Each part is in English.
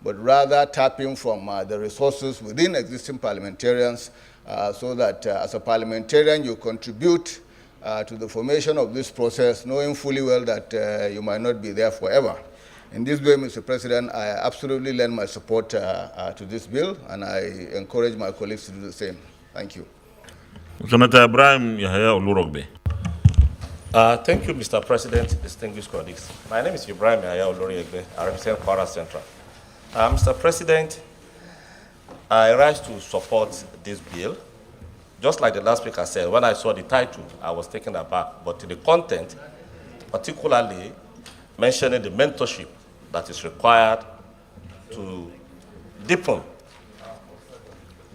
but rather tapping from the resources within existing parliamentarians so that as a parliamentarian you contribute to the formation of this process, knowing fully well that you might not be there forever. In this way, Mr. President, I absolutely lend my support to this bill, and I encourage my colleagues to do the same. Thank you. Senator Ibrahim Yahya Olurogbe. Thank you, Mr. President, distinguished colleagues. My name is Ibrahim Yahya Olurogbe. I represent Kwara Central. Mr. President, I rise to support this bill. Just like the last speaker said, when I saw the title, I was taken aback. But to the content, particularly mentioning the mentorship that is required to deepen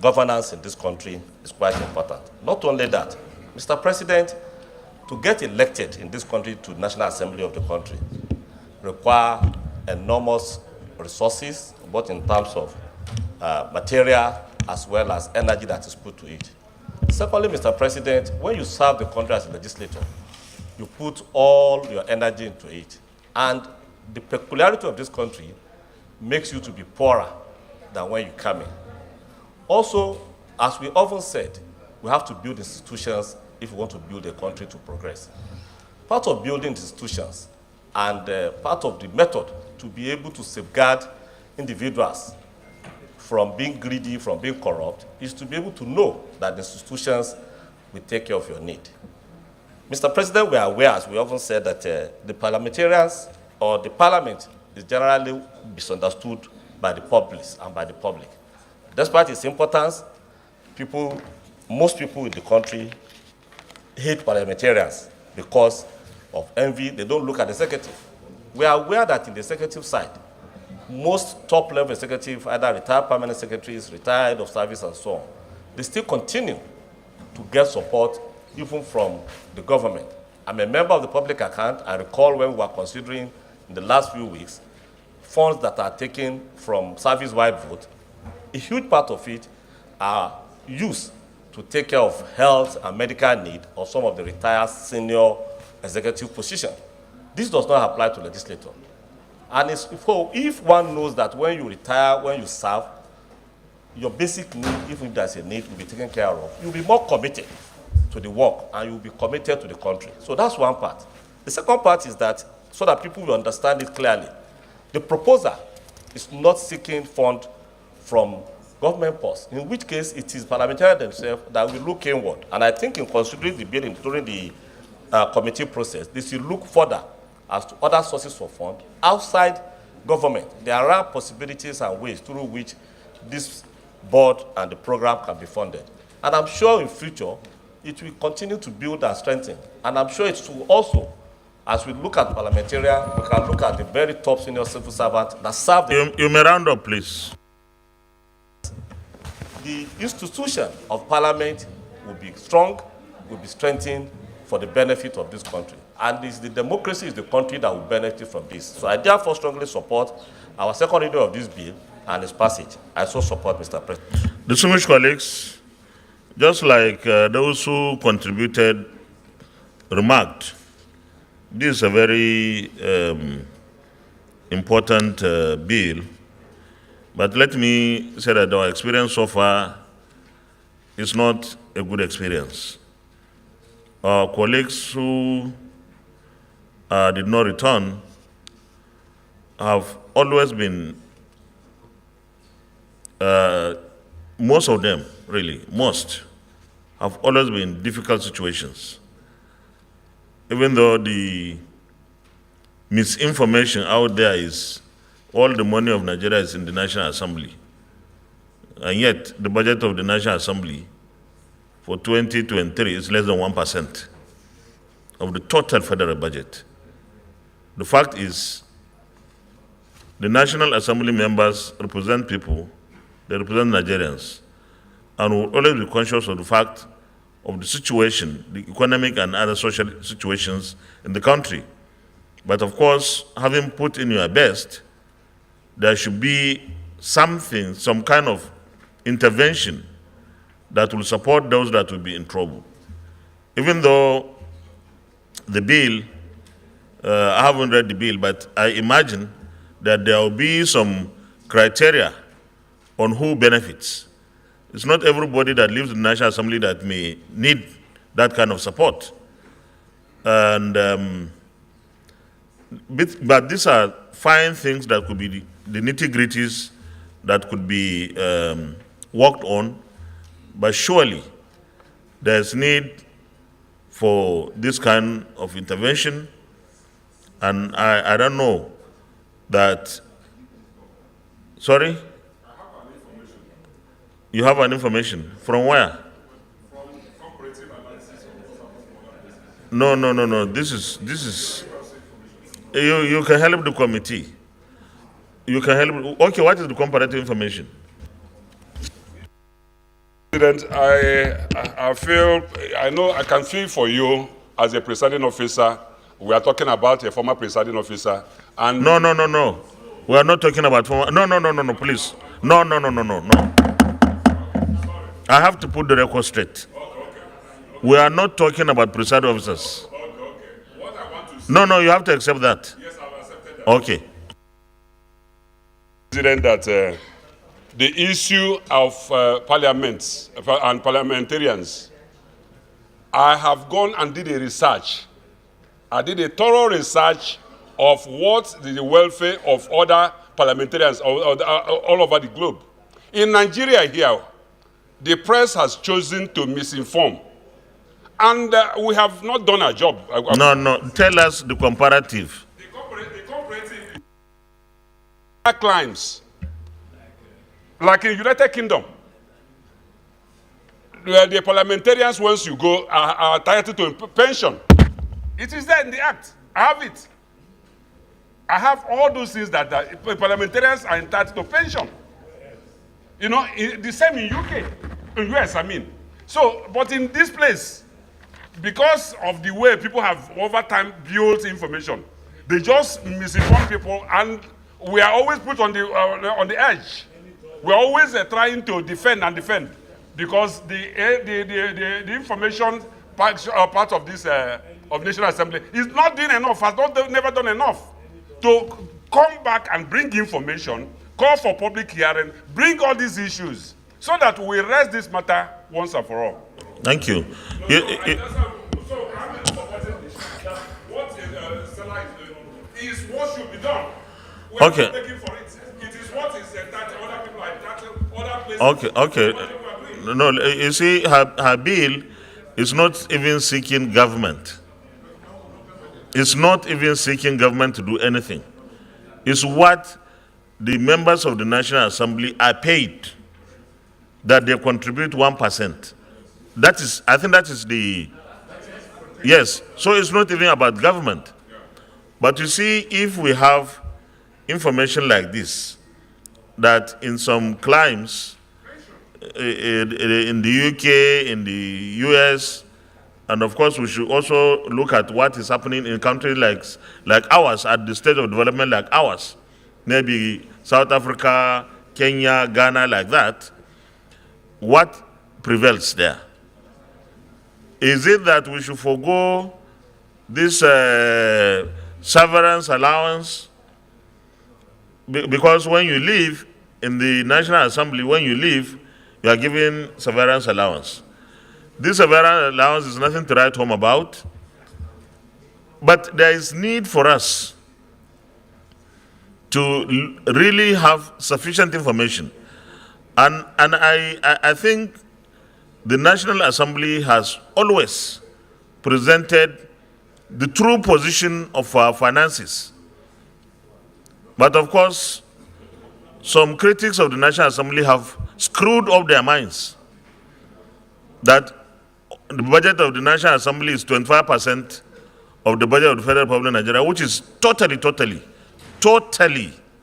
governance in this country is quite important. Not only that, Mr. President, to get elected in this country to the National Assembly of the country require enormous resources, both in terms of material as well as energy that is put to it. Secondly, Mr. President, when you serve the country as a legislator, you put all your energy into it. And the peculiarity of this country makes you to be poorer than when you come in. Also, as we often said, we have to build institutions if we want to build a country to progress. Part of building institutions and part of the method to be able to safeguard individuals from being greedy, from being corrupt, is to be able to know that the institutions will take care of your need. Mr. President, we are aware, as we often said, that the parliamentarians or the parliament is generally misunderstood by the populace and by the public. Despite its importance, most people in the country hate parliamentarians because of envy. They don't look at the executive. We are aware that in the executive side, most top-level executives, either retired permanent secretaries, retired of service, and so on, they still continue to get support even from the government. I'm a member of the public account. I recall when we were considering in the last few weeks funds that are taken from service-wide vote. A huge part of it are used to take care of health and medical need of some of the retired senior executive positions. This does not apply to legislators. And if one knows that when you retire, when you serve, your basic need, even if there's a need, will be taken care of, you'll be more committed to the work and you'll be committed to the country. So that's one part. The second part is that, so that people will understand it clearly, the proposer is not seeking fund from government posts, in which case it is parliamentarians themselves that will look inward. And I think in considering the bill during the committee process, they should look further as to other sources for fund outside government. There are possibilities and ways through which this board and the program can be funded. And I'm sure in future, it will continue to build and strengthen. And I'm sure it will also, as we look at parliamentarians, we can look at the very top senior civil servants that serve the... You may round up, please. The institution of parliament will be strong, will be strengthened for the benefit of this country. And the democracy is the country that will benefit from this. So I therefore strongly support our second reading of this bill and its passage. I so support, Mr. President. Distinguished colleagues, just like those who contributed remarked, this is a very important bill. But let me say that our experience so far is not a good experience. Our colleagues who did not return have always been, most of them, really, most, have always been in difficult situations. Even though the misinformation out there is all the money of Nigeria is in the National Assembly. And yet, the budget of the National Assembly for 2023 is less than 1% of the total federal budget. The fact is, the National Assembly members represent people, they represent Nigerians, and will always be conscious of the fact of the situation, the economic and other social situations in the country. But of course, having put in your best, there should be something, some kind of intervention that will support those that will be in trouble. Even though the bill, I haven't read the bill, but I imagine that there will be some criteria on who benefits. It's not everybody that lives in the National Assembly that may need that kind of support. And but these are fine things that could be the nitty-gritties that could be worked on, but surely there's need for this kind of intervention. And I don't know that, sorry? You have an information. From where? No. This is, you can help the committee. You can help, okay, what is the comparative information? President, I can feel for you as a presiding officer. We are talking about a former presiding officer. And No. We are not talking about former, no, please. No. I have to put the record straight. We are not talking about presiding officers. What I want to say, No, you have to accept that. yes, I've accepted that. Okay. President, that the issue of parliaments and parliamentarians, I have gone and did a research. I did a thorough research of what the welfare of other parliamentarians all over the globe. In Nigeria here, the press has chosen to misinform. And we have not done our job. No. Tell us the comparative. The comparative climbs, like in United Kingdom, the parliamentarians, once you go, are entitled to pension. It is there in the act. I have it. I have all those things that parliamentarians are entitled to pension. You know, the same in UK, in US, I mean. So, but in this place, because of the way people have over time built information, they just misinform people, and we are always put on the edge. We're always trying to defend because the information part of this of National Assembly is not doing enough, never done enough to come back and bring information, call for public hearing, bring all these issues, so that we raise this matter once and for all. Thank you. What is what should be done. We Okay. are not begging for it. It is what is entitled. Other people are entitled. Other places. Okay. No, you see, her bill is not even seeking government. It's not even seeking government to do anything. It's what the members of the National Assembly are paid, that they contribute 1%. That is, I think that is the, yes. So it's not even about government. But you see, if we have information like this, that in some climes, in the UK, in the US, and of course we should also look at what is happening in countries like ours, at the stage of development like ours, maybe South Africa, Kenya, Ghana, like that. What prevails there? Is it that we should forego this severance allowance? Because when you live in the National Assembly, when you leave, you are given severance allowance. This severance allowance is nothing to write home about, but there is need for us to really have sufficient information. And I think the National Assembly has always presented the true position of our finances. But of course, some critics of the National Assembly have screwed up their minds that the budget of the National Assembly is 25% of the budget of the Federal Republic of Nigeria, which is totally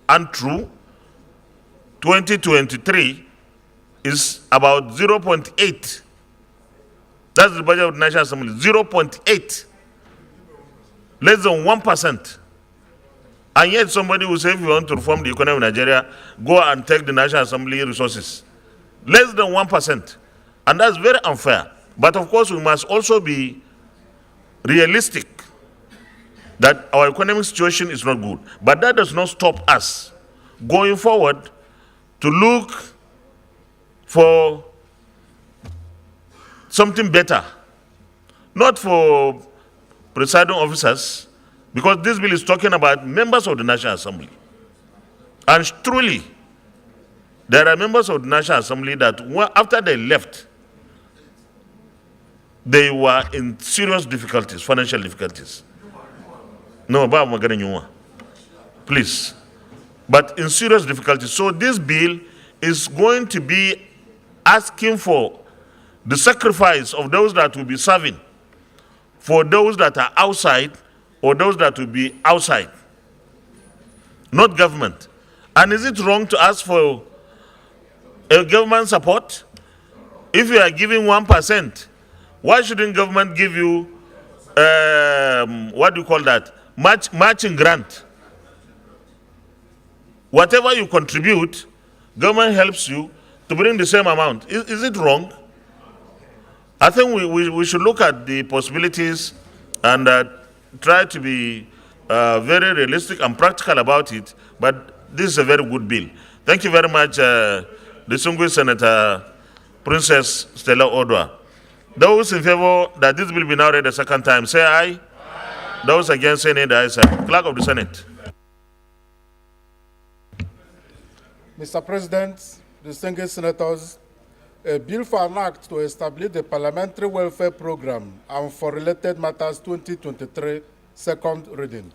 untrue. 2023 is about 0.8. That's the budget of the National Assembly, 0.8. Less than 1%. And yet somebody will say, if you want to reform the economy of Nigeria, go and take the National Assembly resources. Less than 1%. And that's very unfair. But of course, we must also be realistic that our economic situation is not good. But that does not stop us going forward to look for something better, not for presiding officers, because this bill is talking about members of the National Assembly. And truly, there are members of the National Assembly that after they left, they were in serious difficulties, financial difficulties. No, please. But in serious difficulties. So this bill is going to be asking for the sacrifice of those that will be serving for those that are outside or those that will be outside, not government. And is it wrong to ask for a government support? If you are giving 1%, why shouldn't government give you, what do you call that, matching grant? Whatever you contribute, government helps you to bring the same amount. Is it wrong? I think we should look at the possibilities and try to be very realistic and practical about it, but this is a very good bill. Thank you very much, distinguished Senator Princess Stella Odwa. Those in favor that this bill be now read a second time, say aye. Aye. Those against, say nay. The ayes have it. Clerk of the Senate. Mr. President, distinguished senators, a bill for an act to establish the Parliamentary Welfare Program and for related matters 2023, second reading.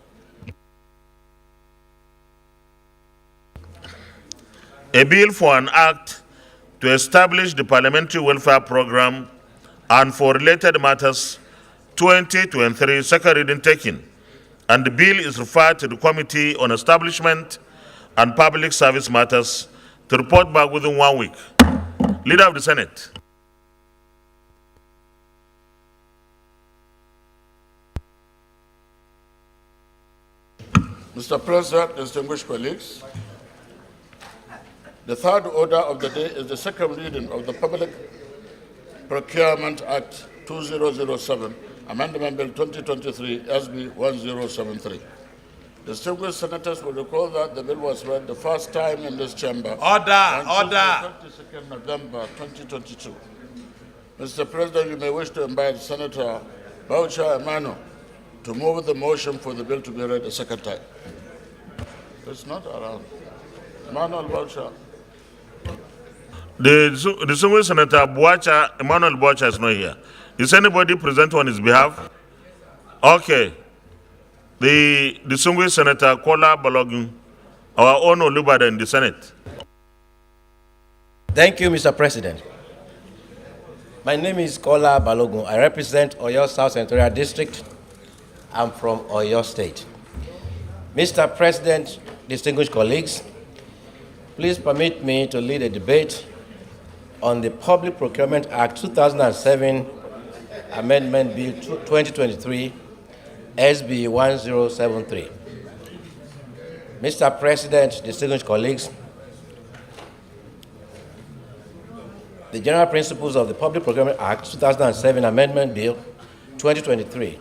A bill for an act to establish the Parliamentary Welfare Program and for related matters 2023, second reading taken. And the bill is referred to the Committee on Establishment and Public Service Matters to report back within 1 week. Leader of the Senate. Mr. President, distinguished colleagues, the third order of the day is the second reading of the Public Procurement Act 2007, Amendment Bill 2023, SB 1073. Distinguished senators will recall that the bill was read the first time in this chamber on Tuesday, 22nd November 2022. Mr. President, you may wish to invite Senator Boucher Emmanuel to move the motion for the bill to be read a second time. It's not around. Emmanuel Boucher. The distinguished Senator Emmanuel Boucher is not here. Is anybody present on his behalf? Okay. The distinguished Senator Kola Balogun, our own Olubada in the Senate. Thank you, Mr. President. My name is Kola Balogun. I represent Oyo South Senatorial District. I'm from Oyo State. Mr. President, distinguished colleagues, please permit me to lead a debate on the Public Procurement Act 2007, Amendment Bill 2023, SB 1073. Mr. President, distinguished colleagues, the general principles of the Public Procurement Act 2007 Amendment Bill 2023.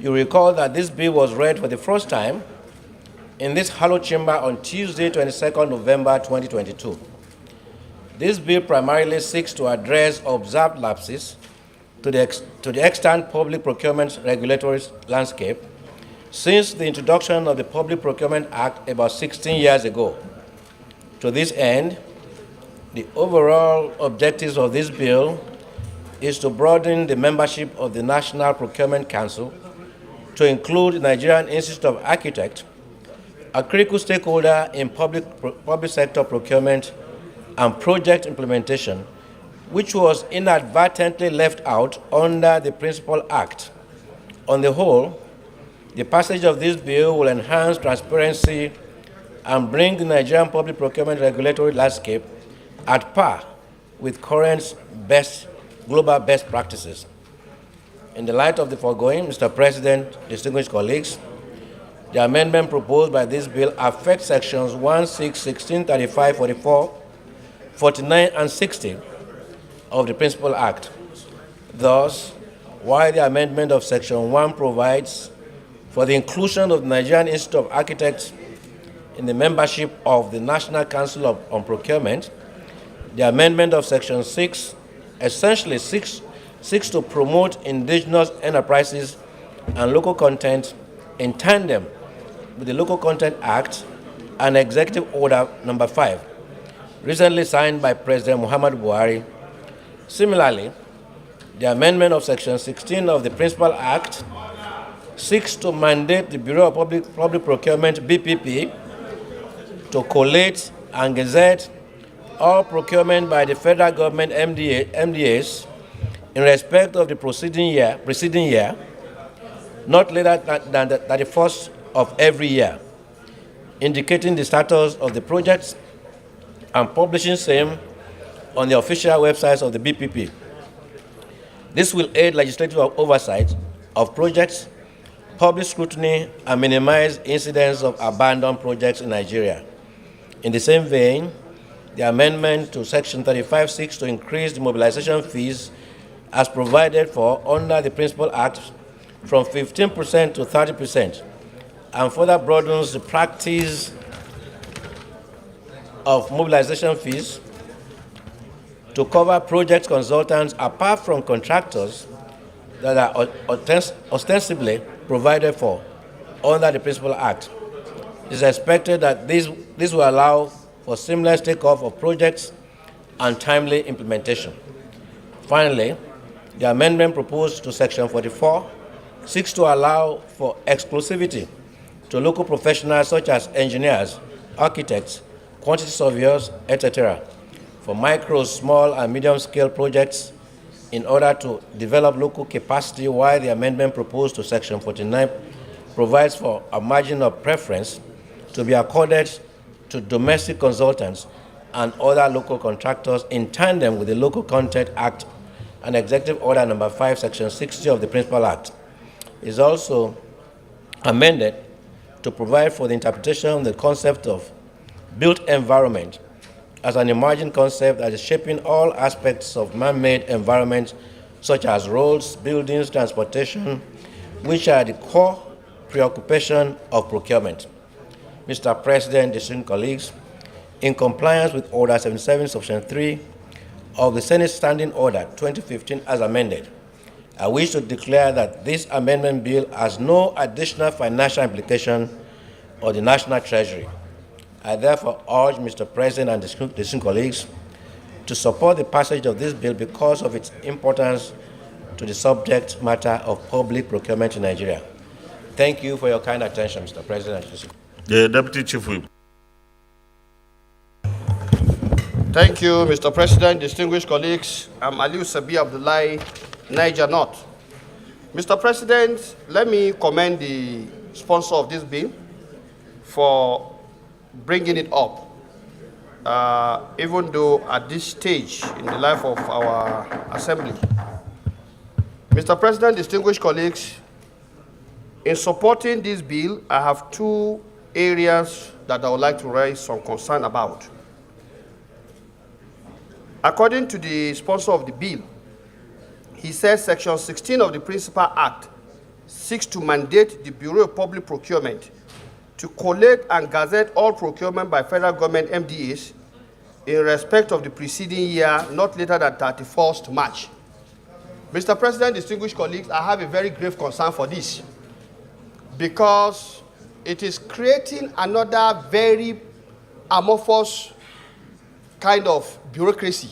You recall that this bill was read for the first time in this hallowed chamber on Tuesday, 22nd November 2022. This bill primarily seeks to address observed lapses to the extant public procurement regulatory landscape since the introduction of the Public Procurement Act about 16 years ago. To this end, the overall objectives of this bill is to broaden the membership of the National Procurement Council to include the Nigerian Institute of Architects, a critical stakeholder in public sector procurement and project implementation, which was inadvertently left out under the Principal Act. On the whole, the passage of this bill will enhance transparency and bring the Nigerian public procurement regulatory landscape at par with current global best practices. In the light of the foregoing, Mr. President, distinguished colleagues, the amendment proposed by this bill affects sections 16, 16, 35, 44, 49, and 60 of the Principal Act. Thus, while the amendment of Section 1 provides for the inclusion of the Nigerian Institute of Architects in the membership of the National Council on Procurement, the amendment of Section 6 essentially seeks to promote indigenous enterprises and local content in tandem with the Local Content Act and Executive Order Number 5, recently signed by President Muhammadu Buhari. Similarly, the amendment of Section 16 of the Principal Act seeks to mandate the Bureau of Public Procurement, BPP, to collate and gazette all procurement by the federal government MDAs in respect of the preceding year, not later than the 31st of every year, indicating the status of the projects and publishing same on the official websites of the BPP. This will aid legislative oversight of projects, public scrutiny, and minimize incidents of abandoned projects in Nigeria. In the same vein, the amendment to Section 35 seeks to increase the mobilization fees as provided for under the Principal Act from 15% to 30%, and further broadens the practice of mobilization fees to cover project consultants apart from contractors that are ostensibly provided for under the Principal Act. It is expected that this will allow for seamless takeoff of projects and timely implementation. Finally, the amendment proposed to Section 44 seeks to allow for exclusivity to local professionals such as engineers, architects, quantity surveyors, etc., for micro, small, and medium-scale projects in order to develop local capacity, while the amendment proposed to Section 49 provides for a margin of preference to be accorded to domestic consultants and other local contractors in tandem with the Local Content Act and Executive Order Number 5, Section 60 of the Principal Act. It is also amended to provide for the interpretation of the concept of built environment as an emerging concept that is shaping all aspects of man-made environments such as roads, buildings, transportation, which are the core preoccupation of procurement. Mr. President, distinguished colleagues, in compliance with Order 77, Section 3 of the Senate Standing Order 2015 as amended, I wish to declare that this amendment bill has no additional financial implication on the National Treasury. I therefore urge Mr. President and distinguished colleagues to support the passage of this bill because of its importance to the subject matter of public procurement in Nigeria. Thank you for your kind attention, Mr. President. The Deputy Chief Whip. Thank you, Mr. President, distinguished colleagues. I'm Aliu Sabi Abdullahi, Niger North. Mr. President, let me commend the sponsor of this bill for bringing it up, even though at this stage in the life of our assembly. Mr. President, distinguished colleagues, in supporting this bill, I have two areas that I would like to raise some concern about. According to the sponsor of the bill, he says Section 16 of the Principal Act seeks to mandate the Bureau of Public Procurement to collate and gazette all procurement by federal government MDAs in respect of the preceding year, not later than 31st March. Mr. President, distinguished colleagues, I have a very grave concern for this because it is creating another very amorphous kind of bureaucracy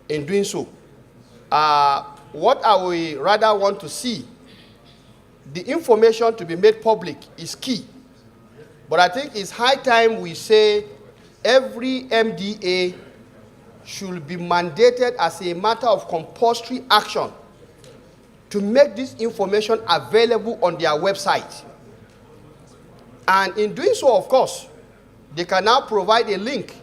in doing so. What I would rather want to see, the information to be made public is key. But I think it's high time we say every MDA should be mandated as a matter of compulsory action to make this information available on their website. And in doing so, of course, they can now provide a link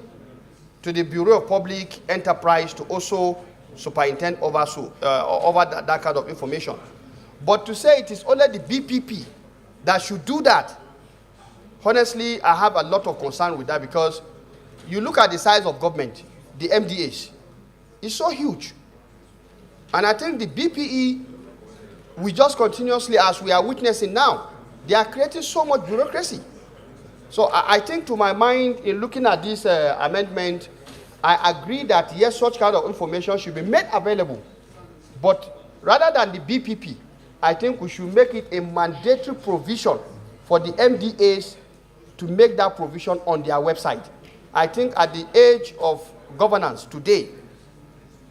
to the Bureau of Public Enterprise to also superintend over that kind of information. But to say it is only the BPP that should do that, honestly, I have a lot of concern with that because you look at the size of government, the MDAs, it's so huge. And I think the BPE, we just continuously, as we are witnessing now, they are creating so much bureaucracy. So I think, to my mind, in looking at this amendment, I agree that yes, such kind of information should be made available. But rather than the BPP, I think we should make it a mandatory provision for the MDAs to make that provision on their website. I think at the age of governance today,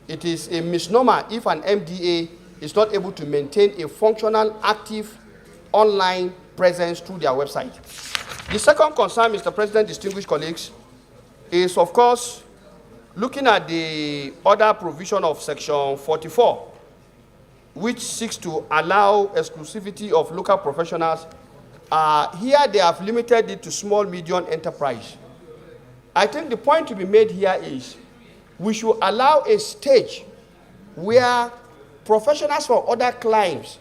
it is a misnomer if an MDA is not able to maintain a functional, active, online presence through their website. The second concern, Mr. President, distinguished colleagues, is, of course, looking at the other provision of Section 44, which seeks to allow exclusivity of local professionals. Here they have limited it to small, medium enterprise. I think the point to be made here is we should allow a stage where professionals from other climes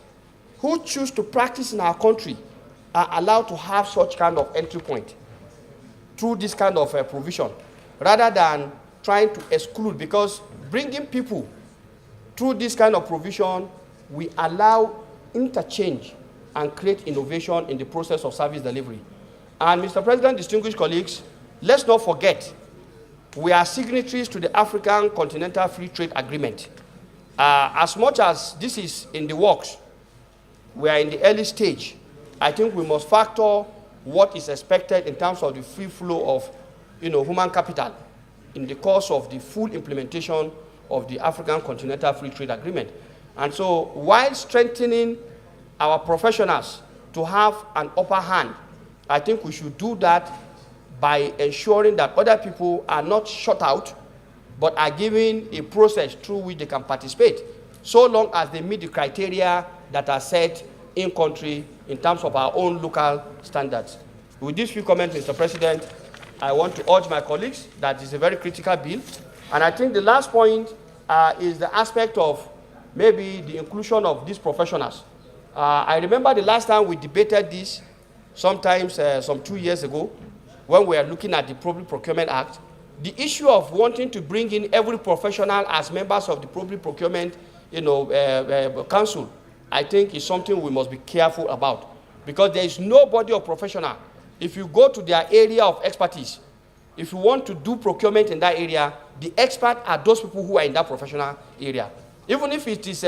who choose to practice in our country are allowed to have such kind of entry point through this kind of provision, rather than trying to exclude, because bringing people through this kind of provision, we allow interchange and create innovation in the process of service delivery. And Mr. President, distinguished colleagues, let's not forget, we are signatories to the African Continental Free Trade Agreement. As much as this is in the works, we are in the early stage. I think we must factor what is expected in terms of the free flow of human capital in the course of the full implementation of the African Continental Free Trade Agreement. And so, while strengthening our professionals to have an upper hand, I think we should do that by ensuring that other people are not shut out, but are given a process through which they can participate, so long as they meet the criteria that are set in country in terms of our own local standards. With these few comments, Mr. President, I want to urge my colleagues that it's a very critical bill. And I think the last point is the aspect of maybe the inclusion of these professionals. I remember the last time we debated this, sometimes some 2 years ago, when we were looking at the Public Procurement Act. The issue of wanting to bring in every professional as members of the Public Procurement Council, I think is something we must be careful about, because there is no body of professional. If you go to their area of expertise, if you want to do procurement in that area, the experts are those people who are in that professional area. Even if it is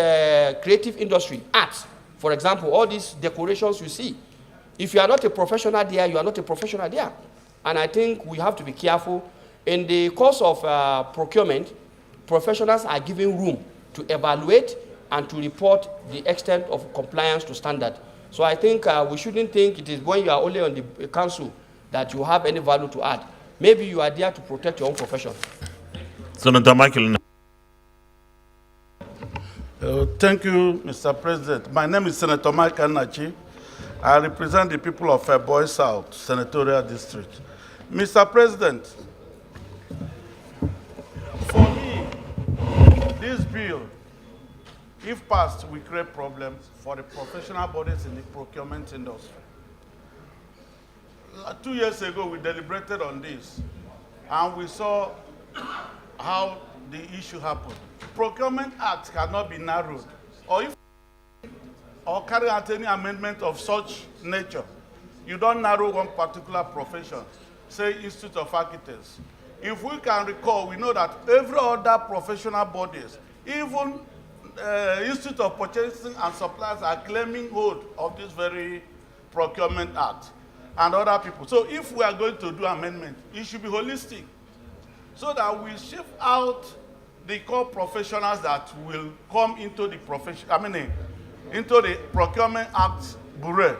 creative industry, arts, for example, all these decorations you see, if you are not a professional there, you are not a professional there. And I think we have to be careful. In the course of procurement, professionals are given room to evaluate and to report the extent of compliance to standard. So I think we shouldn't think it is when you are only on the council that you have any value to add. Maybe you are there to protect your own profession. Senator Michael. Thank you, Mr. President. My name is Senator Michael Nachi. I represent the people of Boy South Senatorial District. Mr. President, for me, this bill, if passed, will create problems for the professional bodies in the procurement industry. 2 years ago, we deliberated on this, and we saw how the issue happened. Procurement Act cannot be narrowed, or carry out any amendment of such nature. You don't narrow one particular profession, say Institute of Architects. If we can recall, we know that every other professional bodies, even Institute of Purchasing and Suppliers, are claiming hold of this very Procurement Act, and other people. So if we are going to do amendment, it should be holistic, so that we shift out the core professionals that will come into the profession, into the Procurement Act bureau.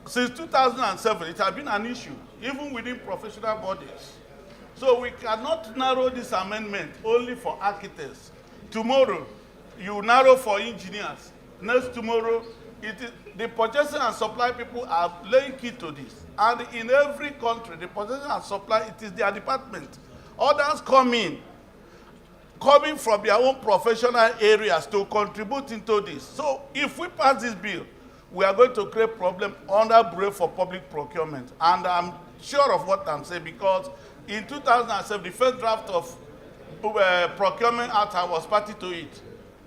Since 2007, it has been an issue, even within professional bodies. So we cannot narrow this amendment only for architects. Tomorrow, you narrow for engineers. Next tomorrow, the purchasing and supply people are laying key to this. And in every country, the purchasing and supply, it is their department. Others come in, coming from their own professional areas to contribute into this. So if we pass this bill, we are going to create problem under Bureau for Public Procurement. And I'm sure of what I'm saying, because in 2007, the first draft of Procurement Act, I was party to it.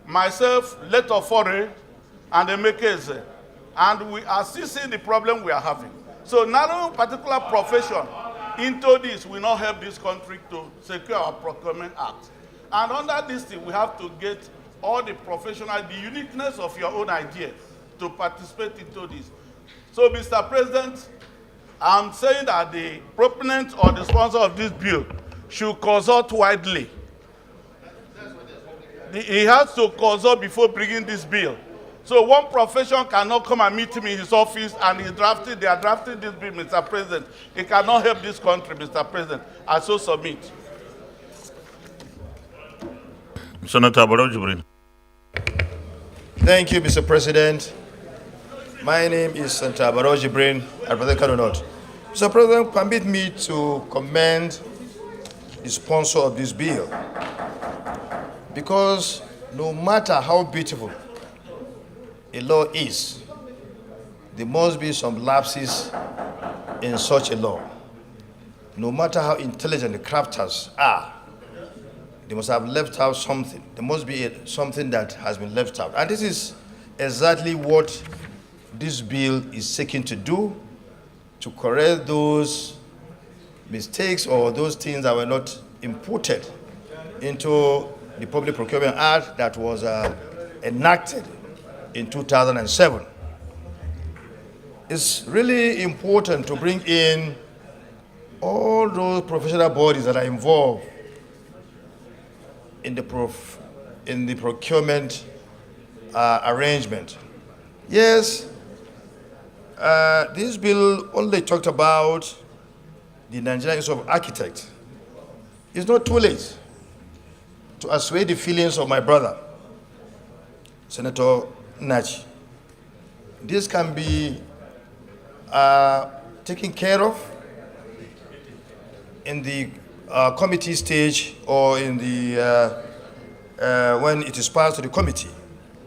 Myself, Leto Fore, and Emekeze. And we are still seeing the problem we are having. So narrowing particular profession into this will not help this country to secure our Procurement Act. And under this thing, we have to get all the professional, the uniqueness of your own idea to participate into this. So, Mr. President, I'm saying that the proponent or the sponsor of this bill should consult widely. He has to consult before bringing this bill. So one profession cannot come and meet me in his office and they are drafting this bill, Mr. President. It cannot help this country, Mr. President. I so submit. Senator Barrow-Jibrin. Thank you, Mr. President. My name is Senator Barrow-Jibrin, I represent Kano North. Mr. President, permit me to commend the sponsor of this bill, because no matter how beautiful a law is, there must be some lapses in such a law. No matter how intelligent the crafters are, they must have left out something. There must be something that has been left out. And this is exactly what this bill is seeking to do, to correct those mistakes or those things that were not inputted into the Public Procurement Act that was enacted in 2007. It's really important to bring in all those professional bodies that are involved in the procurement arrangement. Yes, this bill only talked about the Nigerian Institute of Architects. It's not too late to assuage the feelings of my brother, Senator Nachi. This can be taken care of in the committee stage or in the when it is passed to the committee.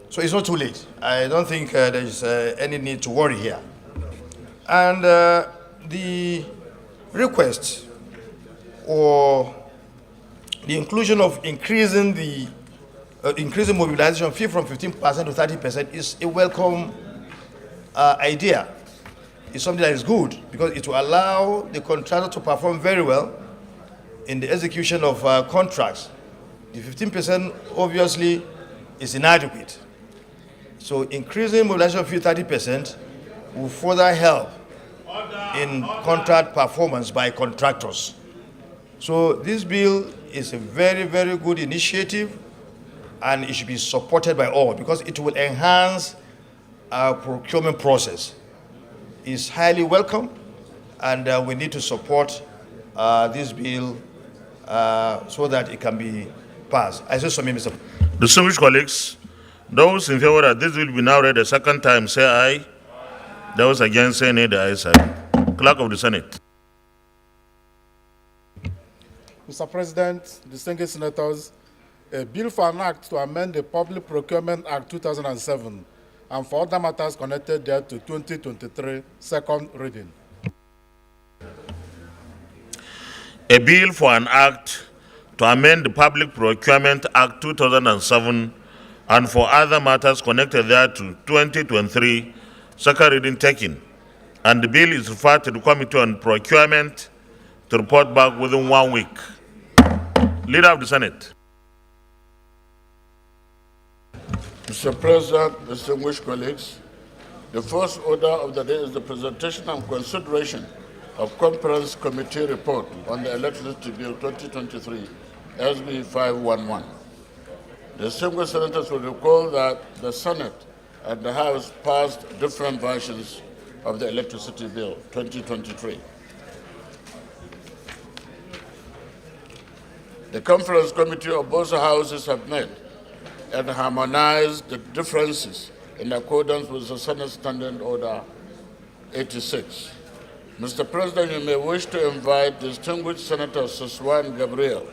So it's not too late. I don't think there is any need to worry here. And the request or the inclusion of increasing mobilization fee from 15% to 30% is a welcome idea. It's something that is good because it will allow the contractor to perform very well in the execution of contracts. The 15% obviously is inadequate. So increasing mobilization fee 30% will further help in contract performance by contractors. So this bill is a very, very good initiative, and it should be supported by all because it will enhance our procurement process. It's highly welcome, and we need to support this bill so that it can be passed. I say something, Mr. Distinguished colleagues, those in favor that this will be now read a second time, say aye. Those against, say nay. The ayes have it. Clerk of the Senate. Mr. President, distinguished senators, a bill for an act to amend the Public Procurement Act 2007 and for other matters connected there to 2023, second reading. A bill for an act to amend the Public Procurement Act 2007 and for other matters connected there to 2023, second reading taken. And the bill is referred to the Committee on Procurement to report back within 1 week. Leader of the Senate. Mr. President, distinguished colleagues, the first order of the day is the presentation and consideration of Conference Committee report on the Electricity Bill 2023, SB 511. Distinguished senators will recall that the Senate and the House passed different versions of the Electricity Bill 2023. The Conference Committee of both houses have met and harmonized the differences in accordance with the Senate Standing Order 86. Mr. President, you may wish to invite distinguished Senator Soswan Gabriel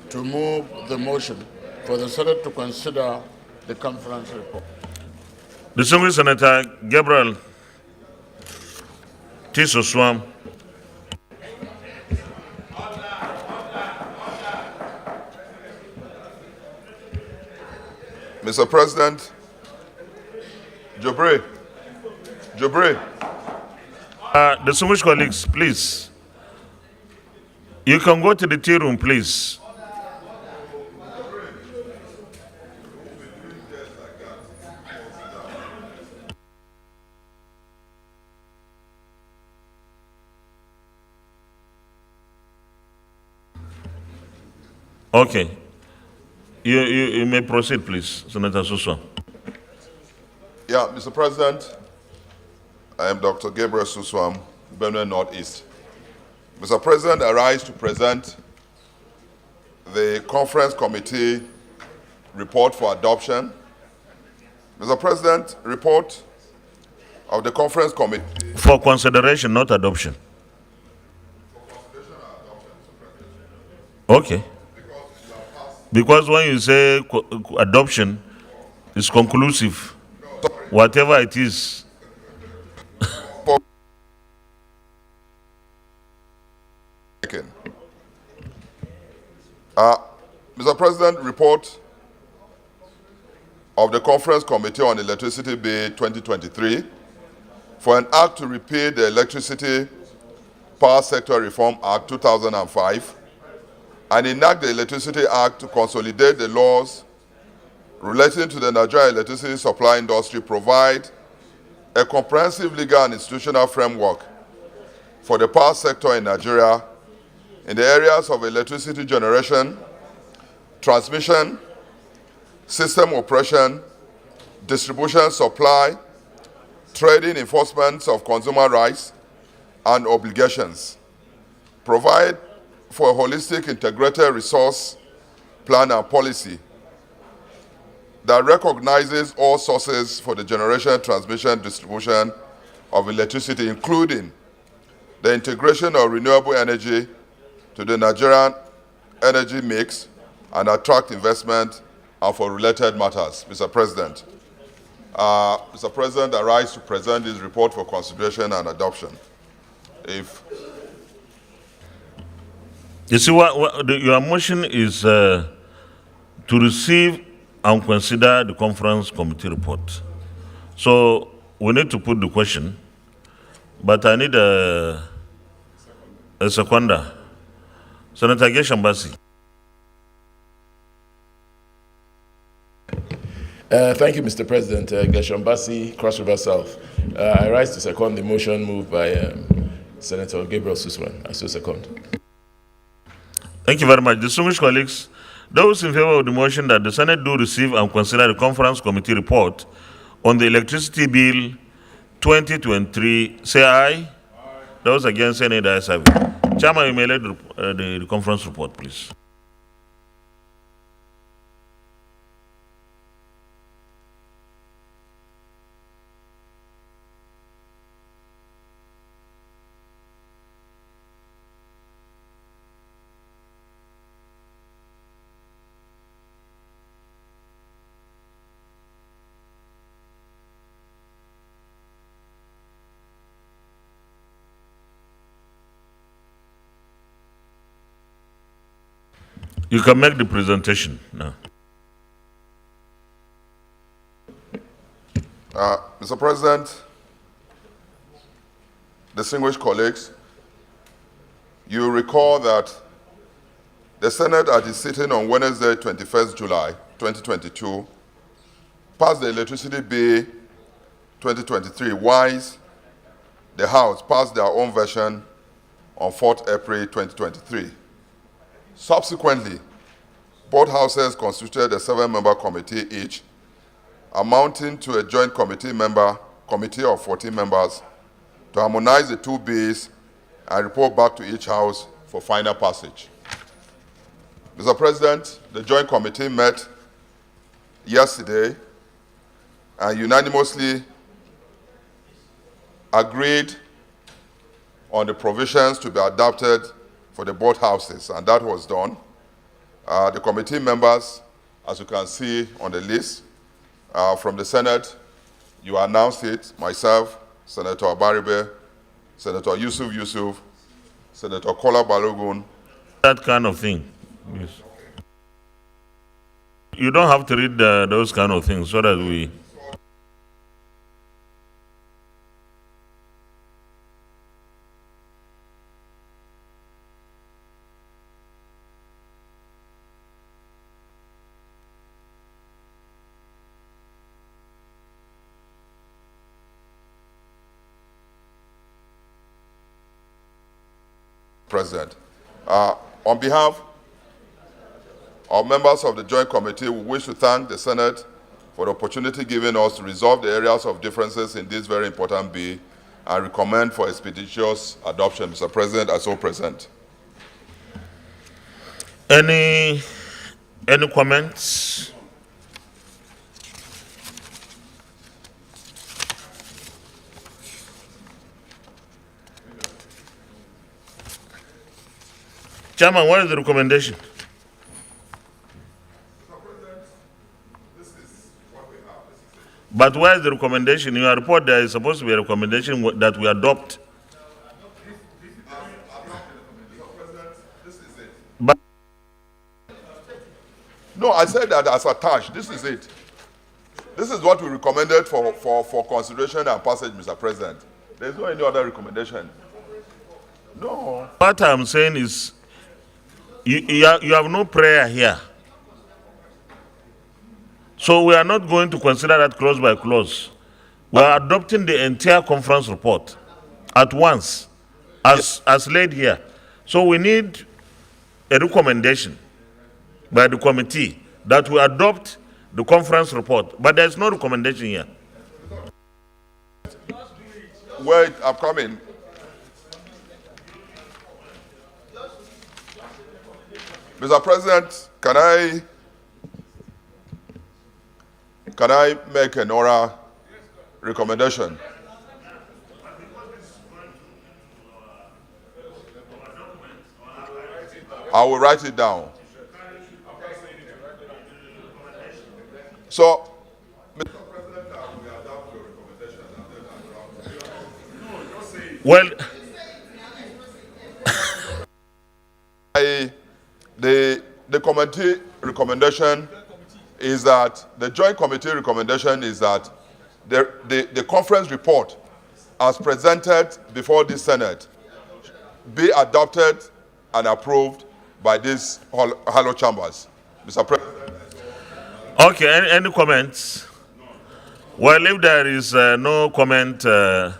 to move the motion for the Senate to consider the conference report. Distinguished Senator Gabriel T. Soswan. Mr. President, Jobre. Distinguished colleagues, please. You can go to the tea room, please. Okay. You may proceed, please, Senator Suso. Yeah, Mr. President, I am Dr. Gabriel Suswam, Benue Northeast. Mr. President, I rise to present the conference committee report for adoption. Mr. President, report of the conference committee. For consideration, not adoption. Okay. Because when you say adoption, it's conclusive. Whatever it is. Mr. President, report of the Conference Committee on Electricity Bill 2023 for an act to repeal the Electricity Power Sector Reform Act 2005 and enact the Electricity Act to consolidate the laws relating to the Nigerian electricity supply industry, provide a comprehensive legal and institutional framework for the power sector in Nigeria in the areas of electricity generation, transmission, system operation, distribution, supply, trading, enforcement of consumer rights and obligations, provide for a holistic integrated resource plan and policy that recognizes all sources for the generation, transmission, distribution of electricity, including the integration of renewable energy to the Nigerian energy mix and attract investment and for related matters. Mr. President, I rise to present this report for consideration and adoption. You see, your motion is to receive and consider the conference committee report. So we need to put the question, but I need a seconder. Senator Geshambasi. Thank you, Mr. President. Geshambasi, Cross River South. I rise to second the motion moved by Senator Gabriel Suswan. I so second. Thank you very much. Distinguished colleagues, those in favor of the motion that the Senate do receive and consider the conference committee report on the electricity bill 2023, say aye. Aye. Those against, say nay. The ayes have it. Chairman, you may lead the conference report, please. You can make the presentation now. Mr. President, distinguished colleagues, you recall that the Senate at its sitting on Wednesday, 21st July 2022, passed the Electricity Bill 2023, whilst the House passed their own version on 4th April 2023. Subsequently, both houses constituted a 7-member committee each, amounting to a joint committee of 14 members to harmonize the two bills and report back to each house for final passage. Mr. President, the joint committee met yesterday and unanimously agreed on the provisions to be adopted for the both houses, and that was done. The committee members, as you can see on the list, from the Senate, you announced it, myself, Senator Abaribe, Senator Yusuf, Senator Kola Balogun. That kind of thing, yes. You don't have to read those kind of things so that we... President. On behalf of members of the Joint Committee, we wish to thank the Senate for the opportunity given us to resolve the areas of differences in this very important bill and recommend for expeditious adoption. Mr. President, I so present. Any comments? Chairman, what is the recommendation? But where is the recommendation? In your report, there is supposed to be a recommendation that we adopt. But No, I said that as attached. This is it. This is what we recommended for consideration and passage, Mr. President. There is no any other recommendation. No. what I'm saying is, you have no prayer here. So we are not going to consider that clause by clause. We are adopting the entire conference report at once, as laid here. So we need a recommendation by the committee that we adopt the conference report. But there's no recommendation here. Wait, I'm coming. Mr. President, can I make an oral recommendation? I will write it down. So, Mr. President, we adopt your recommendation. Well, the committee recommendation is that, the joint committee recommendation is that the conference report as presented before the Senate be adopted and approved by these hollow chambers. Mr. President. okay, any comments? Well, if there is no comment, the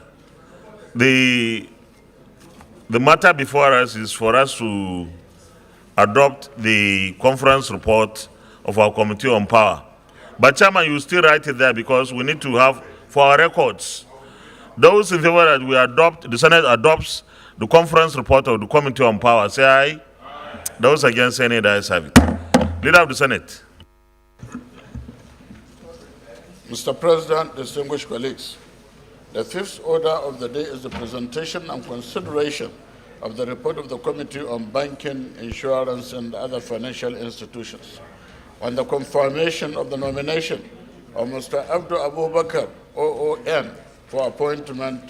matter before us is for us to adopt the conference report of our Committee on Power. But Chairman, you still write it there because we need to have, for our records, those in favor that we adopt, the Senate adopts the conference report of the Committee on Power, say aye. Aye. Those against any, the ayes have it. Leader of the Senate. Mr. President, distinguished colleagues, the fifth order of the day is the presentation and consideration of the report of the Committee on Banking, Insurance, and other financial institutions on the confirmation of the nomination of Mr. Abdul Abubakar, OON, for appointment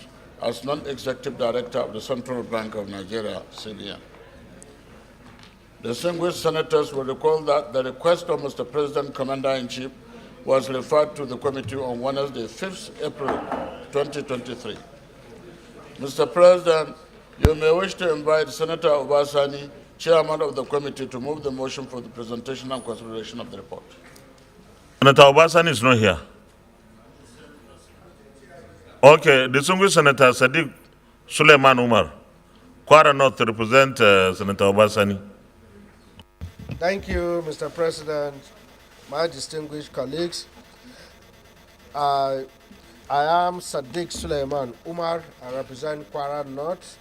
as non-executive director of the Central Bank of Nigeria, CBN. Distinguished senators will recall that the request of Mr. President, Commander-in-Chief, was referred to the committee on Wednesday, 5th April 2023. Mr. President, you may wish to invite Senator Obasani, chairman of the committee, to move the motion for the presentation and consideration of the report. Senator Obasani is not here. Okay, distinguished Senator Sadiq Suleiman Umar, Kwara North, to represent Senator Obasani. Thank you, Mr. President. My distinguished colleagues, I am Sadiq Suleiman Umar. I represent Kwara North.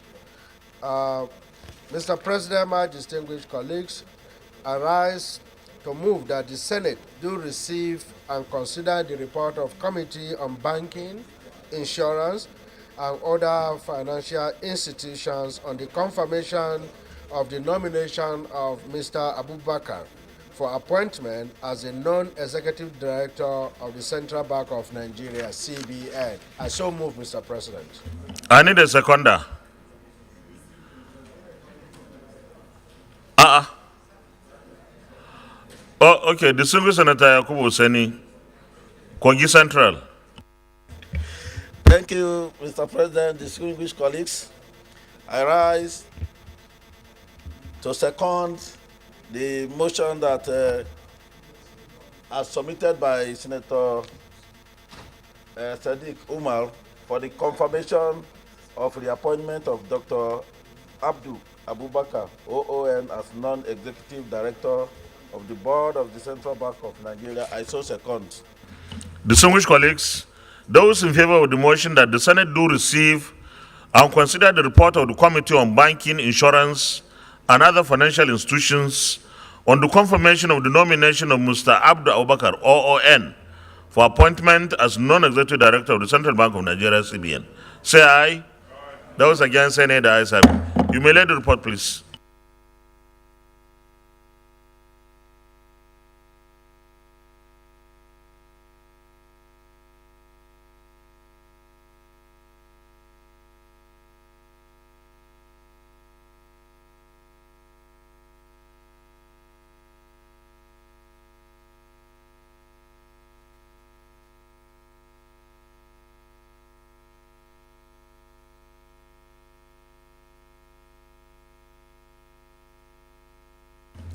Mr. President, my distinguished colleagues, I rise to move that the Senate do receive and consider the report of Committee on Banking, Insurance, and other financial institutions on the confirmation of the nomination of Mr. Abubakar for appointment as a non-executive director of the Central Bank of Nigeria, CBN. I so move, Mr. President. I need a seconder. Oh, okay. Distinguished Senator Yakubu Seni, Kogi Central. Thank you, Mr. President, distinguished colleagues. I rise to second the motion that as submitted by Senator Sadiq Umar for the confirmation of the appointment of Dr. Abdul Abubakar, OON, as non-executive director of the board of the Central Bank of Nigeria. I so second. Distinguished colleagues, those in favor of the motion that the Senate do receive and consider the report of the Committee on Banking, Insurance, and other financial institutions on the confirmation of the nomination of Mr. Abdul Abubakar, OON, for appointment as non-executive director of the Central Bank of Nigeria, CBN. Say aye. Those against, say nay. The ayes have it. You may lay the report, please.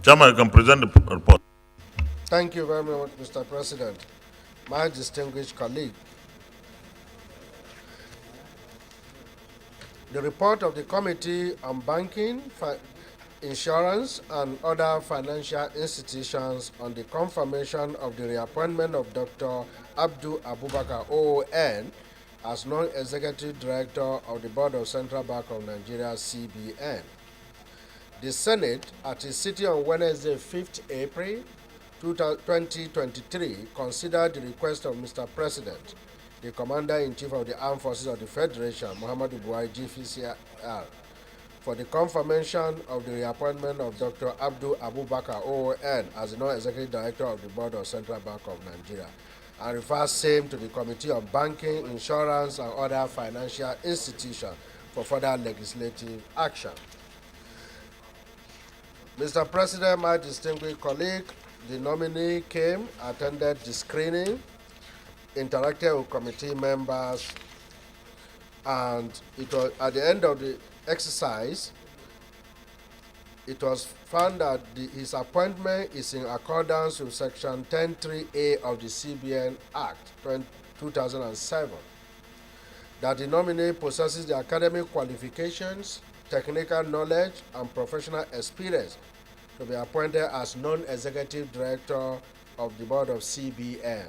Chairman, you can present the report. Thank you very much, Mr. President. My distinguished colleague, the report of the Committee on Banking, Insurance, and other financial institutions on the confirmation of the reappointment of Dr. Abdul Abubakar, OON, as non-executive director of the Board of Central Bank of Nigeria, CBN. The Senate, at its sitting on Wednesday, 5th April 2023, considered the request of Mr. President, the Commander-in-Chief of the Armed Forces of the Federation, Muhammadu Buhari, GFCR, for the confirmation of the reappointment of Dr. Abdul Abubakar, OON, as the non-executive director of the Board of Central Bank of Nigeria, and refers same to the Committee on Banking, Insurance, and other financial institutions for further legislative action. Mr. President, my distinguished colleague, the nominee came, attended the screening, interacted with committee members, and it was at the end of the exercise, it was found that his appointment is in accordance with Section 10(3)(a) of the CBN Act 2007, that the nominee possesses the academic qualifications, technical knowledge, and professional experience to be appointed as non-executive director of the board of CBN,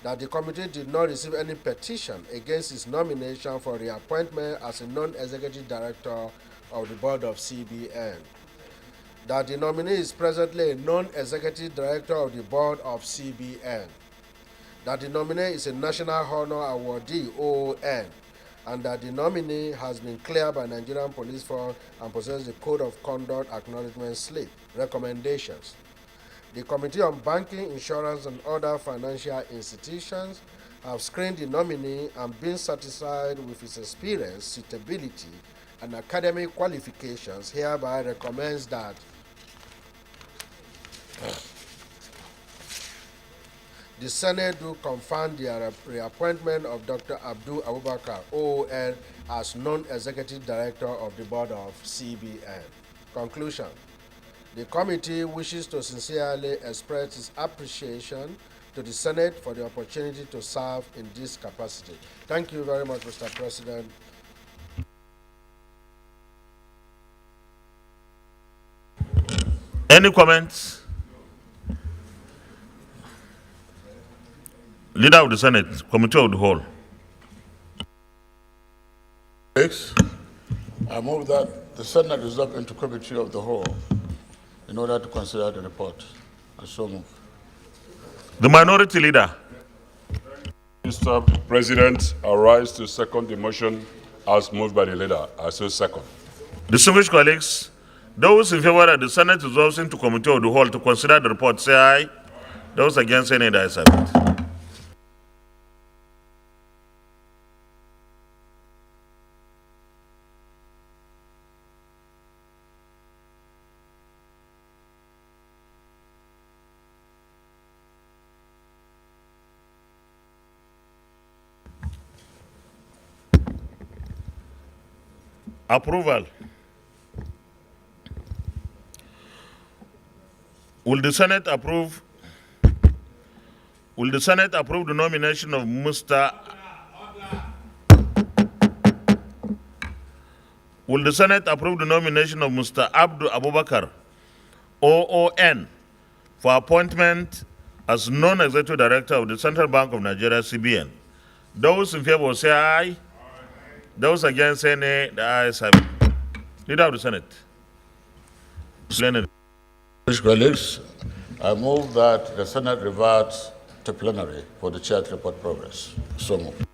that the committee did not receive any petition against his nomination for reappointment as a non-executive director of the board of CBN, that the nominee is presently a non-executive director of the board of CBN, that the nominee is a National Honor Awardee, OON, and that the nominee has been cleared by Nigerian Police Force and possesses the Code of Conduct Acknowledgement Slip. Recommendations. The Committee on Banking, Insurance, and other financial institutions have screened the nominee and been satisfied with his experience, suitability, and academic qualifications, hereby recommends that the Senate do confirm the reappointment of Dr. Abdul Abubakar, OON, as non-executive director of the board of CBN. Conclusion. The committee wishes to sincerely express its appreciation to the Senate for the opportunity to serve in this capacity. Thank you very much, Mr. President. Any comments? Leader of the Senate, Committee of the Whole. I move that the Senate resolve into Committee of the Whole in order to consider the report. I so move. The Minority Leader. Mr. President, I rise to second the motion as moved by the leader. I so second. Distinguished colleagues, those in favor that the Senate resolves into Committee of the Whole to consider the report, say aye. Those against, say nay. The ayes have it. Approval. Will the Senate approve the nomination of Mr. Will the Senate approve the nomination of Mr. Abdu Abubakar, OON, for appointment as non-executive director of the Central Bank of Nigeria, CBN? Those in favor say aye. Those against say nay. The ayes have it. Leader of the Senate. Plenary. Colleagues, I move that the Senate reverts to plenary for the chair to report progress. So moved.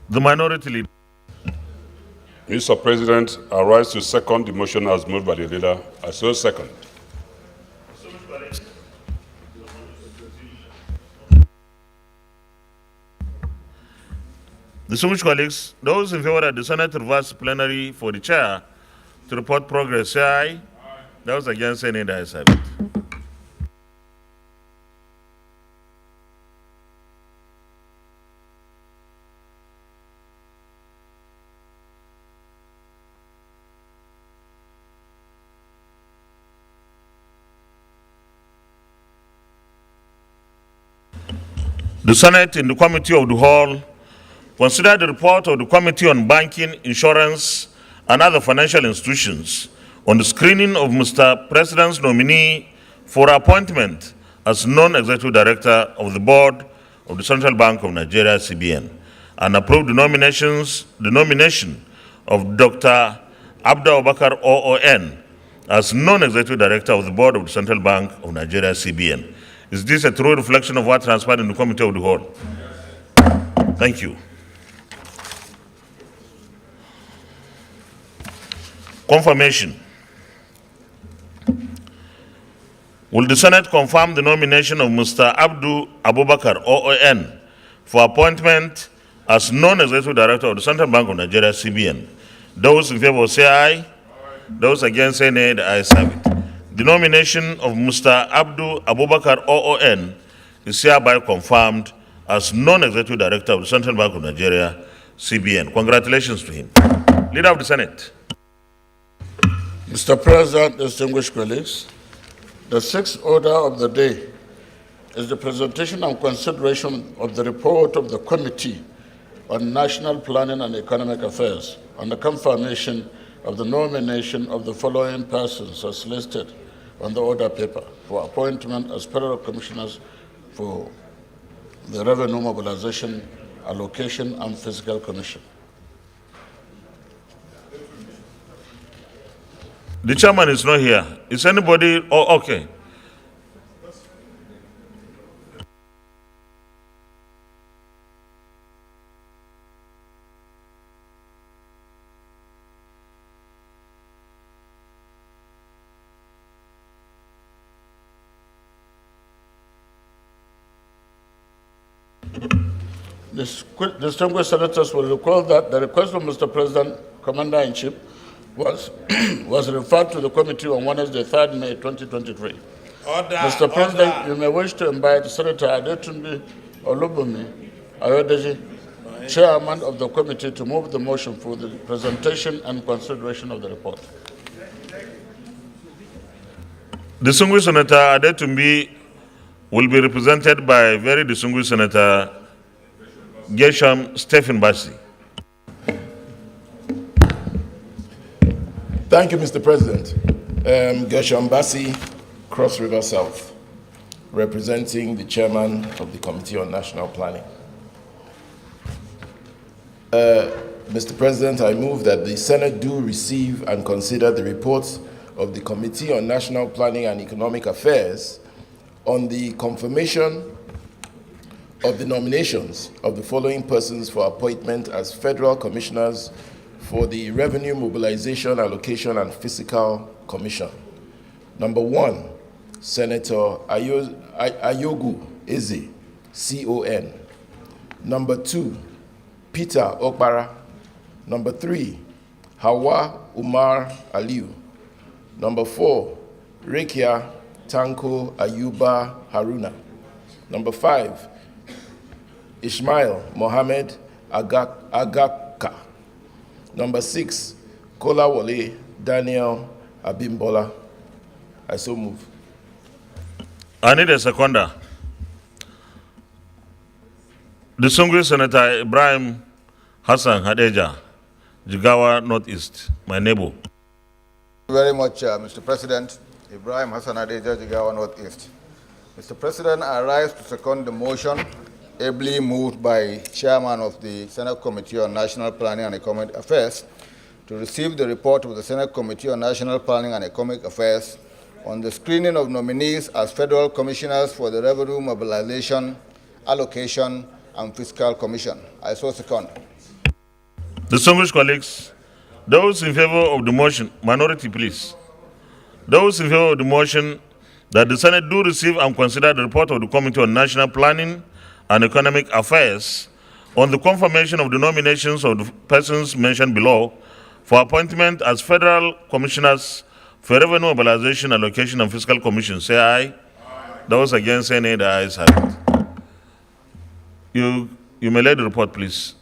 The minority leader. Mr. President, I rise to second the motion as moved by the leader. I so second. Distinguished colleagues, those in favor that the Senate reverse plenary for the chair to report progress, say aye. Those against, say nay. The ayes have it. The Senate, in the Committee of the Whole, considered the report of the Committee on Banking, Insurance, and Other Financial Institutions on the screening of Mr. President's nominee for appointment as non-executive director of the Board of the Central Bank of Nigeria, CBN, and approved the nomination of Dr. Abdu Abubakar, OON, as non-executive director of the Board of the Central Bank of Nigeria, CBN. Is this a true reflection of what transpired in the Committee of the Whole? Thank you. Confirmation. Will the Senate confirm the nomination of Mr. Abdu Abubakar, OON, for appointment as non-executive director of the Central Bank of Nigeria, CBN? Those in favor say aye. Those against say nay. The ayes have it. The nomination of Mr. Abdu Abubakar, OON, is hereby confirmed as non-executive director of the Central Bank of Nigeria, CBN. Congratulations to him. Leader of the Senate. Mr. President, distinguished colleagues, the sixth order of the day is the presentation and consideration of the report of the Committee on National Planning and Economic Affairs on the confirmation of the nomination of the following persons as listed on the order paper for appointment as federal commissioners for the Revenue Mobilization, Allocation, and Fiscal Commission. The chairman is not here. Is anybody? Oh, okay. Distinguished senators will recall that the request of Mr. President, Commander-in-Chief, was referred to the committee on Wednesday, 3rd May 2023. Order, Mr. President, order. you may wish to invite Senator Adetunbi Olubunmi Ayodeji, Chairman of the committee, to move the motion for the presentation and consideration of the report. Distinguished Senator Adetunbi will be represented by very distinguished Senator Gershom Stephen Bassi. Thank you, Mr. President. Gershom Bassi, Cross River South, representing the chairman of the Committee on National Planning. Mr. President, I move that the Senate do receive and consider the reports of the Committee on National Planning and Economic Affairs on the confirmation of the nominations of the following persons for appointment as federal commissioners for the Revenue Mobilization, Allocation, and Fiscal Commission. Number 1, Senator Ayogu Eze, CON. Number 2, Peter Okpara. Number 3, Hawa Umar Aliu. Number 4, Rekia Tanko Ayuba Haruna. Number 5, Ismail Mohammed Agaka. Number 6, Kolawole Daniel Abimbola. I so move. I need a seconder. Distinguished Senator Ibrahim Hassan Hadeja, Jigawa Northeast, my neighbor. Thank you very much, Mr. President. Ibrahim Hassan Adeja, Jigawa Northeast. Mr. President, I rise to second the motion ably moved by Chairman of the Senate Committee on National Planning and Economic Affairs to receive the report of the Senate Committee on National Planning and Economic Affairs on the screening of nominees as federal commissioners for the Revenue Mobilization, Allocation, and Fiscal Commission. I so second. Distinguished colleagues, those in favor of the motion, minority please. Those in favor of the motion that the Senate do receive and consider the report of the Committee on National Planning and Economic Affairs on the confirmation of the nominations of the persons mentioned below for appointment as federal commissioners for Revenue Mobilization, Allocation, and Fiscal Commission, say aye. Aye. Those against, say nay. The ayes have it. You may lay the report, please.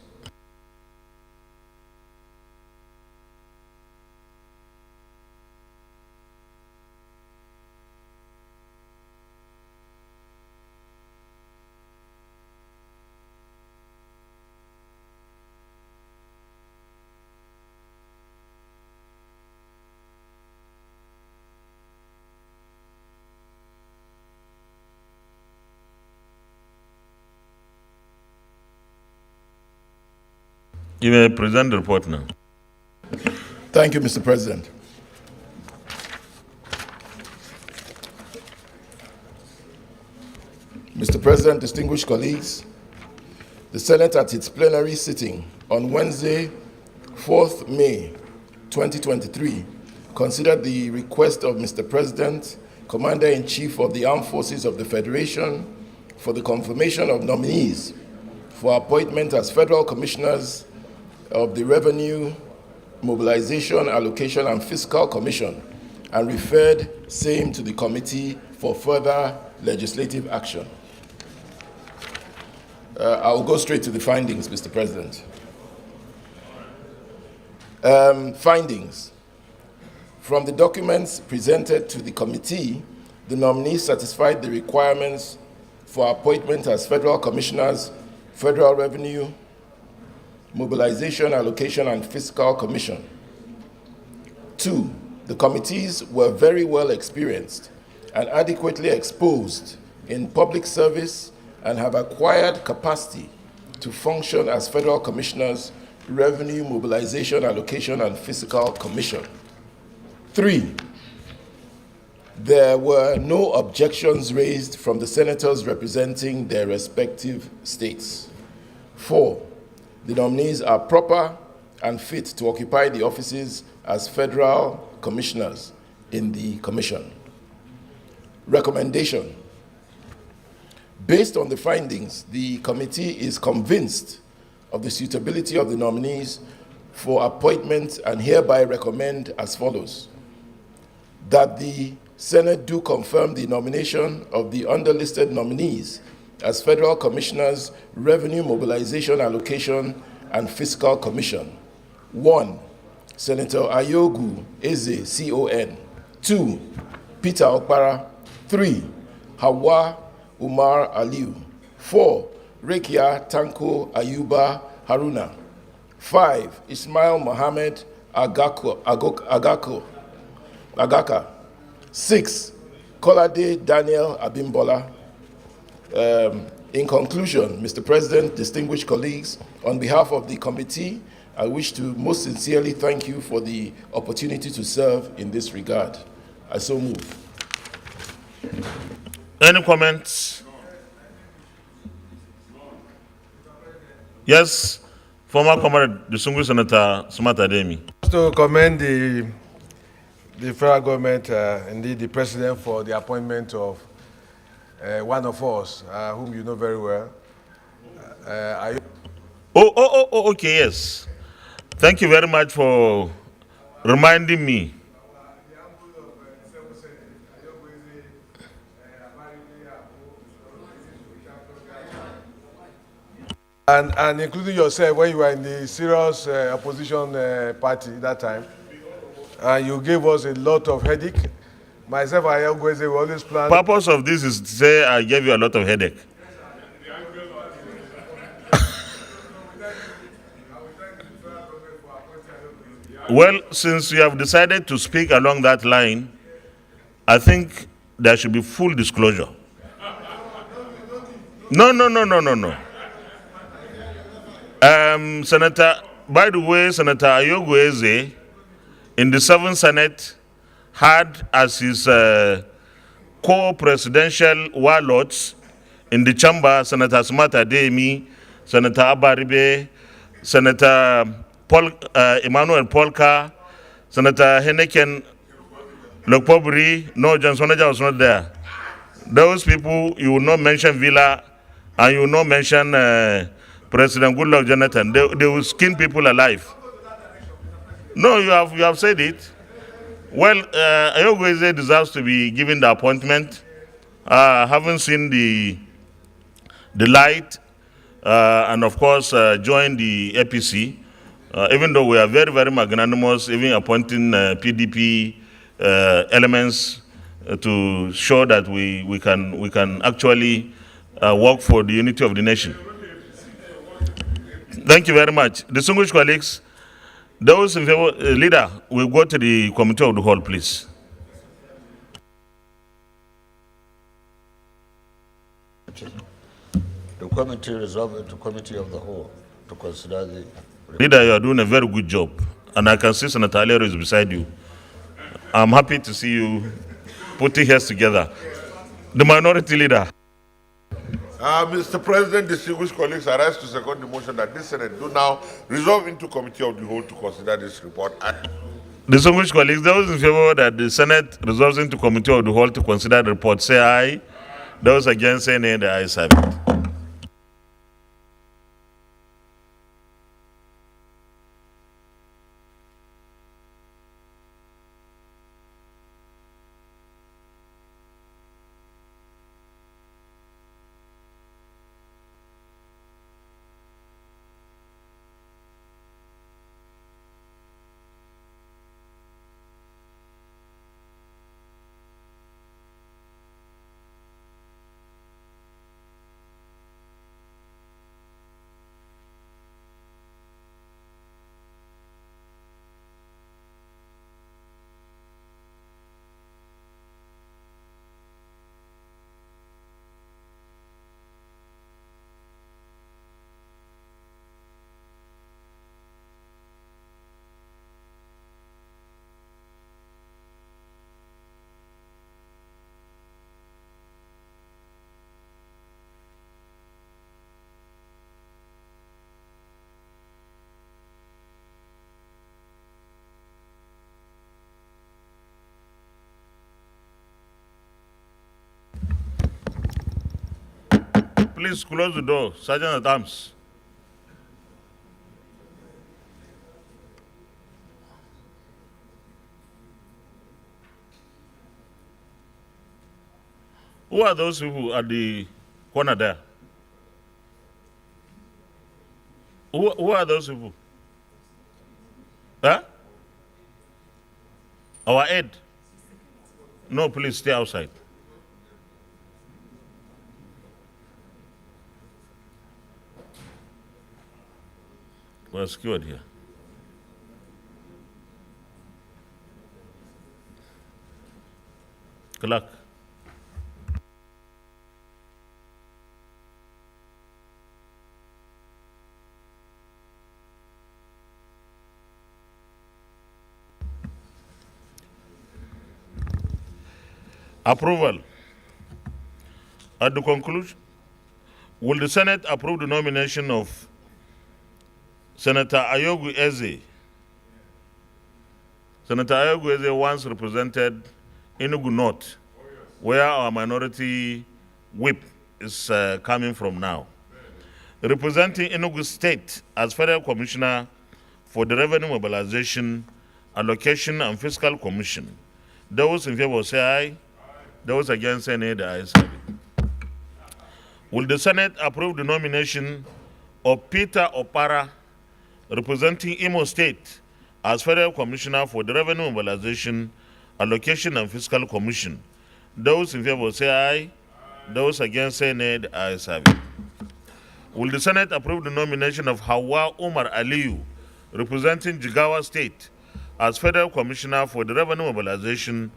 You may present the report now. Thank you, Mr. President. Mr. President, distinguished colleagues, the Senate at its plenary sitting on Wednesday, 4th May 2023, considered the request of Mr. President, Commander-in-Chief of the Armed Forces of the Federation, for the confirmation of nominees for appointment as federal commissioners of the Revenue, Mobilization, Allocation, and Fiscal Commission, and referred same to the committee for further legislative action. I will go straight to the findings, Mr. President. Findings. From the documents presented to the committee, the nominees satisfied the requirements for appointment as federal commissioners, Federal Revenue, Mobilization, Allocation, and Fiscal Commission. 2, the committees were very well experienced and adequately exposed in public service and have acquired capacity to function as federal commissioners, Revenue, Mobilization, Allocation, and Fiscal Commission. 3, there were no objections raised from the senators representing their respective states. 4, the nominees are proper and fit to occupy the offices as federal commissioners in the commission. Recommendation. Based on the findings, the committee is convinced of the suitability of the nominees for appointment and hereby recommend as follows: that the Senate do confirm the nomination of the underlisted nominees as federal commissioners, Revenue, Mobilization, Allocation, and Fiscal Commission. 1, Senator Ayogu Eze, CON. 2, Peter Okpara. 3, Hawa Umar Aliu. 4, Rekia Tanko Ayuba Haruna. 5, Ismail Mohammed Agaka. 6, Kolade Daniel Abimbola. In conclusion, Mr. President, distinguished colleagues, on behalf of the committee, I wish to most sincerely thank you for the opportunity to serve in this regard. I so move. Any comments? Yes, former comrade, distinguished Senator Sumata Demi. To commend the federal government, indeed the president, for the appointment of one of us, whom you know very well. Okay, yes. Thank you very much for reminding me. And including yourself, when you were in the serious opposition party that time, you gave us a lot of headache. Myself, I always plan. The purpose of this is to say I gave you a lot of headache. Well, since you have decided to speak along that line, I think there should be full disclosure. No. Senator, by the way, Senator Ayogu Eze in the 7th Senate had as his co-presidential warlords in the chamber Senator Smata Demi, Senator Abaribe, Senator Emmanuel Polka, Senator Henneken Lokpobri. No, John Sonaja was not there. Those people, you will not mention Villa and you will not mention President Goodluck Jonathan. They will skin people alive. No, you have said it. Well, Ayogu Eze deserves to be given the appointment. Having seen the light and of course joined the APC, even though we are very, very magnanimous, even appointing PDP elements to show that we can actually work for the unity of the nation. Thank you very much. Distinguished colleagues, those in favor, leader, will go to the committee of the whole, please. The committee resolved into committee of the whole to consider the... Leader, you are doing a very good job. And I can see Senator Alero is beside you. I'm happy to see you putting heads together. The minority leader. Mr. President, distinguished colleagues, I rise to second the motion that this Senate do now resolve into committee of the whole to consider this report. Distinguished colleagues, those in favor that the Senate resolves into committee of the whole to consider the report, say aye. Those against, say nay. The ayes have it. Please close the door, Sergeant at Arms. Who are those people at the corner there? Who are those people? Huh? Our aide? No, please stay outside. We're secured here. Clerk. Approval. At the conclusion, will the Senate approve the nomination of Senator Ayogu Eze? Senator Ayogu Eze once represented Enugu North, where our minority whip is coming from now. Representing Enugu State as Federal Commissioner for the Revenue Mobilization, Allocation and Fiscal Commission. Those in favor say aye. Those against say nay. The ayes have it. Will the Senate approve the nomination of Peter Opara, representing Imo State as Federal Commissioner for the Revenue Mobilization, Allocation and Fiscal Commission? Those in favor say aye. Those against say nay. The ayes have it. Will the Senate approve the nomination of Hawa Umar Aliyu, representing Jigawa State as Federal Commissioner for the Revenue Mobilization,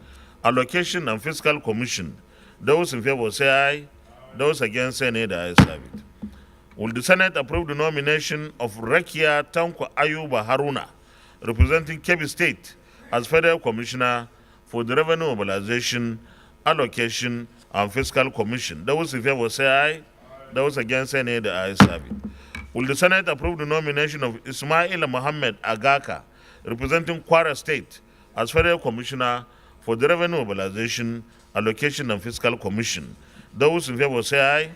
Allocation and Fiscal Commission. Those in favor say aye. Those against say nay. The ayes have it. Will the Senate approve the nomination of Rekia Tanko Ayuba Haruna, representing Kebbi State, as Federal Commissioner for the Revenue Mobilization, Allocation and Fiscal Commission? Those in favor say aye. Those against say nay. The ayes have it. Will the Senate approve the nomination of Ismail Mohammed Agaka, representing Kwara State, as Federal Commissioner for the Revenue Mobilization, Allocation and Fiscal Commission? Those in favor say aye.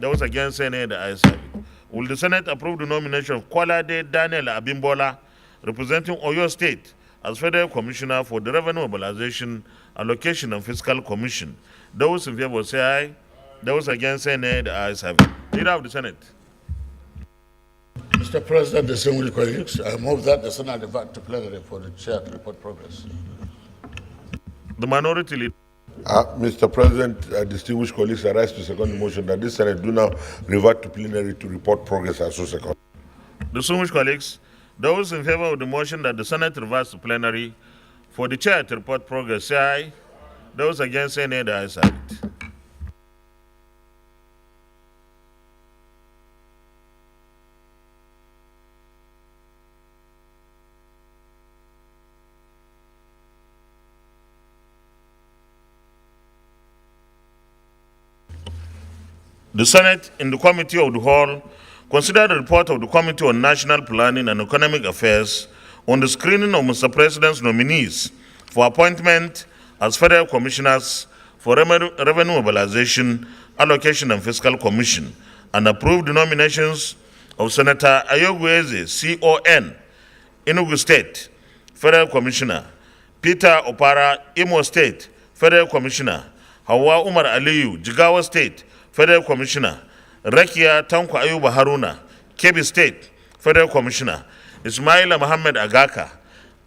Those against say nay. The ayes have it. Will the Senate approve the nomination of Kwalade Daniel Abimbola, representing Oyo State, as Federal Commissioner for the Revenue Mobilization, Allocation and Fiscal Commission? Those in favor say aye. Those against say nay. The ayes have it. Leader of the Senate. Mr. President, distinguished colleagues, I move that the Senate revert to plenary for the chair to report progress. The minority leader. Mr. President, distinguished colleagues, I rise to second the motion that this Senate do now revert to plenary to report progress as so second. Distinguished colleagues, those in favor of the motion that the Senate reverts to plenary for the chair to report progress say aye. Those against say nay. The ayes have it. The Senate, in the Committee of the Whole, considered the report of the Committee on National Planning and Economic Affairs on the screening of Mr. President's nominees for appointment as Federal Commissioners for Revenue Mobilization, Allocation and Fiscal Commission, and approved the nominations of Senator Ayogweze, CON, Enugu State, Federal Commissioner, Peter Opara, Imo State, Federal Commissioner, Hawa Umar Aliyu, Jigawa State, Federal Commissioner, Rekia Tanko Ayuba Haruna, Kebbi State, Federal Commissioner, Ismaila Mohammed Agaka,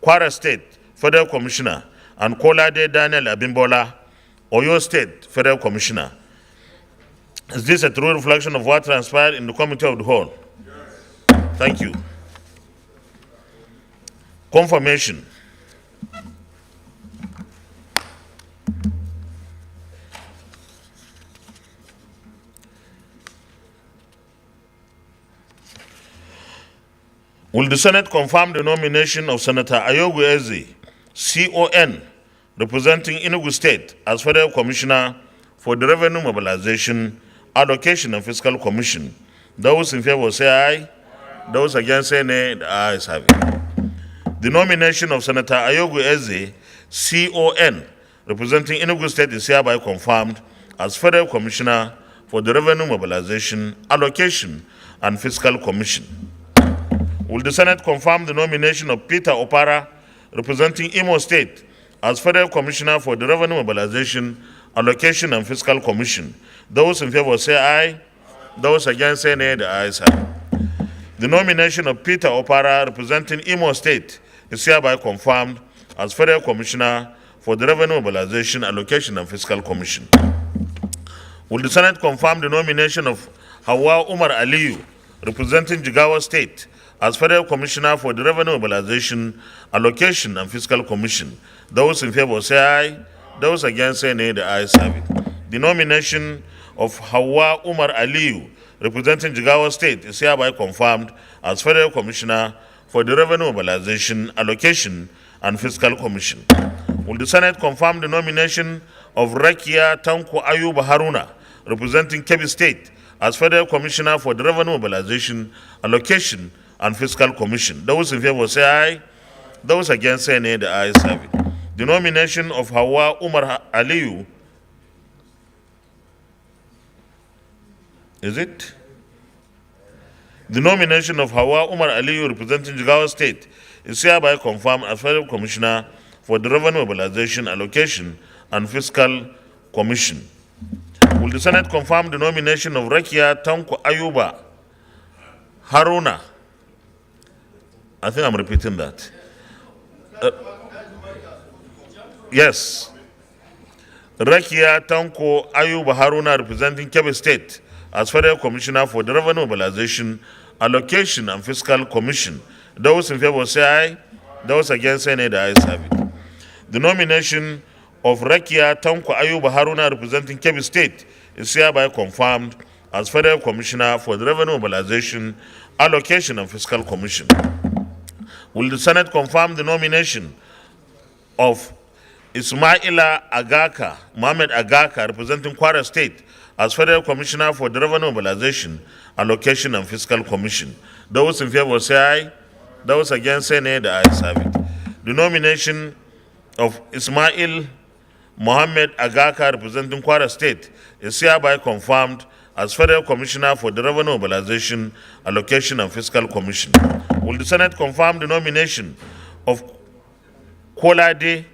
Kwara State, Federal Commissioner, and Kolade Daniel Abimbola, Oyo State, Federal Commissioner. Is this a true reflection of what transpired in the Committee of the Whole? Yes. Thank you. Confirmation. Will the Senate confirm the nomination of Senator Ayogu Eze, CON, representing Enugu State, as Federal Commissioner for the Revenue Mobilization, Allocation and Fiscal Commission? Those in favor say aye. Those against say nay. The ayes have it. The nomination of Senator Ayogu Eze, CON, representing Enugu State, is hereby confirmed as Federal Commissioner for the Revenue Mobilization, Allocation and Fiscal Commission. Will the Senate confirm the nomination of Peter Opara, representing Imo State, as Federal Commissioner for the Revenue Mobilization, Allocation and Fiscal Commission? Those in favor say aye. Those against say nay. The ayes have it. The nomination of Peter Opara, representing Imo State, is hereby confirmed as Federal Commissioner for the Revenue Mobilization, Allocation and Fiscal Commission. Will the Senate confirm the nomination of Hawa Umar Aliyu, representing Jigawa State, as Federal Commissioner for the Revenue Mobilization, Allocation and Fiscal Commission? Those in favor say aye. Those against say nay. The ayes have it. The nomination of Hawa Umar Aliyu, representing Jigawa State, is hereby confirmed as Federal Commissioner for the Revenue Mobilization, Allocation and Fiscal Commission. Will the Senate confirm the nomination of Rekia Tanko Ayuba Haruna, representing Kebbi State, as Federal Commissioner for the Revenue Mobilization, Allocation and Fiscal Commission? Those in favor say aye. Those against say nay. The ayes have it. The nomination of Hawa Umar Aliyu, is it? The nomination of Hawa Umar Aliyu, representing Jigawa State, is hereby confirmed as Federal Commissioner for the Revenue Mobilization, Allocation and Fiscal Commission. Will the Senate confirm the nomination of Rekia Tanko Ayuba Haruna? I think I'm repeating that. Yes. Rekia Tanko Ayuba Haruna, representing Kebbi State, as Federal Commissioner for the Revenue Mobilization, Allocation and Fiscal Commission. Those in favor say aye. Those against, say nay. The ayes have it. The nomination of Rakia Tanko Ayuba Haruna representing Kebbi State is hereby confirmed as Federal Commissioner for the Revenue Mobilization, Allocation and Fiscal Commission. Will the Senate confirm the nomination of Ismaila Agaka, Mohammed Agaka, representing Kwara State, as Federal Commissioner for the Revenue Mobilization, Allocation and Fiscal Commission? Those in favor say aye. Those against say nay. The ayes have it. The nomination of Ismail Mohammed Agaka, representing Kwara State, is hereby confirmed as Federal Commissioner for the Revenue Mobilization, Allocation and Fiscal Commission. Will the Senate confirm the nomination of Kolade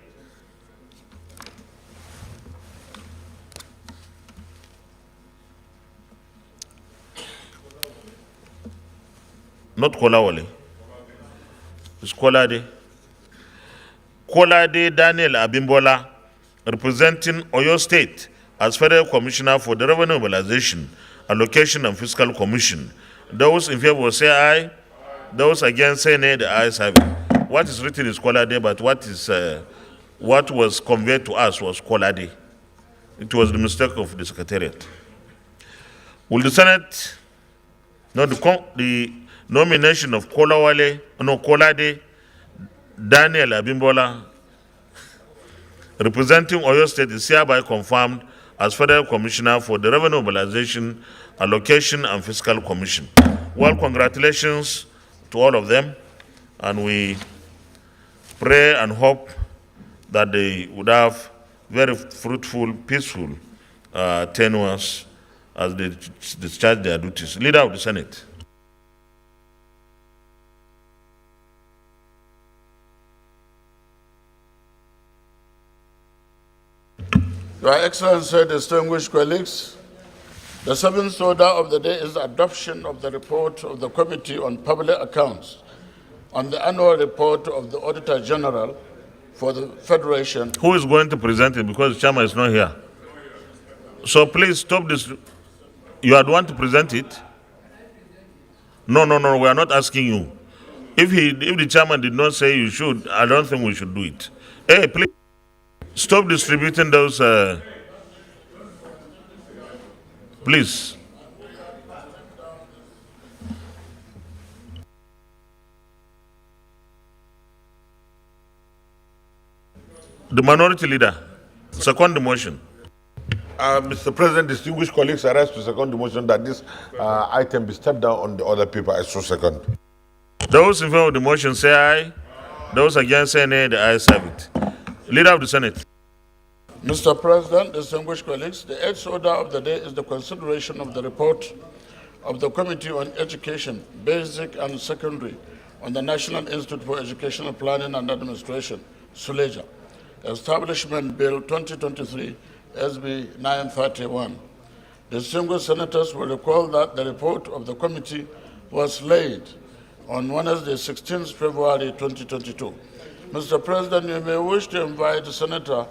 not Kolawole, it's Kolade. Kolade Daniel Abimbola, representing Oyo State, as Federal Commissioner for the Revenue Mobilization, Allocation and Fiscal Commission. Those in favor say aye. Those against say nay. The ayes have it. What is written is Kolade, but what was conveyed to us was Kolade. It was the mistake of the Secretariat. Will the Senate, the nomination of Kolade Daniel Abimbola, representing Oyo State, is hereby confirmed as Federal Commissioner for the Revenue Mobilization, Allocation and Fiscal Commission. Well, congratulations to all of them, and we pray and hope that they would have very fruitful, peaceful tenures as they discharge their duties. Leader of the Senate. Your Excellency, distinguished colleagues, the seventh order of the day is the adoption of the report of the Committee on Public Accounts on the annual report of the Auditor General for the Federation. Who is going to present it, because the chairman is not here? So please stop this. You are the one to present it? No, we are not asking you. If the chairman did not say you should, I don't think we should do it. Hey, please stop distributing those. Please. The minority leader, second the motion. Mr. President, distinguished colleagues, I rise to second the motion that this item be stepped down on the other paper. I so second. Those in favor of the motion say aye. Those against say nay. The ayes have it. Leader of the Senate. Mr. President, distinguished colleagues, the eighth order of the day is the consideration of the report of the Committee on Education, Basic and Secondary, on the National Institute for Educational Planning and Administration, SULEJA, Establishment Bill 2023, SB 931. Distinguished senators will recall that the report of the committee was laid on Wednesday, 16th February 2022. Mr. President, you may wish to invite Senator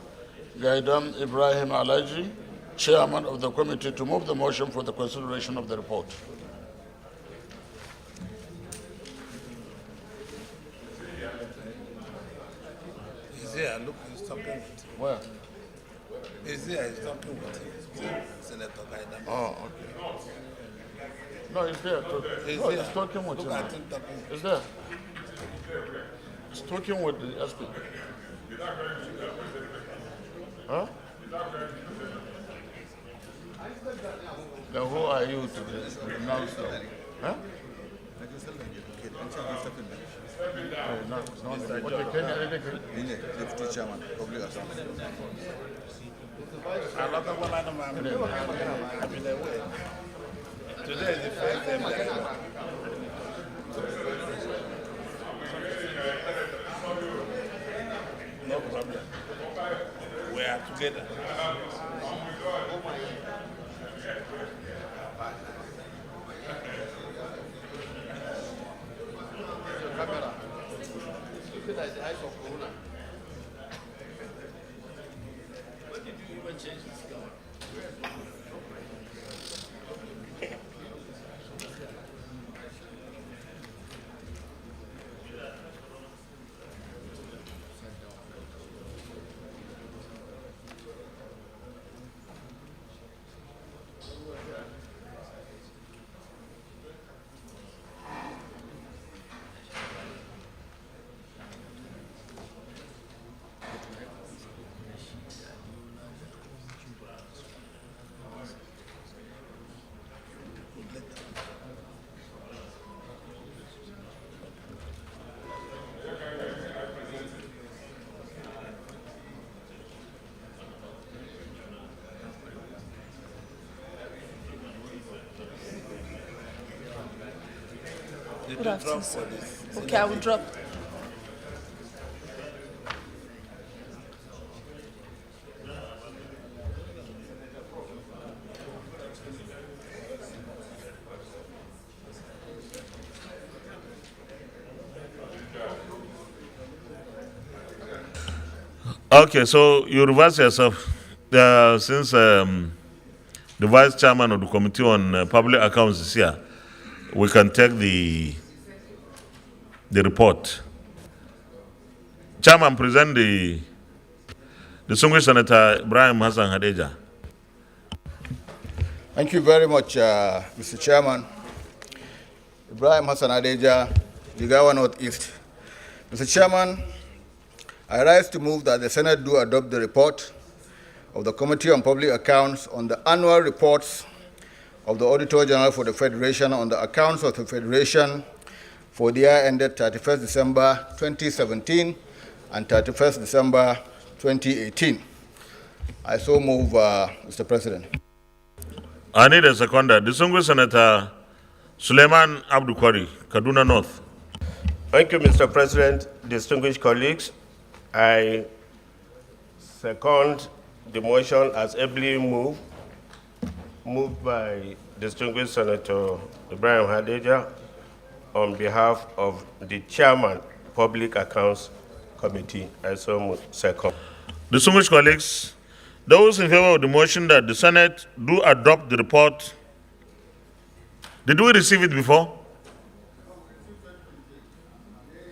Gaidam Ibrahim Alaji, Chairman of the committee, to move the motion for the consideration of the report. He's here, look, he's talking with him. Where? He's here, he's talking with him. Senator Gaidam. Oh, okay. No, he's there. He's talking with him. He's there. He's talking with the SP. Huh? Then who are you to announce that? Huh? Deputy Chairman, Public Assembly. Today is the first day. No problem. We are together. Look at the eyes of Corona. When did you even change this color? Good afternoon, sir. Okay, I will drop. Okay, so you reverse yourself. Since the vice chairman of the committee on public accounts is here, we can take the report. Chairman, present the distinguished Senator Ibrahim Hassan Hadeja. Thank you very much, Mr. Chairman. Ibrahim Hassan Hadeja, Jigawa Northeast. Mr. Chairman, I rise to move that the Senate do adopt the report of the Committee on Public Accounts on the annual reports of the Auditor General for the Federation on the accounts of the Federation for the year ended 31st December 2017 and 31st December 2018. I so move, Mr. President. I need a seconder. Distinguished Senator Suleiman Abdul Kwari, Kaduna North. Thank you, Mr. President. Distinguished colleagues, I second the motion as ably moved by distinguished Senator Ibrahim Hadeja on behalf of the Chairman, Public Accounts Committee. I so second. Distinguished colleagues, those in favor of the motion that the Senate do adopt the report, did we receive it before?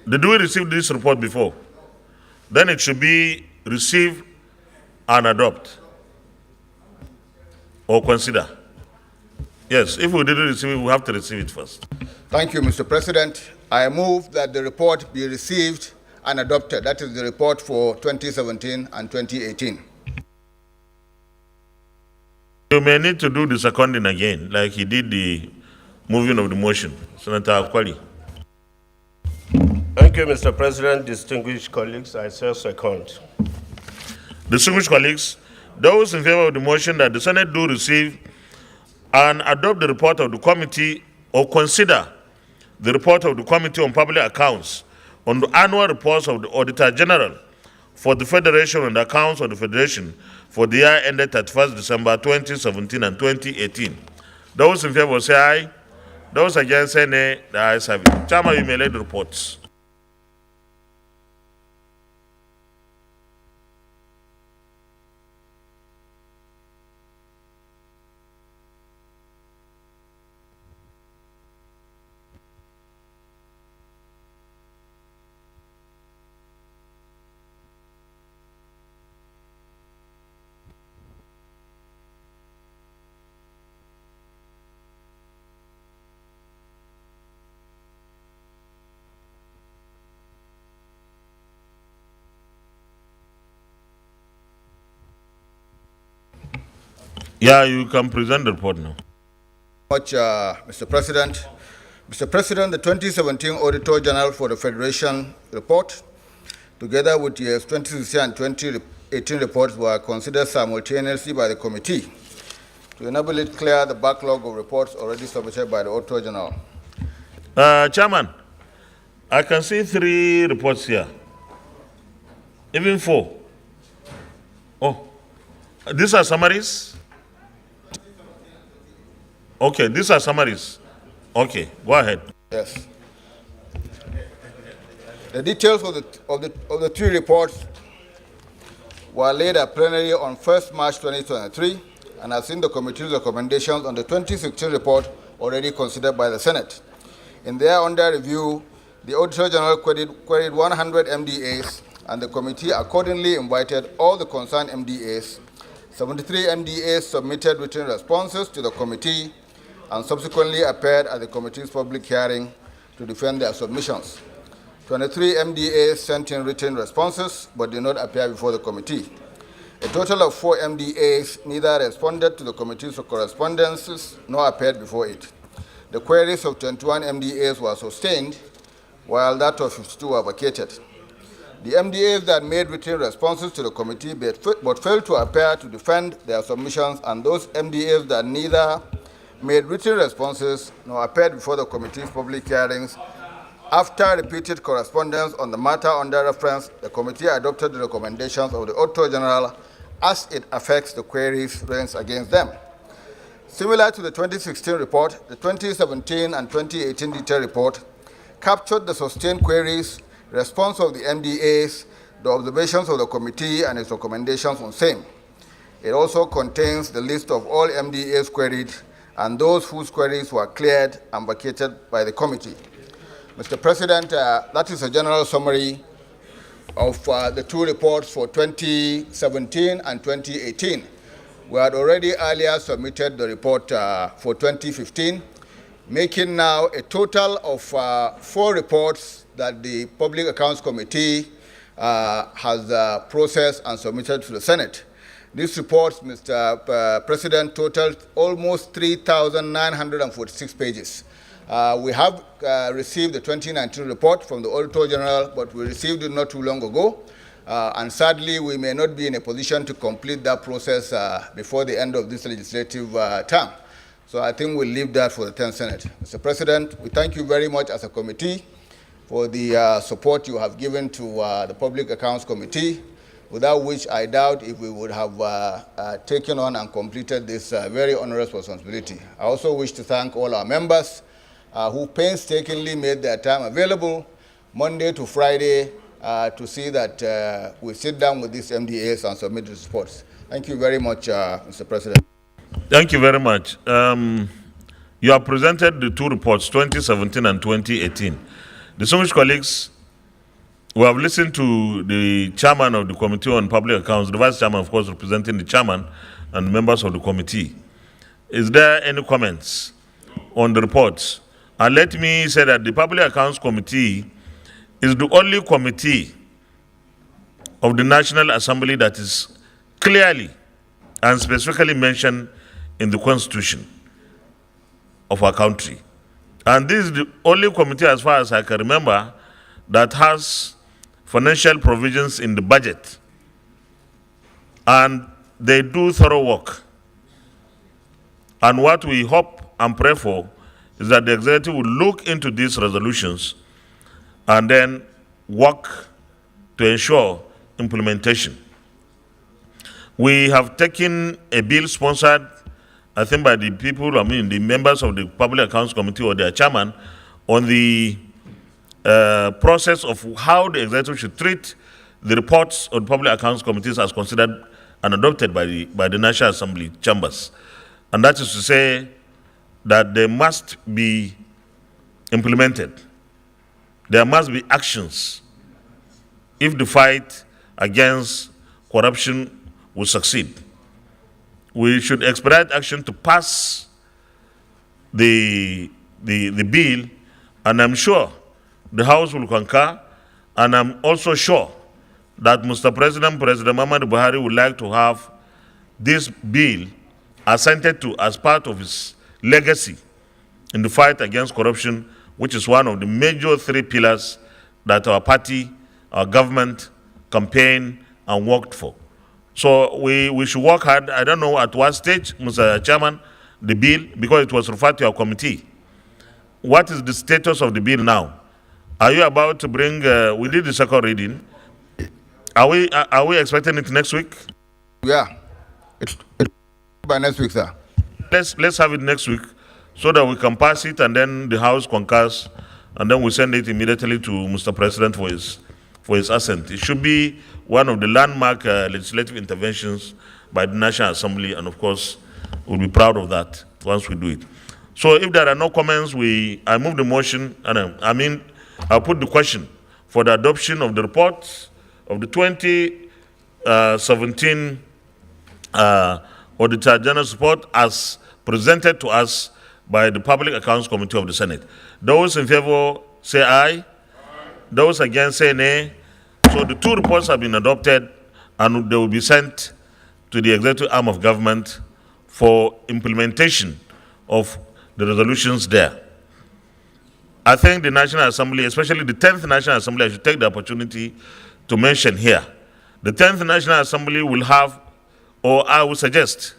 Did we receive this report before? Then it should be receive and adopt or consider. Yes, if we didn't receive it, we have to receive it first. Thank you, Mr. President. I move that the report be received and adopted. That is the report for 2017 and 2018. You may need to do the seconding again, like he did the moving of the motion. Senator Akwali. Thank you, Mr. President. Distinguished colleagues, I say second. Distinguished colleagues, those in favor of the motion that the Senate do receive and adopt the report of the committee or consider the report of the Committee on Public Accounts on the annual reports of the Auditor General for the Federation and the accounts of the Federation for the year ended 31st December 2017 and 2018. Those in favor say aye. Those against say nay. The ayes have it. Chairman, you may lead the reports. Yeah, you can present the report now. Much, Mr. President. Mr. President, the 2017 Auditor General for the Federation report, together with the 2016 and 2018 reports, were considered simultaneously by the committee to enable it clear the backlog of reports already submitted by the Auditor General. Chairman, I can see 3 reports here, even 4. Oh, these are summaries? Okay, these are summaries. Okay, go ahead. Yes. The details of the 3 reports were laid at plenary on 1st March 2023 and have seen the committee's recommendations on the 2016 report already considered by the Senate. In their under review, the Auditor General queried 100 MDAs, and the committee accordingly invited all the concerned MDAs. 73 MDAs submitted written responses to the committee and subsequently appeared at the committee's public hearing to defend their submissions. 23 MDAs sent in written responses but did not appear before the committee. A total of 4 MDAs neither responded to the committee's correspondences nor appeared before it. The queries of 21 MDAs were sustained, while that of 52 were vacated. The MDAs that made written responses to the committee but failed to appear to defend their submissions, and those MDAs that neither made written responses, nor appeared before the committee's public hearings. After repeated correspondence on the matter under reference, the committee adopted the recommendations of the Auditor General as it affects the queries raised against them. Similar to the 2016 report, the 2017 and 2018 detailed report captured the sustained queries, response of the MDAs, the observations of the committee, and its recommendations on same. It also contains the list of all MDAs queried and those whose queries were cleared and vacated by the committee. Mr. President, that is a general summary of the two reports for 2017 and 2018. We had already earlier submitted the report for 2015, making now a total of 4 reports that the Public Accounts Committee has processed and submitted to the Senate. These reports, Mr. President, totaled almost 3,946 pages. We have received the 2019 report from the Auditor General, but we received it not too long ago. And sadly, we may not be in a position to complete that process before the end of this legislative term. So I think we'll leave that for the 10th Senate. Mr. President, we thank you very much as a committee for the support you have given to the Public Accounts Committee, without which I doubt if we would have taken on and completed this very onerous responsibility. I also wish to thank all our members who painstakingly made their time available Monday to Friday to see that we sit down with these MDAs and submit the reports. Thank you very much, Mr. President. Thank you very much. You have presented the two reports, 2017 and 2018. Distinguished colleagues, we have listened to the chairman of the Committee on Public Accounts, the vice chairman, of course, representing the chairman and members of the committee. Is there any comments on the reports? And let me say that the Public Accounts Committee is the only committee of the National Assembly that is clearly and specifically mentioned in the Constitution of our country. And this is the only committee, as far as I can remember, that has financial provisions in the budget. And they do thorough work. And what we hope and pray for is that the executive will look into these resolutions and then work to ensure implementation. We have taken a bill sponsored, I think, by the people, the members of the Public Accounts Committee or their chairman, on the process of how the executive should treat the reports of the Public Accounts Committees as considered and adopted by the National Assembly chambers. And that is to say that they must be implemented. There must be actions if the fight against corruption will succeed. We should expedite action to pass the bill, and I'm sure the House will concur, and I'm also sure that Mr. President Muhammadu Buhari would like to have this bill assented to as part of his legacy in the fight against corruption, which is one of the major 3 pillars that our party, our government, campaigned and worked for. So we should work hard. I don't know at what stage, Mr. Chairman, the bill, because it was referred to our committee. What is the status of the bill now? Are you about to bring, we did the second reading. Are we expecting it next week? Yeah, it's by next week, sir. Let's have it next week so that we can pass it and then the House concurs and then we send it immediately to Mr. President for his assent. It should be one of the landmark legislative interventions by the National Assembly, and of course, we'll be proud of that once we do it. So if there are no comments, I move the motion, and I'll put the question for the adoption of the report of the 2017 Auditor General's report as presented to us by the Public Accounts Committee of the Senate. Those in favor say aye. Those against say nay. So the 2 reports have been adopted and they will be sent to the executive arm of government for implementation of the resolutions there. I think the National Assembly, especially the 10th National Assembly, I should take the opportunity to mention here. The 10th National Assembly will have, or I would suggest,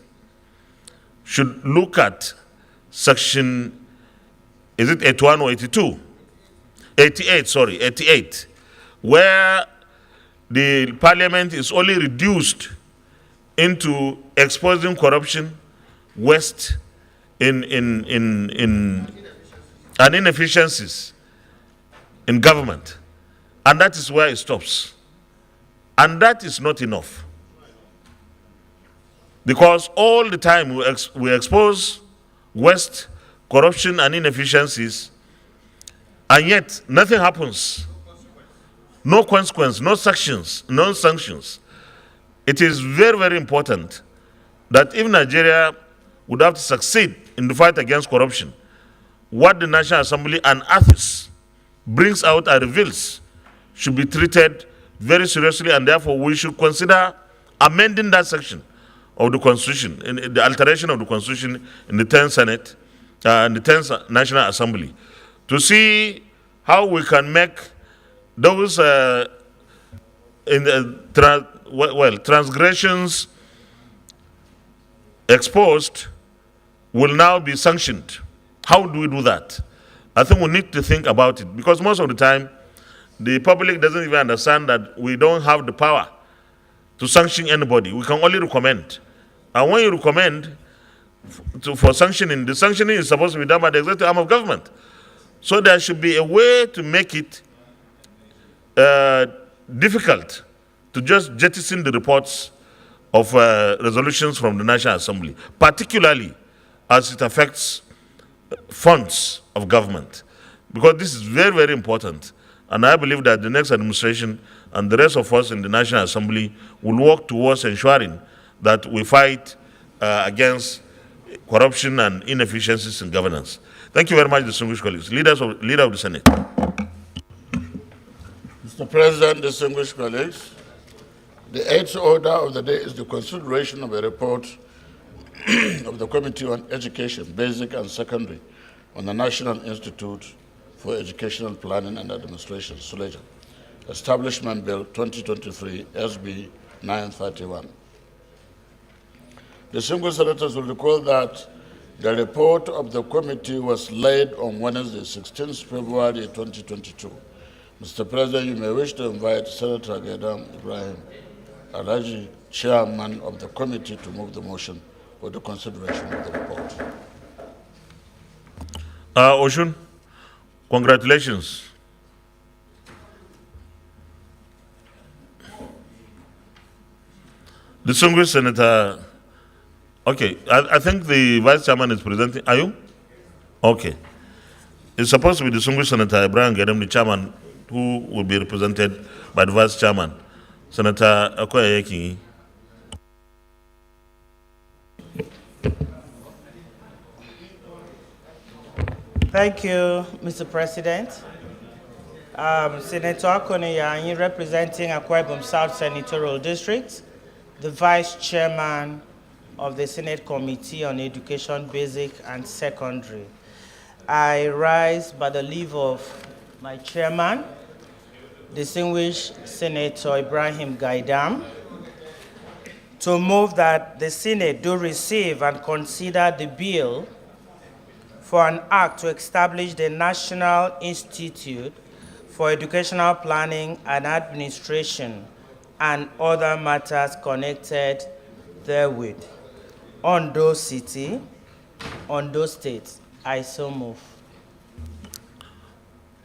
should look at section, is it 81 or 82? 88, sorry, 88, where the parliament is only reduced into exposing corruption, waste, and inefficiencies in government. And that is where it stops. And that is not enough. Because all the time we expose waste, corruption, and inefficiencies, and yet nothing happens. No consequence, no sanctions, no sanctions. It is very, very important that if Nigeria would have to succeed in the fight against corruption, what the National Assembly unearths, brings out and reveals should be treated very seriously, and therefore we should consider amending that section of the Constitution, in the alteration of the Constitution in the 10th Senate, and the 10th National Assembly, to see how we can make those transgressions exposed will now be sanctioned. How do we do that? I think we need to think about it, because most of the time, the public doesn't even understand that we don't have the power to sanction anybody. We can only recommend. And when you recommend for sanctioning, the sanctioning is supposed to be done by the executive arm of government. So there should be a way to make it difficult to just jettison the reports of resolutions from the National Assembly, particularly as it affects funds of government. Because this is very, very important. And I believe that the next administration and the rest of us in the National Assembly will work towards ensuring that we fight against corruption and inefficiencies in governance. Thank you very much, distinguished colleagues. Leader of the Senate. Mr. President, distinguished colleagues, the eighth order of the day is the consideration of a report of the Committee on Education, Basic and Secondary, on the National Institute for Educational Planning and Administration, SULEJA, Establishment Bill 2023, SB 931. Distinguished senators will recall that the report of the committee was laid on Wednesday, 16th February 2022. Mr. President, you may wish to invite Senator Gaidam Ibrahim Alaji, chairman of the committee, to move the motion for the consideration of the report. Oshun, congratulations. Distinguished Senator, okay, I think the Vice Chairman is presenting. Are you? Okay. It's supposed to be distinguished Senator Ibrahim Gaidam, the Chairman, who will be represented by the Vice Chairman, Senator Okoye Ekinyi. Thank you, Mr. President. Senator Akoneyanyi, representing Akwa Ibom South Senatorial District, the Vice Chairman of the Senate Committee on Education, Basic and Secondary. I rise by the leave of my chairman, distinguished Senator Ibrahim Gaidam, to move that the Senate do receive and consider the bill for an act to establish the National Institute for Educational Planning and Administration and other matters connected therewith. Ondo City, Ondo State, I so move.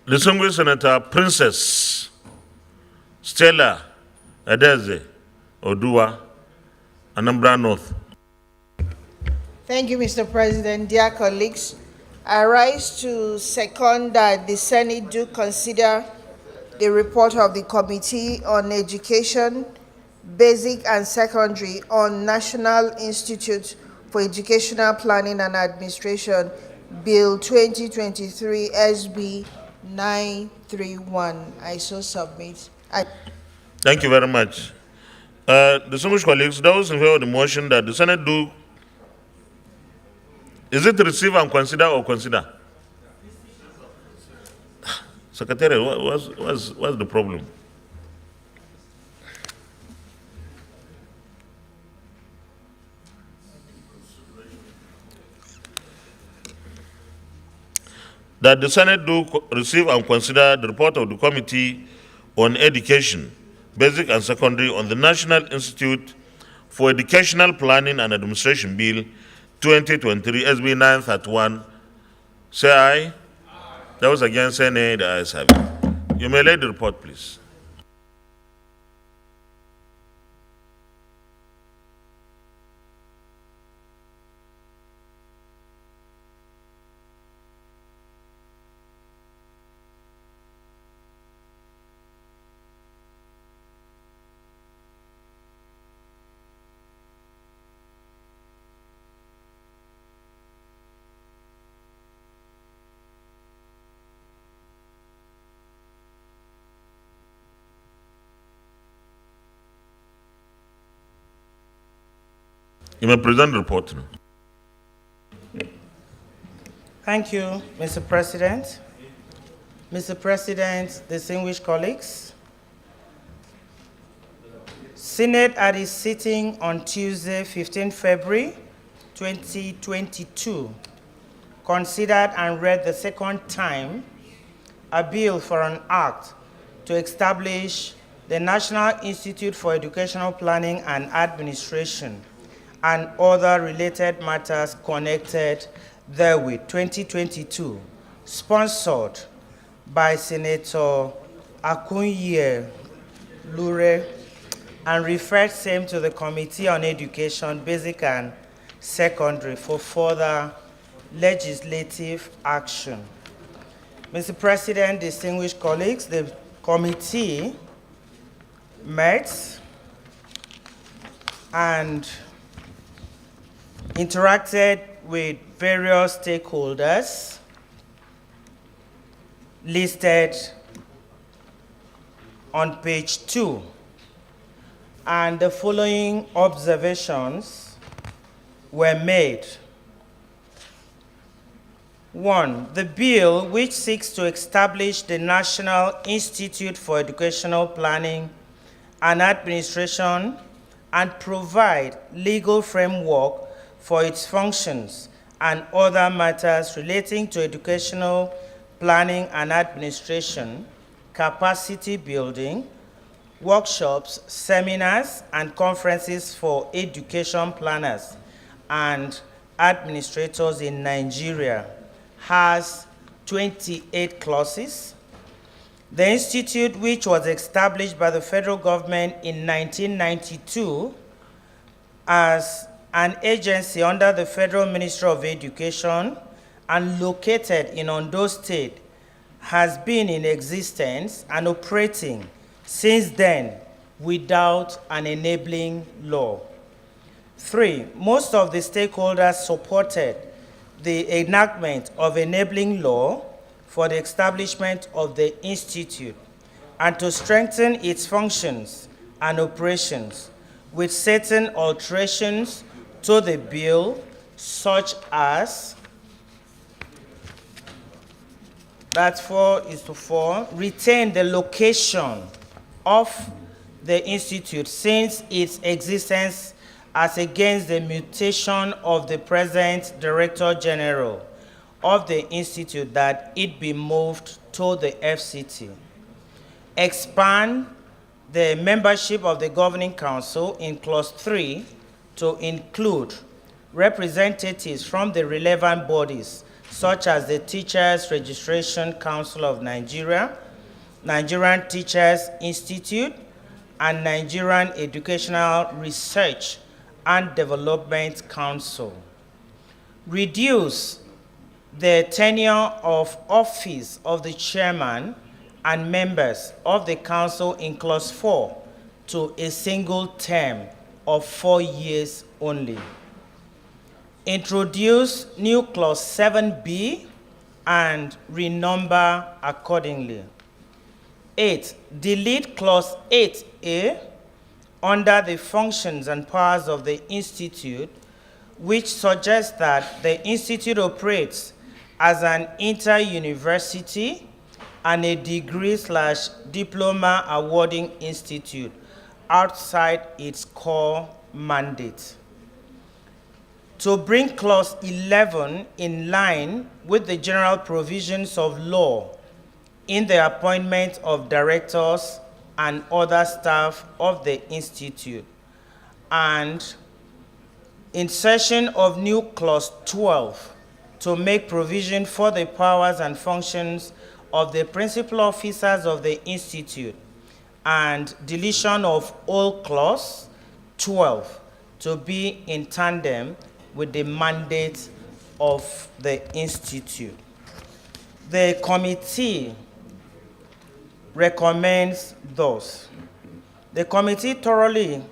Distinguished Senator Princess Stella Adeze Odua, Anambra North. Thank you, Mr. President. Dear colleagues, I rise to second that the Senate do consider the report of the Committee on Education, Basic and Secondary on National Institute for Educational Planning and Administration, Bill 2023 SB 931. I so submit. Thank you very much. Distinguished colleagues, those in favor of the motion that the Senate do, is it receive and consider or consider? Secretary, what's the problem? that the Senate do receive and consider the report of the Committee on Education, Basic and Secondary on the National Institute for Educational Planning and Administration Bill 2023, SB 931. Say aye. Those against, say nay. The ayes have it. You may lay the report, please. You may present the report now. Thank you, Mr. President. Mr. President, distinguished colleagues, Senate at its sitting on Tuesday, 15 February 2022, considered and read the second time a bill for an act to establish the National Institute for Educational Planning and Administration and other related matters connected therewith, 2022, sponsored by Senator Akunye Lure, and referred same to the Committee on Education, Basic and Secondary for further legislative action. Mr. President, distinguished colleagues, the committee met and interacted with various stakeholders listed on page 2, and the following observations were made. 1, the bill, which seeks to establish the National Institute for Educational Planning and Administration and provide legal framework for its functions and other matters relating to educational planning and administration, capacity building, workshops, seminars, and conferences for education planners and administrators in Nigeria, has 28 clauses. The institute, which was established by the federal government in 1992 as an agency under the Federal Ministry of Education and located in Ondo State, has been in existence and operating since then without an enabling law. 3, most of the stakeholders supported the enactment of enabling law for the establishment of the institute and to strengthen its functions and operations with certain alterations to the bill, such as that 4:4, retain the location of the institute since its existence as against the mutation of the present Director General of the institute, that it be moved to the FCT. Expand the membership of the Governing Council in Clause 3 to include representatives from the relevant bodies, such as the Teachers Registration Council of Nigeria, Nigerian Teachers Institute, and Nigerian Educational Research and Development Council. Reduce the tenure of office of the chairman and members of the council in Clause 4 to a single term of 4 years only. Introduce new Clause 7B and renumber accordingly. 8, delete Clause 8A under the functions and powers of the Institute, which suggests that the Institute operates as an inter-university and a degree/diploma awarding institute outside its core mandate. to bring Clause 11 in line with the general provisions of law in the appointment of directors and other staff of the Institute, and insertion of new Clause 12 to make provision for the powers and functions of the principal officers of the Institute, and deletion of old Clause 12 to be in tandem with the mandate of the Institute. The committee recommends thus. The committee thoroughly,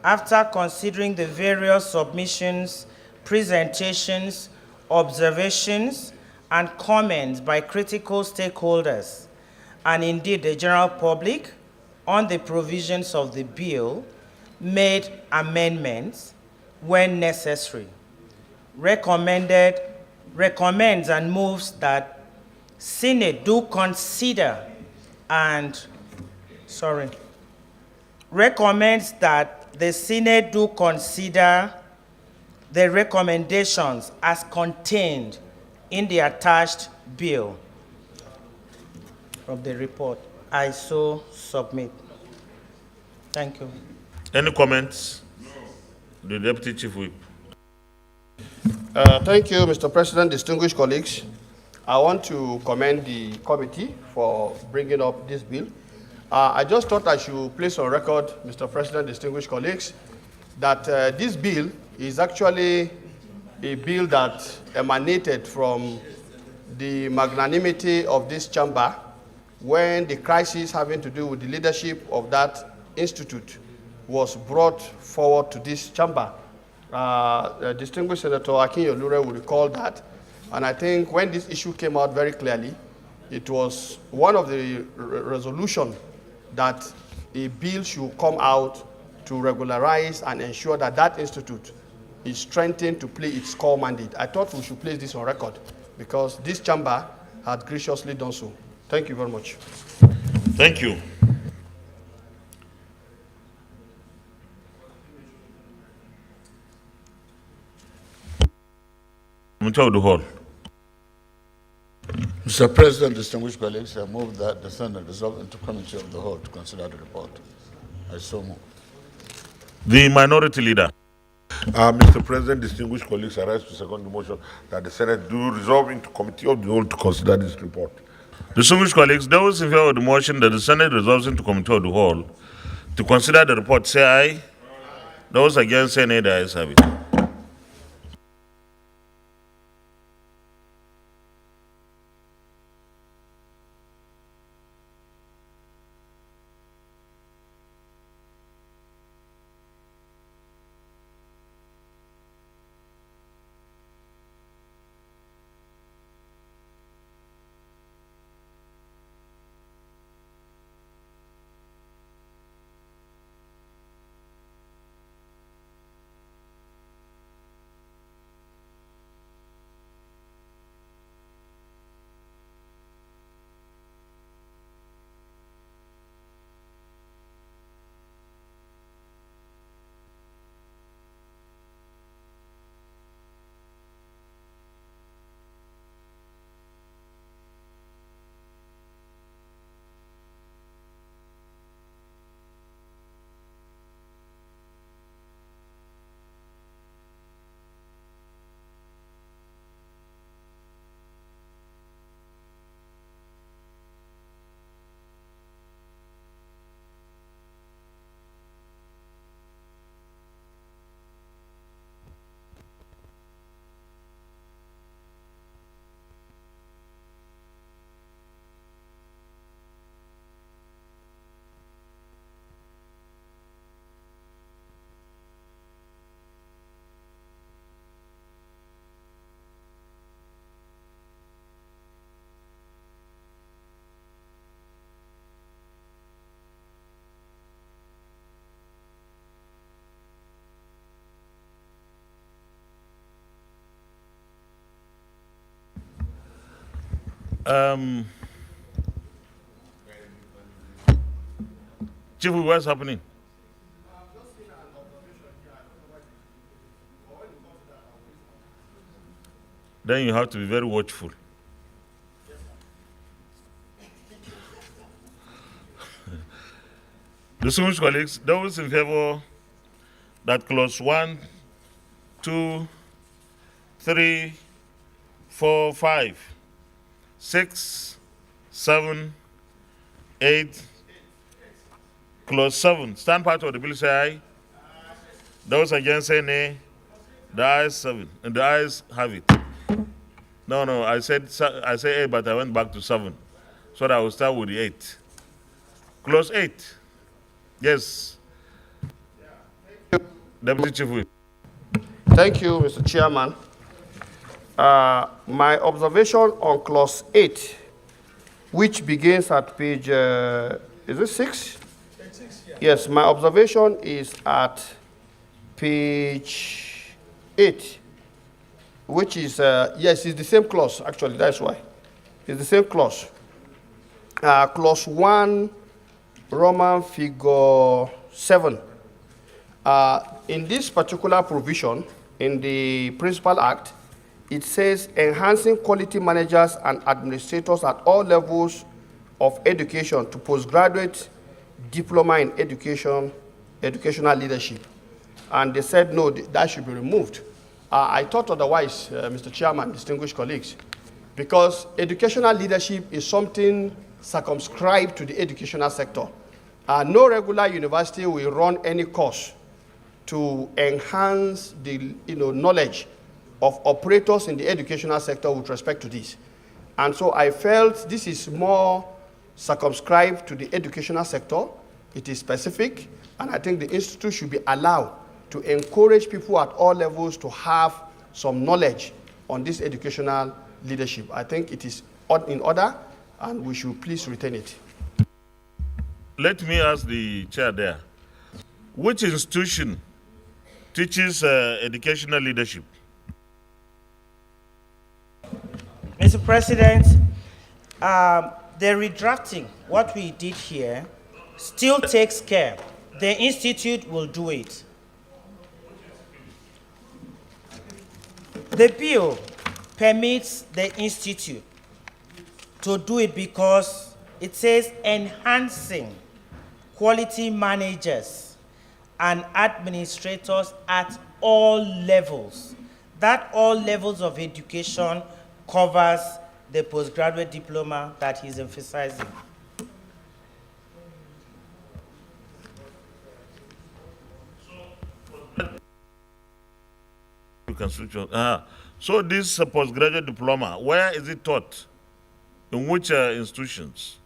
after considering the various submissions, presentations, observations, and comments by critical stakeholders, and indeed the general public, on the provisions of the bill, made amendments when necessary, recommends and moves that Senate do consider recommends that the Senate do consider the recommendations as contained in the attached bill of the report. I so submit. Thank you. Any comments? The Deputy Chief Whip. Thank you, Mr. President, distinguished colleagues. I want to commend the committee for bringing up this bill. I just thought I should place on record, Mr. President, distinguished colleagues, that this bill is actually a bill that emanated from the magnanimity of this chamber when the crisis having to do with the leadership of that institute was brought forward to this chamber. Distinguished Senator Akin-Yolure will recall that. And I think when this issue came out very clearly, it was one of the resolution that a bill should come out to regularize and ensure that that institute is strengthened to play its core mandate. I thought we should place this on record because this chamber had graciously done so. Thank you very much. Thank you. Committee of the Whole. Mr. President, distinguished colleagues, I move that the Senate resolve into Committee of the Whole to consider the report. I so move. The Minority Leader. Mr. President, distinguished colleagues, I rise to second the motion that the Senate do resolve into Committee of the Whole to consider this report. Distinguished colleagues, those in favor of the motion that the Senate resolves into Committee of the Whole to consider the report, say aye. Those against, say nay. The ayes have it. Chief, what's happening? then you have to be very watchful. Distinguished colleagues, those in favor that clause 1, 2, 3, 4, 5, 6, 7, 8, clause 7, stand part of the bill, say aye. Those against say nay. The ayes 7, and the ayes have it. No, I said 8, but I went back to 7. So that I will start with the 8. Clause 8. Yes. Deputy Chief Whip. Thank you, Mr. Chairman. My observation on clause 8, which begins at page, is it 6? Page 6, yeah. Yes, my observation is at page 8, which is, yes, it's the same clause, actually, that's why. It's the same clause. Clause 1, Roman figure 7. In this particular provision, in the Principal Act, it says enhancing quality managers and administrators at all levels of education to postgraduate diploma in education, educational leadership. And they said, no, that should be removed. I thought otherwise, Mr. Chairman, distinguished colleagues, because educational leadership is something circumscribed to the educational sector. No regular university will run any course to enhance the knowledge of operators in the educational sector with respect to this. And so I felt this is more circumscribed to the educational sector. It is specific, and I think the institute should be allowed to encourage people at all levels to have some knowledge on this educational leadership. I think it is in order, and we should please retain it. Let me ask the chair there. Which institution teaches educational leadership? Mr. President, the redrafting, what we did here, still takes care. The institute will do it. The bill permits the institute to do it because it says enhancing quality managers and administrators at all levels. That all levels of education covers the postgraduate diploma that he's emphasizing. You can switch on. So this postgraduate diploma, where is it taught? In which institutions?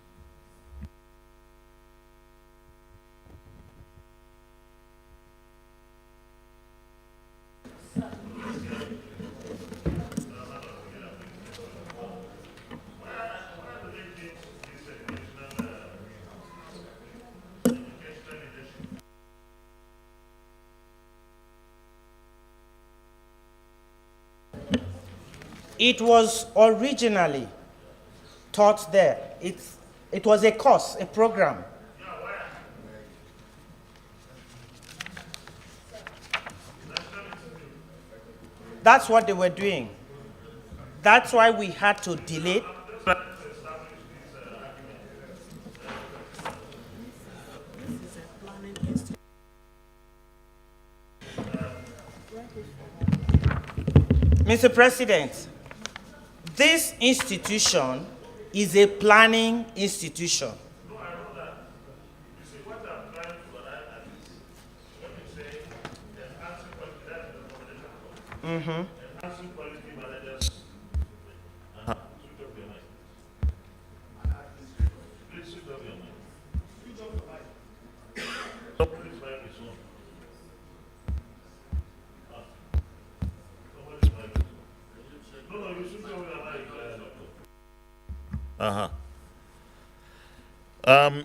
It was originally taught there. It was a course, a program. That's what they were doing. That's why we had to delay. Mr. President, this institution is a planning institution. Mm-hmm.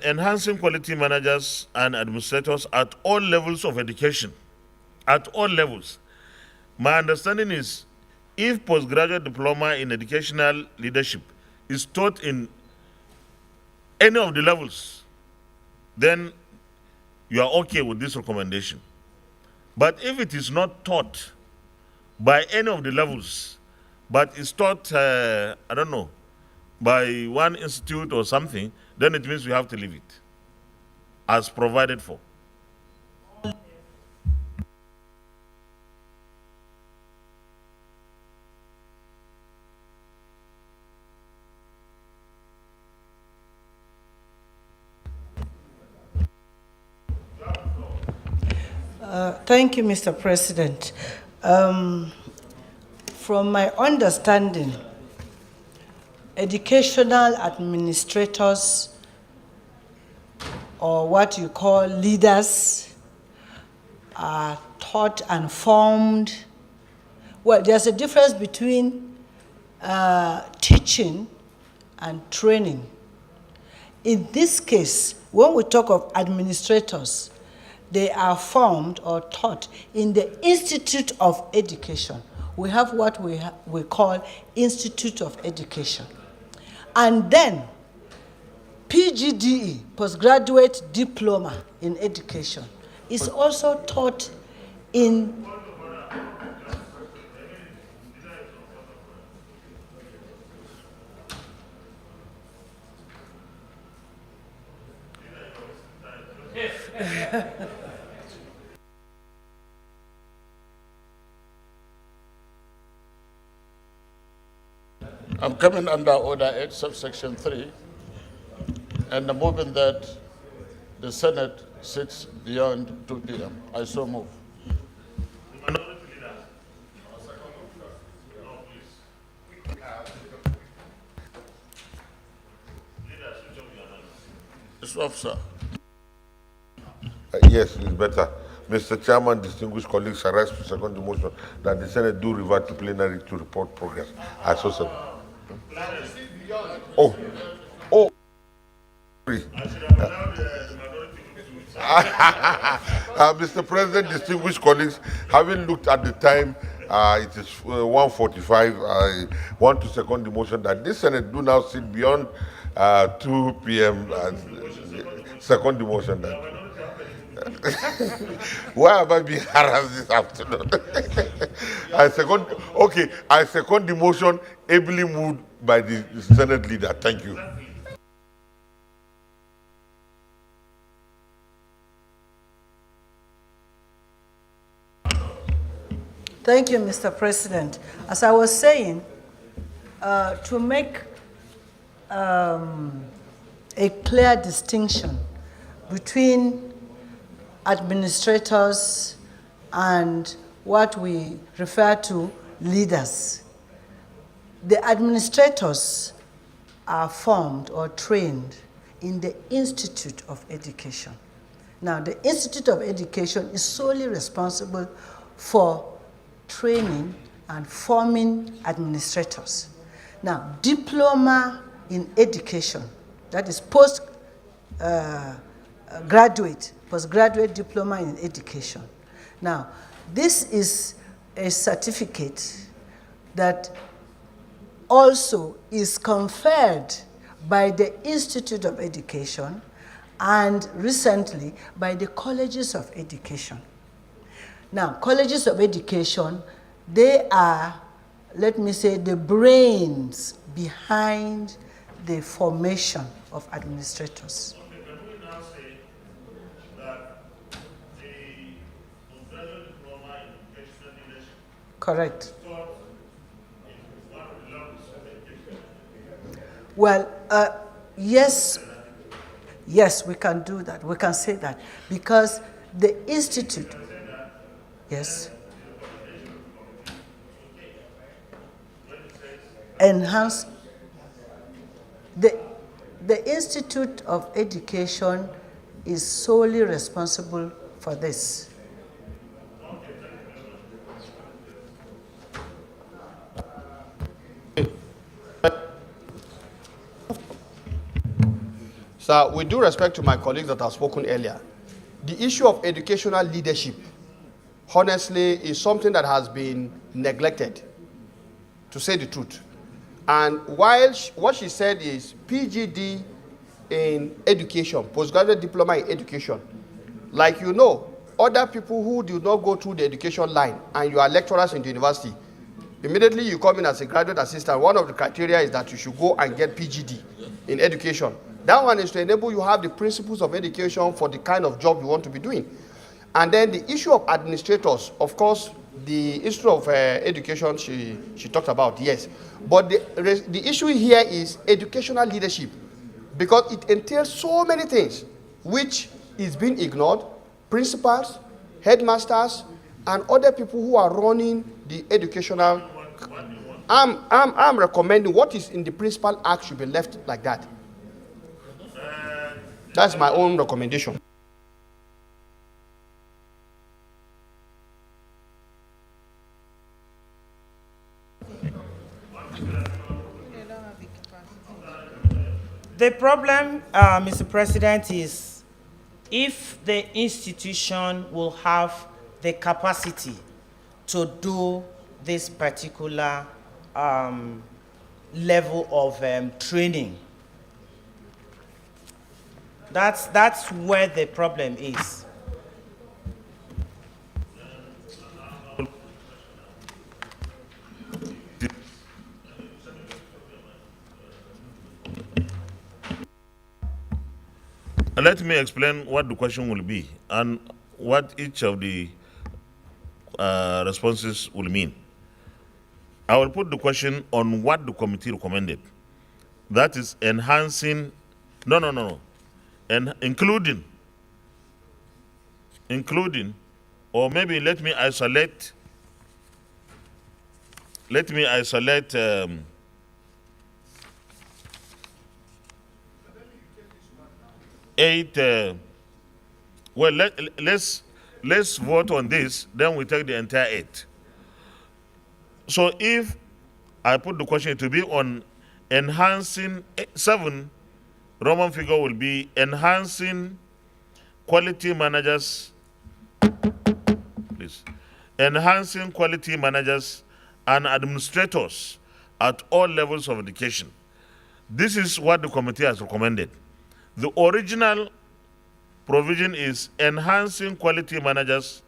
Enhancing quality managers and administrators at all levels of education. At all levels. My understanding is if postgraduate diploma in educational leadership is taught in any of the levels, then you are okay with this recommendation. But if it is not taught by any of the levels, but it's taught, I don't know, by one institute or something, then it means we have to leave it as provided for. Thank you, Mr. President. From my understanding, educational administrators, or what you call leaders, are taught and formed. Well, there's a difference between teaching and training. In this case, when we talk of administrators, they are formed or taught in the Institute of Education. We have what we call Institute of Education. And then PGDE, Postgraduate Diploma in Education, is also taught in I'm coming under Order 8, subsection 3, and I'm moving that the Senate sits beyond 2 p.m. I so move. Mr. Officer. Yes, it's better. Mr. Chairman, distinguished colleagues, I rise to second the motion that the Senate do revert to plenary to report progress. I so second. Oh. Mr. President, distinguished colleagues, having looked at the time, it is 1:45. I want to second the motion that this Senate do now sit beyond 2 p.m. Second the motion that. Why am I being harassed this afternoon? I second the motion ably moved by the Senate leader. Thank you. Thank you, Mr. President. As I was saying, to make a clear distinction between administrators and what we refer to leaders. The administrators are formed or trained in the Institute of Education. Now, the Institute of Education is solely responsible for training and forming administrators. Now, diploma in education, that is postgraduate diploma in education. Now, this is a certificate that also is conferred by the Institute of Education and recently by the colleges of education. Now, colleges of education, they are, let me say, the brains behind the formation of administrators. Correct. Well, yes, we can do that. We can say that because the institute, yes, enhance the Institute of Education is solely responsible for this. Sir, with due respect to my colleagues that have spoken earlier, the issue of educational leadership, honestly, is something that has been neglected, to say the truth. And while what she said is PGD in education, postgraduate diploma in education, like you know, other people who do not go through the education line and you are lecturers in the university, Immediately you come in as a graduate assistant, one of the criteria is that you should go and get PGD in education. That one is to enable you to have the principles of education for the kind of job you want to be doing. And then the issue of administrators, of course, the Institute of Education she talked about, yes. But the issue here is educational leadership, because it entails so many things which is being ignored. Principals, headmasters, and other people who are running the educational. I'm recommending what is in the Principal Act should be left like that. That's my own recommendation. The problem, Mr. President, is if the institution will have the capacity to do this particular level of training. That's where the problem is. Let me explain what the question will be and what each of the responses will mean. I will put the question on what the committee recommended. That is enhancing, and including, or maybe let me isolate 8, well, let's vote on this, then we take the entire 8. So if I put the question to be on enhancing 7, Roman figure will be enhancing quality managers, please, enhancing quality managers and administrators at all levels of education. This is what the committee has recommended. The original provision is enhancing quality managers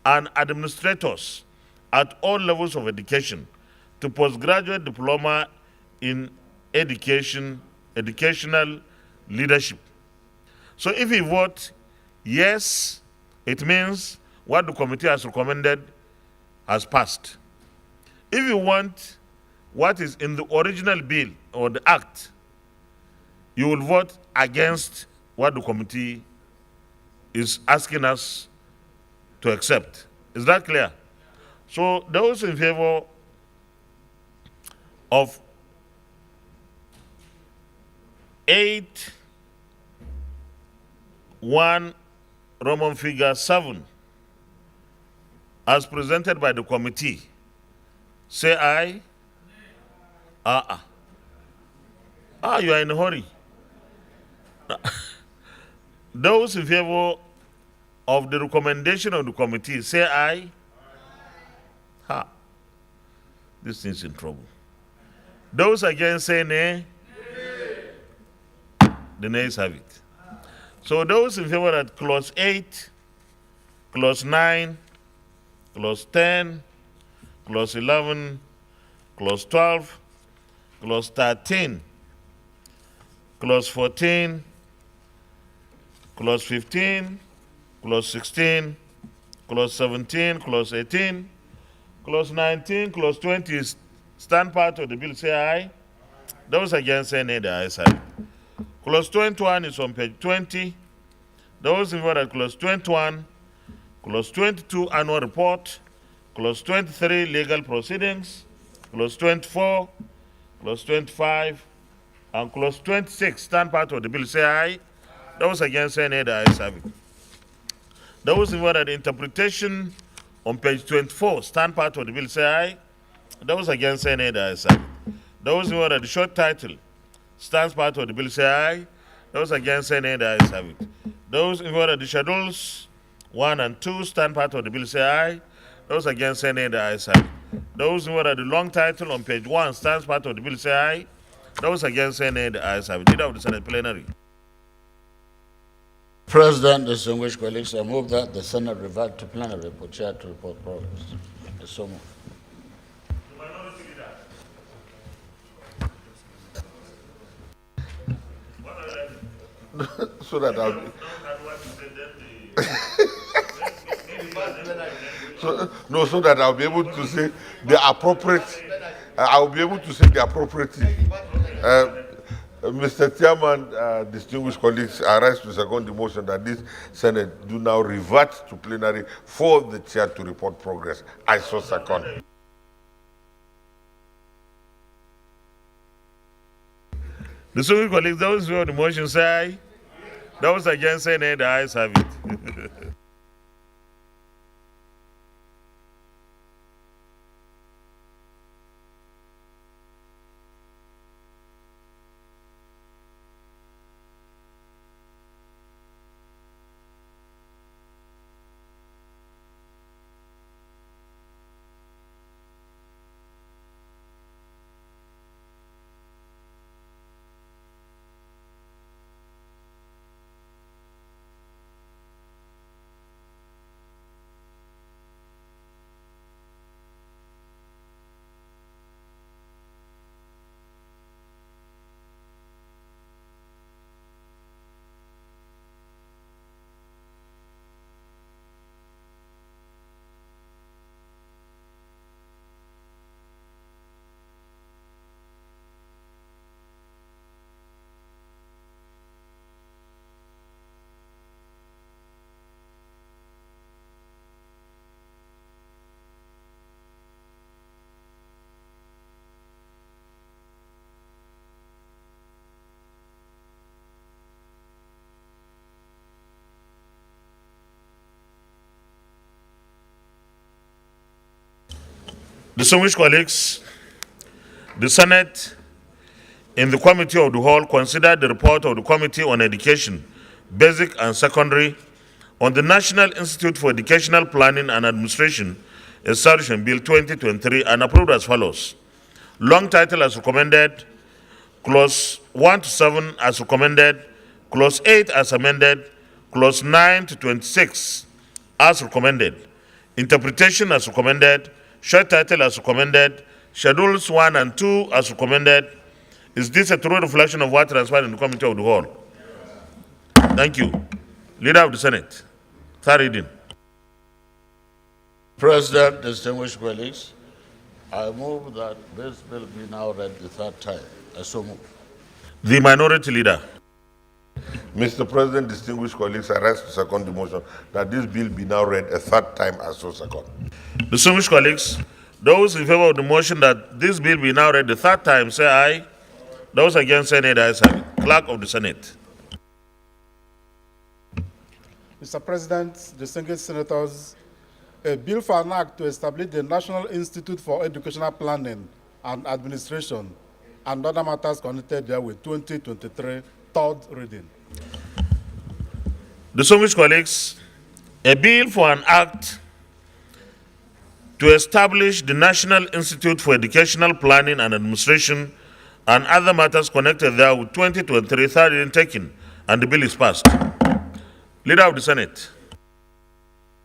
and administrators at all levels of education to postgraduate diploma in educational leadership. So if we vote yes, it means what the committee has recommended has passed. If you want what is in the original bill or the act, you will vote against what the committee is asking us to accept. Is that clear? So those in favor of 8.1 Roman figure 7 as presented by the committee, say aye. You are in a hurry. Those in favor of the recommendation of the committee, say aye. This thing's in trouble. Those against, say nay. The nays have it. So those in favor at clause 8, clause 9, clause 10, clause 11, clause 12, clause 13, clause 14, clause 15, clause 16, clause 17, clause 18, clause 19, clause 20 stand part of the bill, say aye. Those against, say nay, the ayes have it. Clause 21 is on page 20. Those in favor at clause 21, clause 22 annual report, clause 23 legal proceedings, clause 24, clause 25, and clause 26 stand part of the bill, say aye. Those against, say nay, the ayes have it. Those in favor at interpretation on page 24 stand part of the bill, say aye. Those against, say nay, the ayes have it. Those in favor at the short title stands part of the bill, say aye. Those against, say nay, the ayes have it. Those in favor of the schedules 1 and 2 stand part of the bill, say aye. Those against, say nay, the ayes have it. Those in favor of the long title on page 1 stands part of the bill, say aye. Those against, say nay, the ayes have it. Leader of the Senate plenary. President, distinguished colleagues, I move that the Senate revert to plenary for chair to report progress. So moved. so that I'll be, so that I'll be able to say the appropriate. I'll be able to say the appropriate thing. Mr. Chairman, distinguished colleagues, I rise to second the motion that this Senate do now revert to plenary for the chair to report progress. I so second. Distinguished colleagues, those who are the motion say aye. Those against say nay, the ayes have it. Distinguished colleagues, the Senate, in the Committee of the Whole, considered the report of the Committee on Education, Basic and Secondary, on the National Institute for Educational Planning and Administration, Establishment Bill 2023, and approved as follows. Long title as recommended, Clause 1 to 7 as recommended, Clause 8 as amended, Clause 9 to 26 as recommended, Interpretation as recommended, Short title as recommended, Schedules 1 and 2 as recommended. Is this a true reflection of what transpired in the Committee of the Whole? Thank you. Leader of the Senate, third reading. President, distinguished colleagues, I move that this bill be now read the third time. I so move. The Minority Leader. Mr. President, distinguished colleagues, I rise to second the motion that this bill be now read a third time. I so second. Distinguished colleagues, those in favor of the motion that this bill be now read the third time, say aye. Those against, say nay. The ayes have it. Clerk of the Senate. Mr. President, distinguished senators, a bill for an act to establish the National Institute for Educational Planning and Administration and other matters connected therewith 2023, third reading. Distinguished colleagues, a bill for an act to establish the National Institute for Educational Planning and Administration and other matters connected there with 2023 third reading taken, and the bill is passed. Leader of the Senate.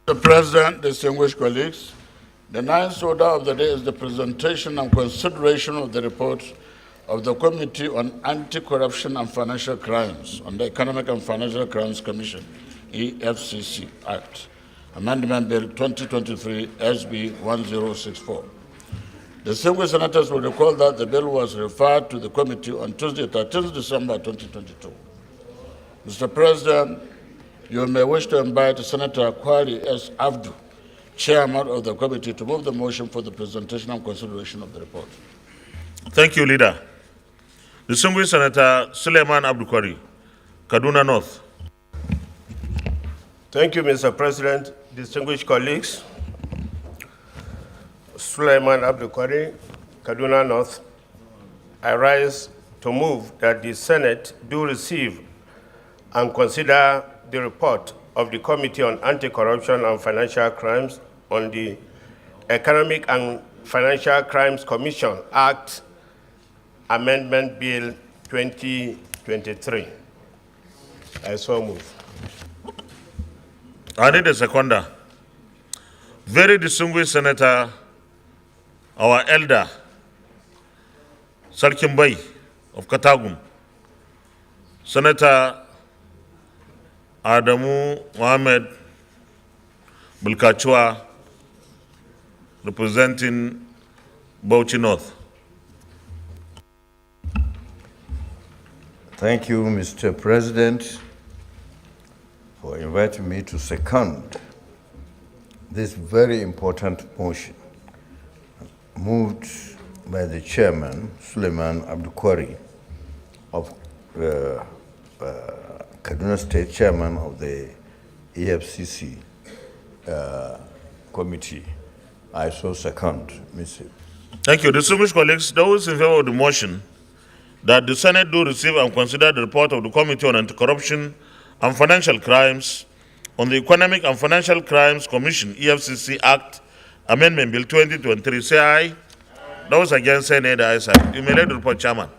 Mr. President, distinguished colleagues, the ninth order of the day is the presentation and consideration of the report of the Committee on Anti-Corruption and Financial Crimes on the Economic and Financial Crimes Commission, EFCC Act, Amendment Bill 2023 SB 1064. Distinguished senators will recall that the bill was referred to the committee on Tuesday, 13th December 2022. Mr. President, you may wish to invite Senator Kwari S. Abdu, Chairman of the committee, to move the motion for the presentation and consideration of the report. Thank you, Leader. Distinguished Senator Suleiman Abdukwari, Kaduna North. Thank you, Mr. President. Distinguished colleagues, Suleiman Abdukwari, Kaduna North. I rise to move that the Senate do receive and consider the report of the Committee on Anti-Corruption and Financial Crimes on the Economic and Financial Crimes Commission Act, Amendment Bill 2023. I so move. I need a seconder. Very distinguished Senator, our elder, Sarkin Bay of Katagum, Senator Adamu Mohammed Bulkachua, representing Bauchi North. Thank you, Mr. President, for inviting me to second this very important motion moved by the chairman, Suleiman Abdukwari, of Kaduna State, chairman of the EFCC committee. I so second, Mr. Thank you. Distinguished colleagues, those in favor of the motion that the Senate do receive and consider the report of the Committee on Anti-Corruption and Financial Crimes on the Economic and Financial Crimes Commission, EFCC Act, Amendment Bill 2023, say aye. Those against, say nay. The ayes have it. You may let the report, Chairman.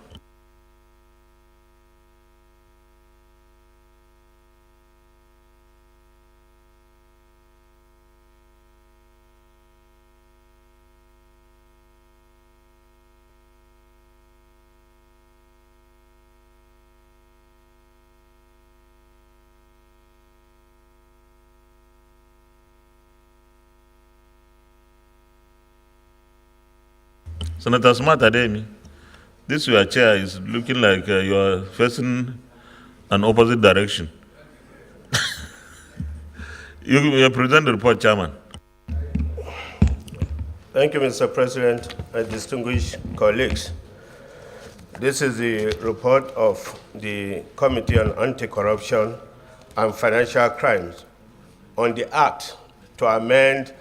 Senator Smart Ademi, this your chair is looking like you are facing an opposite direction. You present the report, Chairman. Thank you, Mr. President and distinguished colleagues. This is the report of the Committee on Anti-Corruption and Financial Crimes on the Act to amend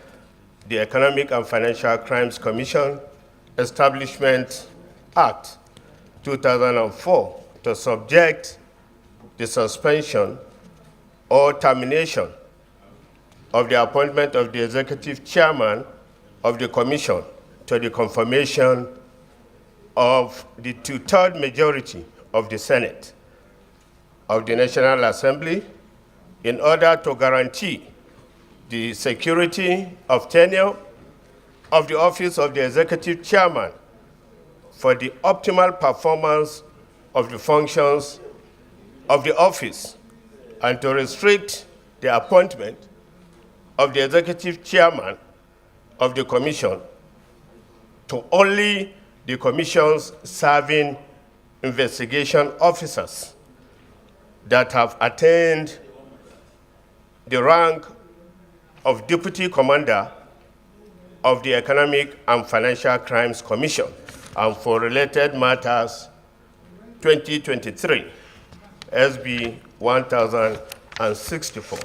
the Economic and Financial Crimes Commission Establishment Act 2004 to subject the suspension or termination of the appointment of the executive chairman of the commission to the confirmation of the two-thirds majority of the Senate of the National Assembly in order to guarantee the security of tenure of the office of the executive chairman for the optimal performance of the functions of the office and to restrict the appointment of the executive chairman of the commission to only the commission's serving investigation officers that have attained the rank of deputy commander of the Economic and Financial Crimes Commission, and for related matters 2023, SB 1064.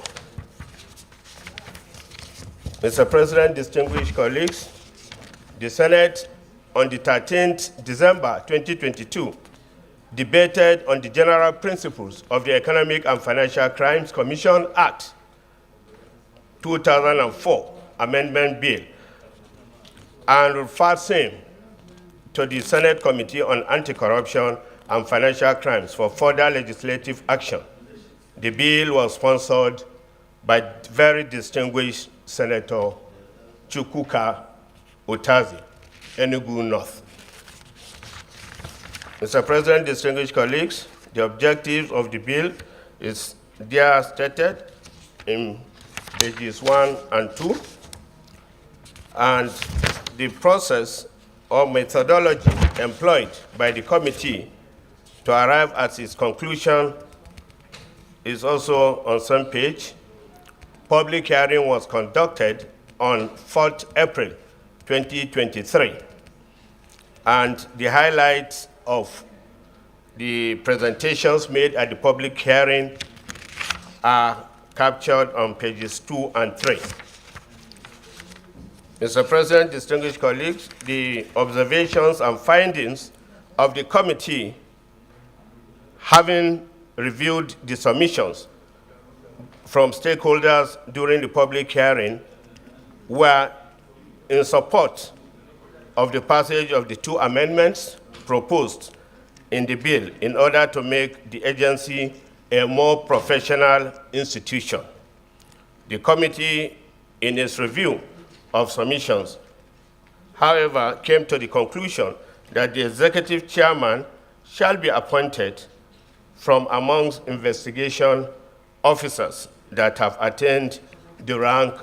Mr. President, distinguished colleagues, the Senate on the 13th December 2022 debated on the general principles of the Economic and Financial Crimes Commission Act 2004 Amendment Bill and referred same to the Senate Committee on Anti-Corruption and Financial Crimes for further legislative action. The bill was sponsored by very distinguished Senator Chukwuka Utazi, Enugu North. Mr. President, distinguished colleagues, the objective of the bill is there stated in pages 1 and 2, and the process or methodology employed by the committee to arrive at its conclusion is also on some page. Public hearing was conducted on 4th April 2023, and the highlights of the presentations made at the public hearing are captured on pages 2 and 3. Mr. President, distinguished colleagues, the observations and findings of the committee, having reviewed the submissions from stakeholders during the public hearing, were in support of the passage of the two amendments proposed in the bill in order to make the agency a more professional institution. The committee, in its review of submissions, however, came to the conclusion that the executive chairman shall be appointed from amongst investigation officers that have attained the rank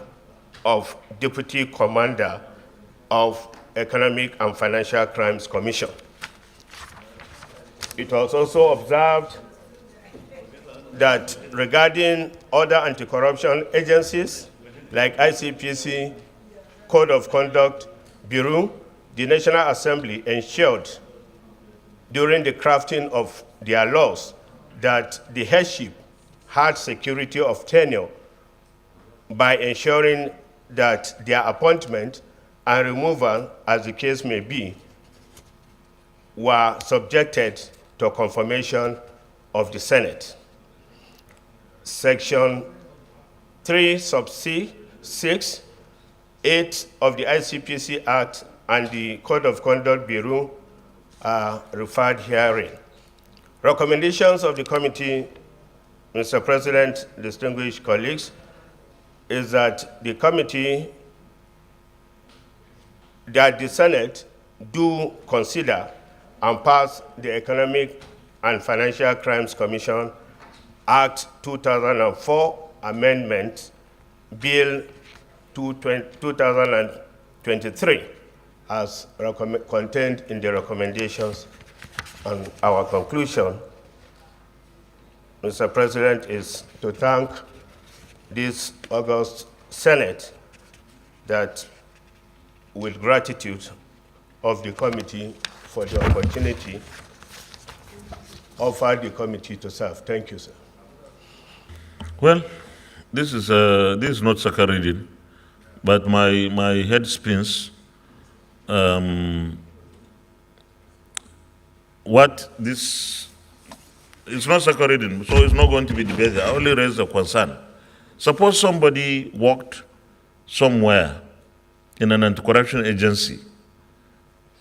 of Deputy Commander of Economic and Financial Crimes Commission. It was also observed that regarding other anti-corruption agencies like ICPC, Code of Conduct Bureau, the National Assembly ensured during the crafting of their laws that the headship had security of tenure by ensuring that their appointment and removal, as the case may be, were subjected to confirmation of the Senate. Section 3 sub C 6, 8 of the ICPC Act and the Code of Conduct Bureau are referred herein. Recommendations of the committee, Mr. President, distinguished colleagues, is that the committee, that the Senate do consider and pass the Economic and Financial Crimes Commission Act 2004 Amendment Bill 2023 as contained in the recommendations. And our conclusion, Mr. President, is to thank this august Senate that with gratitude of the committee for the opportunity offered the committee to serve. Thank you, sir. Well, this is not sucker reading, but my head spins. What this, it's not sucker reading, so it's not going to be debated. I only raise a concern. Suppose somebody worked somewhere in an anti-corruption agency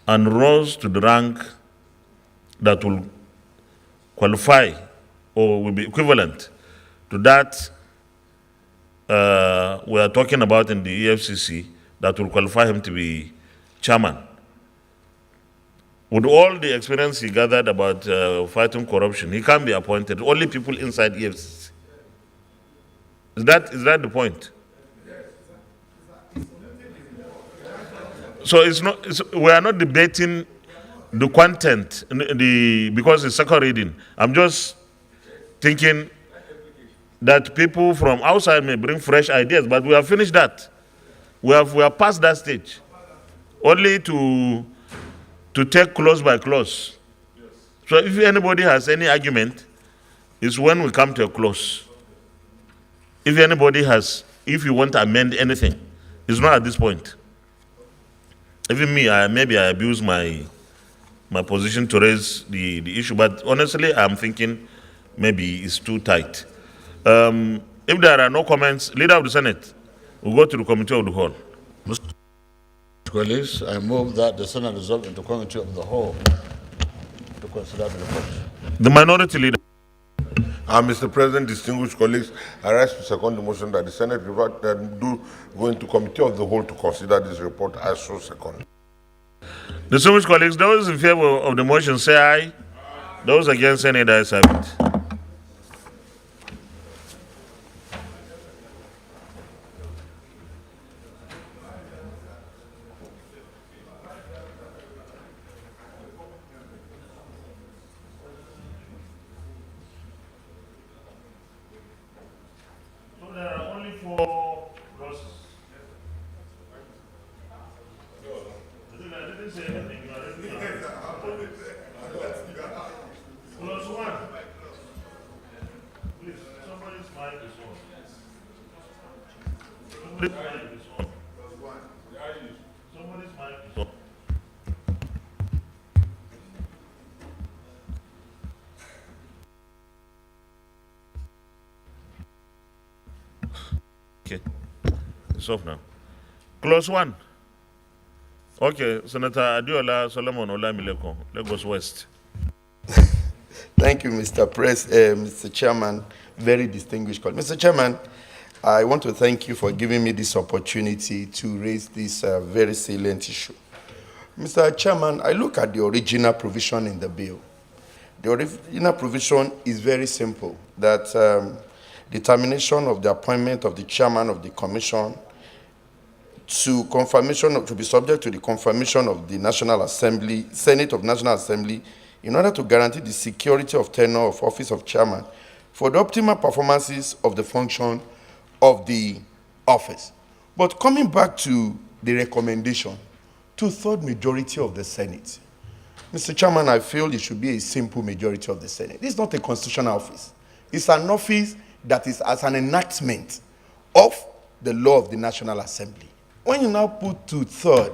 and rose to the rank that will qualify or will be equivalent to that we are talking about in the EFCC, that will qualify him to be chairman. With all the experience he gathered about fighting corruption, he can't be appointed. Only people inside EFCC. Is that the point? So we are not debating the content, because it's second reading. I'm just thinking that people from outside may bring fresh ideas, but we have finished that. We are past that stage. Only to take clause by clause. So if anybody has any argument, it's when we come to a clause. If you want to amend anything, it's not at this point. Even me, maybe I abuse my position to raise the issue, but honestly, I'm thinking maybe it's too tight. If there are no comments, Leader of the Senate, we'll go to the Committee of the Whole. Mr. Colleagues, I move that the Senate resolve into Committee of the Whole to consider the report. The Minority Leader. Mr. President, distinguished colleagues, I rise to second the motion that the Senate do go into Committee of the Whole to consider this report. I so second. Distinguished colleagues, those in favor of the motion say aye. Those against any ayes have it. Okay, it's off now. Clause 1. Okay, Senator Adiola Solomon Olamileko, Lagos West. Thank you, Mr. Chairman, very distinguished colleague. Mr. Chairman, I want to thank you for giving me this opportunity to raise this very salient issue. Mr. Chairman, I look at the original provision in the bill. The original provision is very simple, that determination of the appointment of the chairman of the commission to be subject to the confirmation of the National Assembly, Senate of National Assembly, in order to guarantee the security of tenure of office of chairman for the optimal performances of the function of the office. But coming back to the recommendation, 2/3 majority of the Senate. Mr. Chairman, I feel it should be a simple majority of the Senate. This is not a constitutional office. It's an office that is as an enactment of the law of the National Assembly. When you now put 2/3,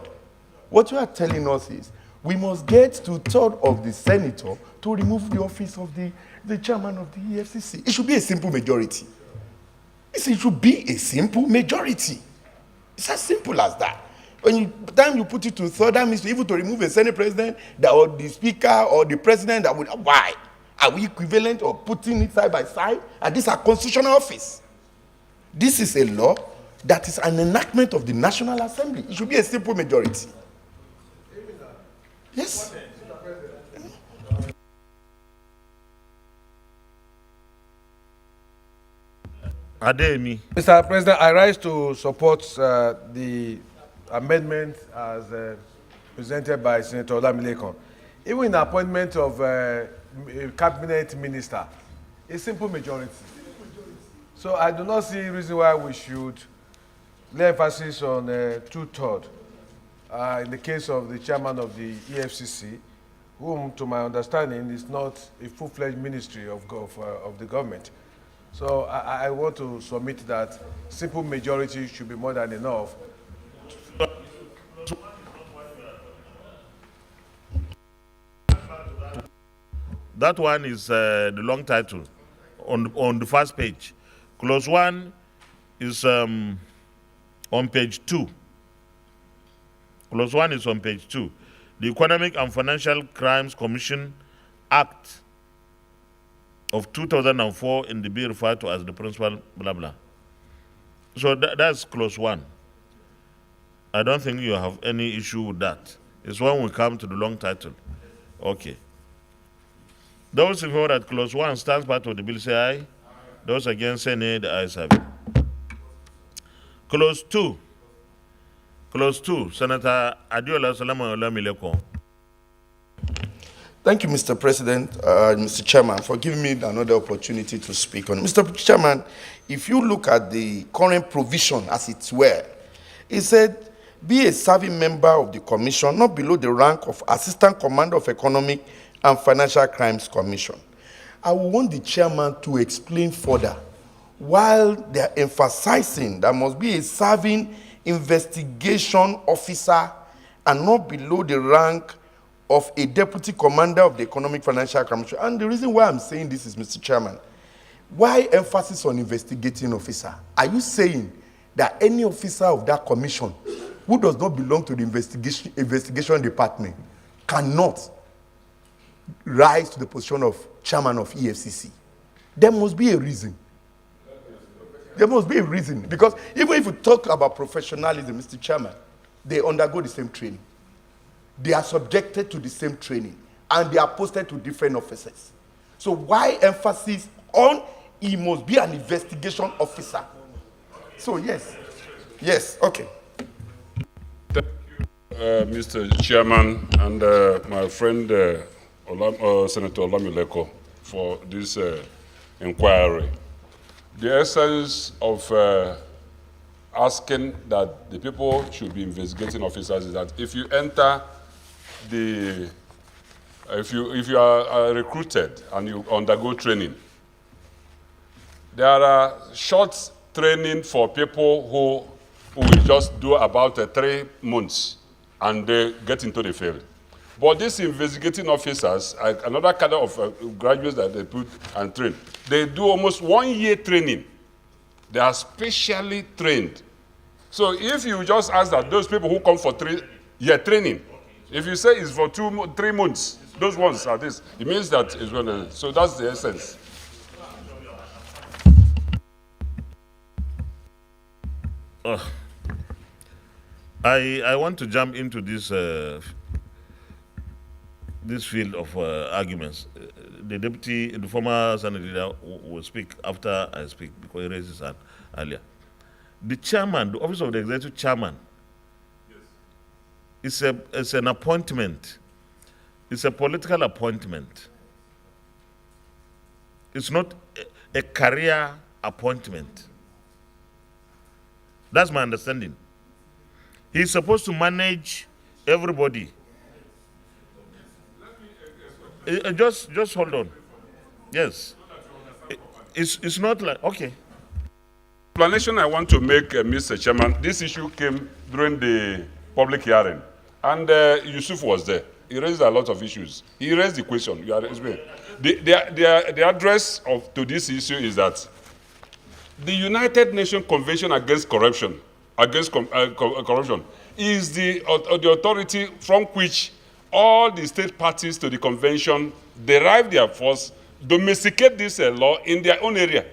what you are telling us is we must get 2/3 of the senator to remove the office of the chairman of the EFCC. It should be a simple majority. It should be a simple majority. It's as simple as that. When you put it 2/3, that means even to remove a Senate president or the speaker or the president, that would, why? Are we equivalent or putting it side by side? And this is a constitutional office. This is a law that is an enactment of the National Assembly. It should be a simple majority. Yes. Ademi. Mr. President, I rise to support the amendment as presented by Senator Olamilekon. Even in the appointment of a cabinet minister, a simple majority. So I do not see a reason why we should lay emphasis on 2/3 in the case of the chairman of the EFCC, whom, to my understanding, is not a full-fledged ministry of the government. So I want to submit that simple majority should be more than enough. That one is the long title on the first page. Clause 1 is on page 2. Clause 1 is on page 2. The Economic and Financial Crimes Commission Act of 2004 in the bill referred to as the principal, blah, blah. So that's clause 1. I don't think you have any issue with that. It's when we come to the long title. Okay. Those in favor that clause 1 stands part of the bill say aye. Those against say nay, the ayes have it. Clause 2. Clause 2, Senator Adiola Solomon Olamilekon. Thank you, Mr. President, Mr. Chairman, for giving me another opportunity to speak on. Mr. Chairman, if you look at the current provision as it were, it said, be a serving member of the commission, not below the rank of Assistant Commander of Economic and Financial Crimes Commission. I will want the chairman to explain further, while they are emphasizing that must be a serving investigation officer and not below the rank of a deputy commander of the Economic Financial Commission. And the reason why I'm saying this is, Mr. Chairman, why emphasis on investigating officer? Are you saying that any officer of that commission who does not belong to the investigation department cannot rise to the position of chairman of EFCC? There must be a reason. There must be a reason. Because even if we talk about professionalism, Mr. Chairman, they undergo the same training. They are subjected to the same training. And they are posted to different officers. So why emphasis on he must be an investigation officer? So yes. Yes, okay. Thank you, Mr. Chairman, and my friend Senator Olamilekon for this inquiry. The essence of asking that the people should be investigating officers is that if you enter if you are recruited and you undergo training, there are short training for people who will just do about 3 months and they get into the field. But these investigating officers, another cadre of graduates that they put and train, they do almost 1 year training. They are specially trained. So if you just ask that those people who come for 3-year training, if you say it's for 3 months, those ones are this, it means that it's going to, so that's the essence. I want to jump into this this field of arguments. The former Senate leader will speak after I speak because he raised his hand earlier. The chairman, the office of the executive chairman, it's an appointment. It's a political appointment. It's not a career appointment. That's my understanding. He's supposed to manage everybody. Just hold on. Yes. It's not like, okay. Explanation I want to make, Mr. Chairman, this issue came during the public hearing, and Yusuf was there. He raised a lot of issues. He raised the question. You are explaining. The address to this issue is that the United Nations Convention Against Corruption, is the authority from which all the state parties to the convention derive their force, domesticate this law in their own area.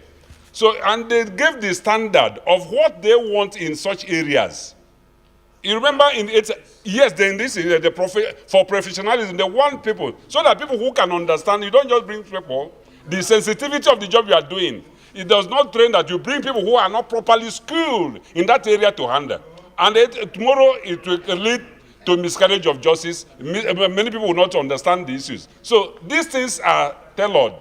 So, and they gave the standard of what they want in such areas. You remember in it, yes, then this is for professionalism, they want people, so that people who can understand, you don't just bring people, the sensitivity of the job you are doing. It does not train that you bring people who are not properly skilled in that area to handle. And tomorrow it will lead to miscarriage of justice. Many people will not understand the issues. So these things are tailored.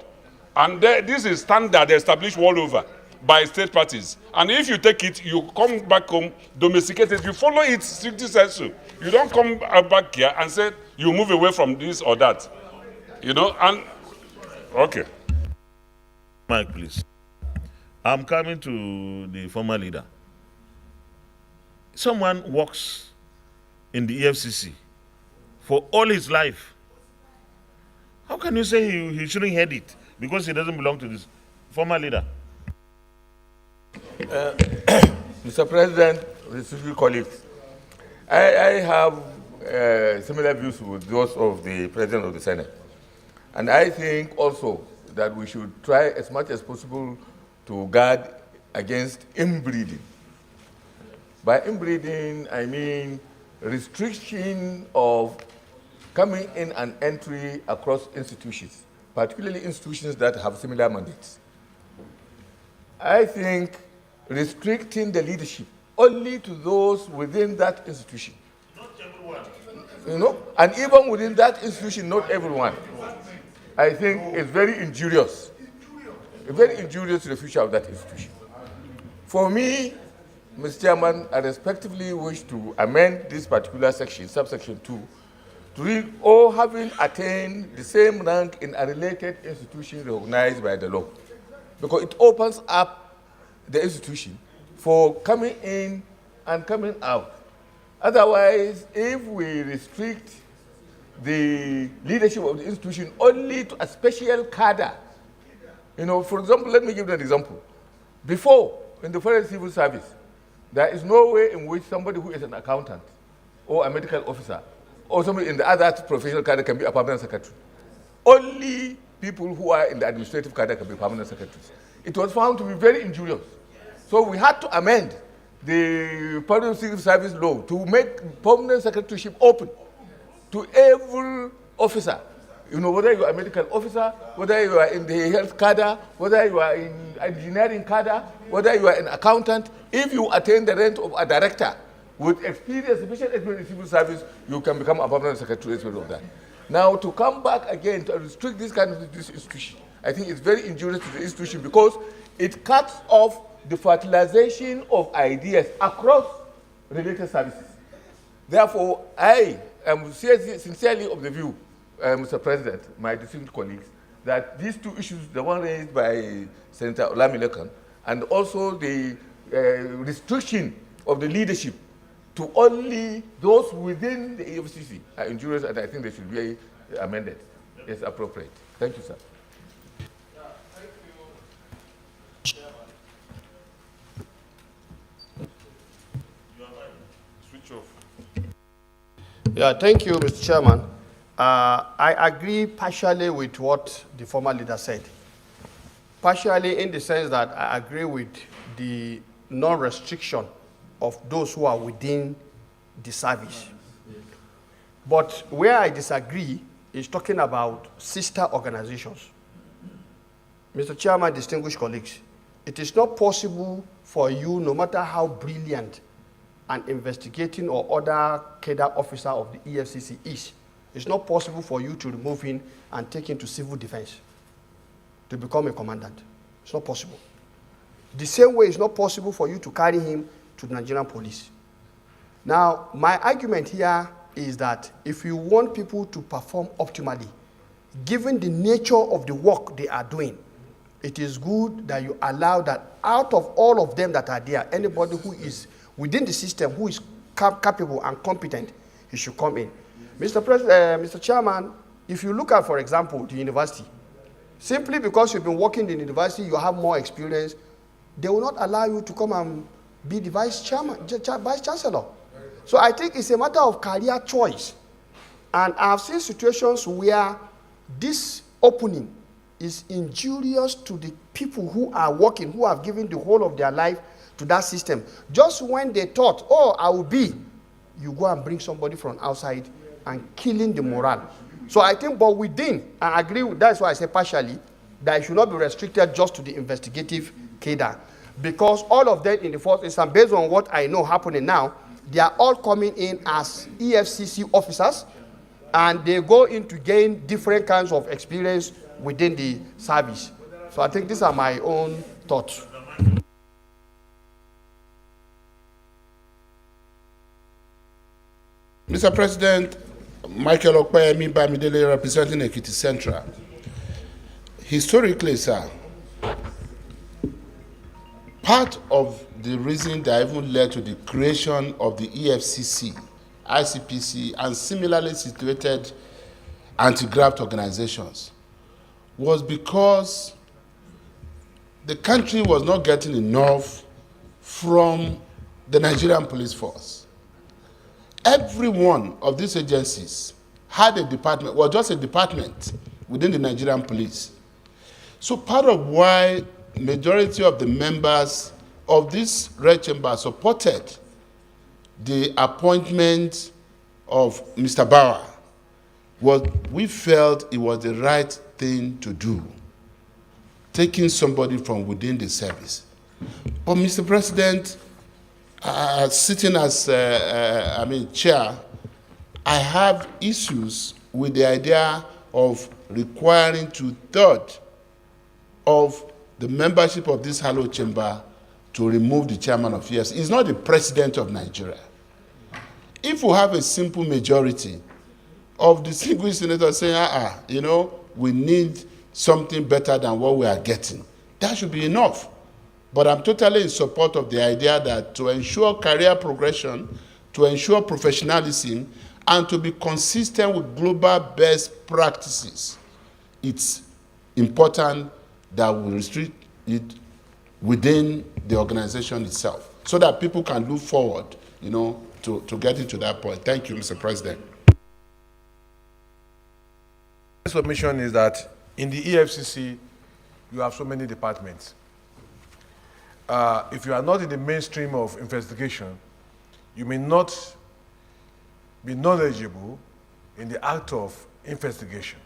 And this is standard established all over by state parties. And if you take it, you come back home, domesticate it, you follow it strictly sensu. You don't come back here and say you move away from this or that. You know, and okay. Mike, please. I'm coming to the former leader. Someone works in the EFCC for all his life. How can you say he shouldn't head it because he doesn't belong to this former leader? Mr. President, distinguished colleagues, I have similar views with those of the President of the Senate. And I think also that we should try as much as possible to guard against inbreeding. By inbreeding, I mean restriction of coming in and entry across institutions, particularly institutions that have similar mandates. I think restricting the leadership only to those within that institution. Not everyone. You know, and even within that institution, not everyone. I think is very injurious. Very injurious to the future of that institution. For me, Mr. Chairman, I respectively wish to amend this particular section, subsection 2, to read, or having attained the same rank in a related institution recognized by the law. Because it opens up the institution for coming in and coming out. Otherwise, if we restrict the leadership of the institution only to a special cadre, you know, for example, let me give you an example. Before, in the foreign civil service, there is no way in which somebody who is an accountant or a medical officer or somebody in the other professional cadre can be a permanent secretary. Only people who are in the administrative cadre can be permanent secretaries. It was found to be very injurious. So we had to amend the foreign civil service law to make permanent secretaryship open to every officer. You know, whether you are a medical officer, whether you are in the health cadre, whether you are in engineering cadre, whether you are an accountant, if you attain the rank of a director with experience, sufficient experience in civil service, you can become a permanent secretary as well of that. Now, to come back again to restrict this kind of this institution, I think it's very injurious to the institution because it cuts off the fertilization of ideas across related services. Therefore, I am sincerely of the view, Mr. President, my distinguished colleagues, that these two issues, the one raised by Senator Olamilekan, and also the restriction of the leadership to only those within the EFCC are injurious, and I think they should be amended. It's appropriate. Thank you, sir. Switch off. Yeah, thank you, Mr. Chairman. I agree partially with what the former leader said. Partially in the sense that I agree with the non-restriction of those who are within the service. But where I disagree is talking about sister organizations. Mr. Chairman, distinguished colleagues, it is not possible for you, no matter how brilliant an investigating or other cadre officer of the EFCC is, it's not possible for you to remove him and take him to civil defense to become a commandant. It's not possible. The same way it's not possible for you to carry him to the Nigerian police. Now, my argument here is that if you want people to perform optimally, given the nature of the work they are doing, it is good that you allow that out of all of them that are there, anybody who is within the system, who is capable and competent, he should come in. Mr. Chairman, if you look at, for example, the university, simply because you've been working in the university, you have more experience, they will not allow you to come and be the vice chancellor. So I think it's a matter of career choice. And I've seen situations where this opening is injurious to the people who are working, who have given the whole of their life to that system. Just when they thought, oh, I will be, you go and bring somebody from outside and killing the morale. So I think, but within, I agree with, that's why I say partially, that it should not be restricted just to the investigative cadre. Because all of them in the first instance, based on what I know happening now, they are all coming in as EFCC officers, and they go in to gain different kinds of experience within the service. So I think these are my own thoughts. Mr. President, Michael Okpeyemi Bamidele representing Ekiti Central. Historically, sir, part of the reason that even led to the creation of the EFCC, ICPC, and similarly situated anti-graft organizations was because the country was not getting enough from the Nigerian police force. Every one of these agencies had a department, well, just a department within the Nigerian police. So part of why majority of the members of this Red Chamber supported the appointment of Mr. Bauer was we felt it was the right thing to do, taking somebody from within the service. But Mr. President, sitting as chair, I have issues with the idea of requiring 2/3 of the membership of this hallowed chamber to remove the chairman of EFCC. He's not the president of Nigeria. If we have a simple majority of distinguished senators saying, we need something better than what we are getting, that should be enough. But I'm totally in support of the idea that to ensure career progression, to ensure professionalism, and to be consistent with global best practices, it's important that we restrict it within the organization itself so that people can look forward, to getting to that point. Thank you, Mr. President. My submission is that in the EFCC, you have so many departments. If you are not in the mainstream of investigation, you may not be knowledgeable in the act of investigation.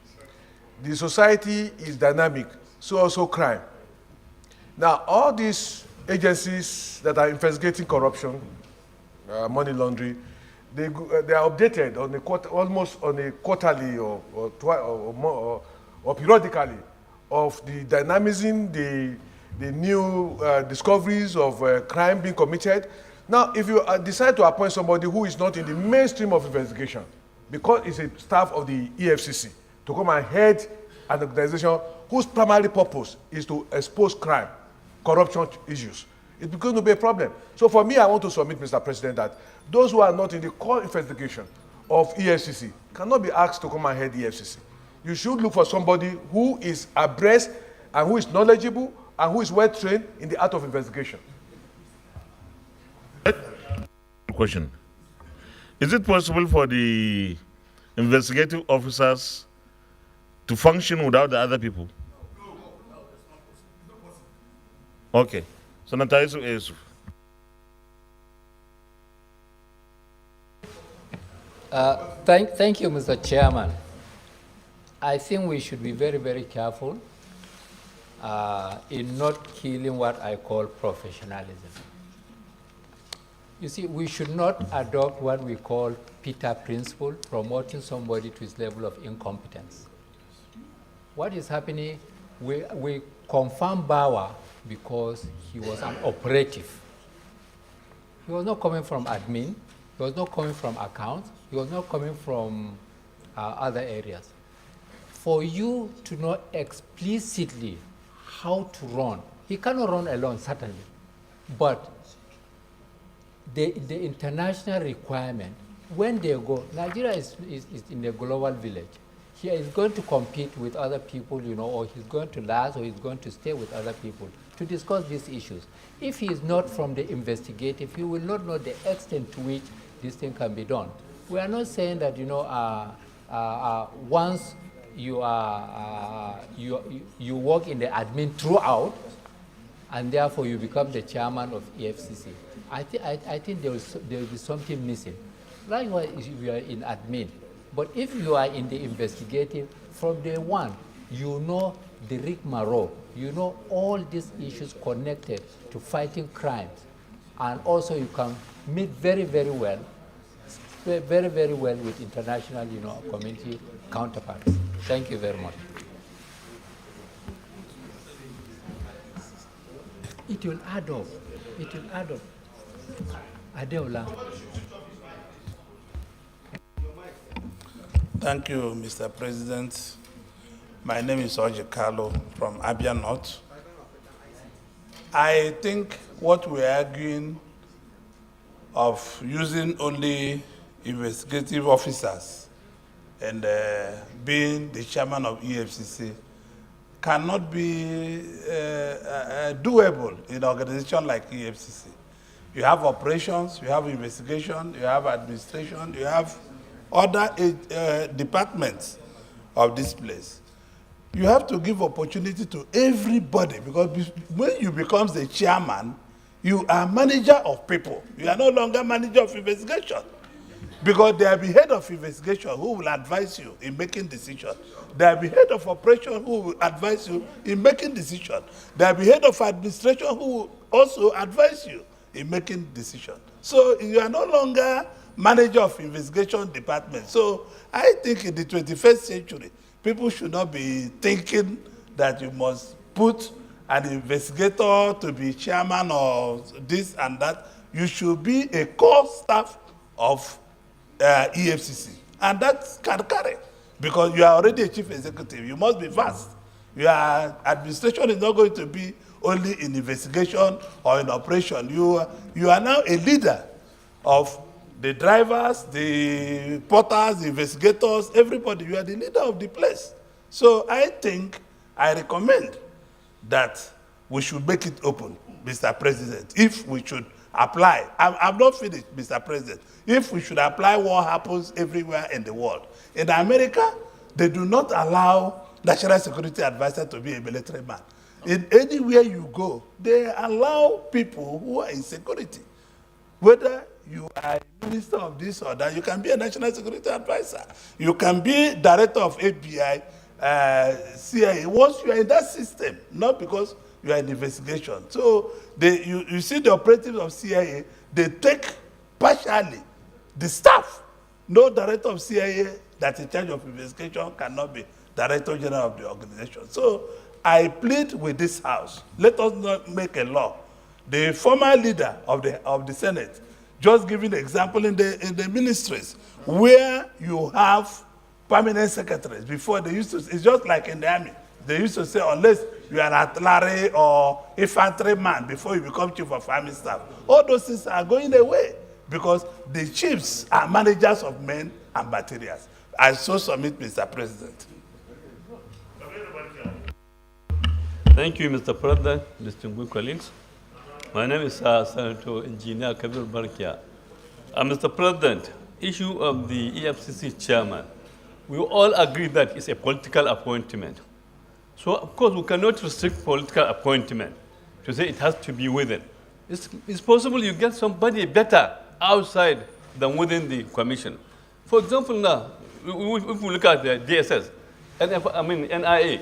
The society is dynamic, so also crime. Now, all these agencies that are investigating corruption, money laundering, they are updated on almost on a quarterly or periodically of the dynamism, the new discoveries of crime being committed. Now, if you decide to appoint somebody who is not in the mainstream of investigation, because it's a staff of the EFCC, to come and head an organization whose primary purpose is to expose crime, corruption issues, it's going to be a problem. So for me, I want to submit, Mr. President, that those who are not in the core investigation of EFCC cannot be asked to come and head the EFCC. You should look for somebody who is abreast and who is knowledgeable and who is well trained in the art of investigation. Question. Is it possible for the investigative officers to function without the other people? Okay. Senator Yusuf. Thank you, Mr. Chairman. I think we should be very, very careful in not killing what I call professionalism. You see, we should not adopt what we call Peter principle, promoting somebody to his level of incompetence. What is happening, we confirm Bawa because he was an operative. He was not coming from admin, he was not coming from accounts, he was not coming from other areas. For you to know explicitly how to run, he cannot run alone, certainly, but the international requirement, when they go, Nigeria is in the global village. He is going to compete with other people, you know, or he's going to last, or he's going to stay with other people to discuss these issues. If he is not from the investigative, he will not know the extent to which this thing can be done. We are not saying that, you know, once you work in the admin throughout, and therefore you become the chairman of EFCC. I think there will be something missing. Likewise, if you are in admin. But if you are in the investigative, from day one, you know the rigmarole, you know all these issues connected to fighting crimes. And also you can meet very, very well with international, you know, community counterparts. Thank you very much. It will add up. It will add up. Adeola. Thank you, Mr. President. My name is Oji Carlo from Abia North. I think what we're arguing of using only investigative officers and being the chairman of EFCC cannot be doable in an organization like EFCC. You have operations, you have investigation, you have administration, you have other departments of this place. You have to give opportunity to everybody, because when you become the chairman, you are manager of people. You are no longer manager of investigation. Because there will be head of investigation who will advise you in making decisions. There will be head of operation who will advise you in making decisions. There will be head of administration who will also advise you in making decisions. So you are no longer manager of investigation department. So I think in the 21st century, people should not be thinking that you must put an investigator to be chairman of this and that. You should be a core staff of EFCC. And that can carry, because you are already a chief executive. You must be vast. Your administration is not going to be only in investigation or in operation. You are now a leader of the drivers, the porters, the investigators, everybody. You are the leader of the place. So I think, I recommend that we should make it open, Mr. President, if we should apply. I'm not finished, Mr. President. If we should apply what happens everywhere in the world. In America, they do not allow national security advisor to be a military man. In anywhere you go, they allow people who are in security. Whether you are a minister of this or that, you can be a national security advisor. You can be director of FBI, CIA, once you are in that system, not because you are in investigation. So you see the operatives of CIA, they take partially the staff. No director of CIA that's in charge of investigation cannot be director general of the organization. So I plead with this House, let us not make a law. The former leader of the Senate, just giving the example in the ministries, where you have permanent secretaries. Before they used to, it's just like in the army. They used to say, unless you are an artillery or infantryman before you become chief of army staff. All those things are going away because the chiefs are managers of men and materials. I so submit, Mr. President. Thank you, Mr. President, distinguished colleagues. My name is Senator Engineer Kabir Barkia. Mr. President, issue of the EFCC chairman, we all agree that it's a political appointment. So, of course, we cannot restrict political appointment to say it has to be within. It's possible you get somebody better outside than within the commission. For example, now, if we look at the DSS, NIA.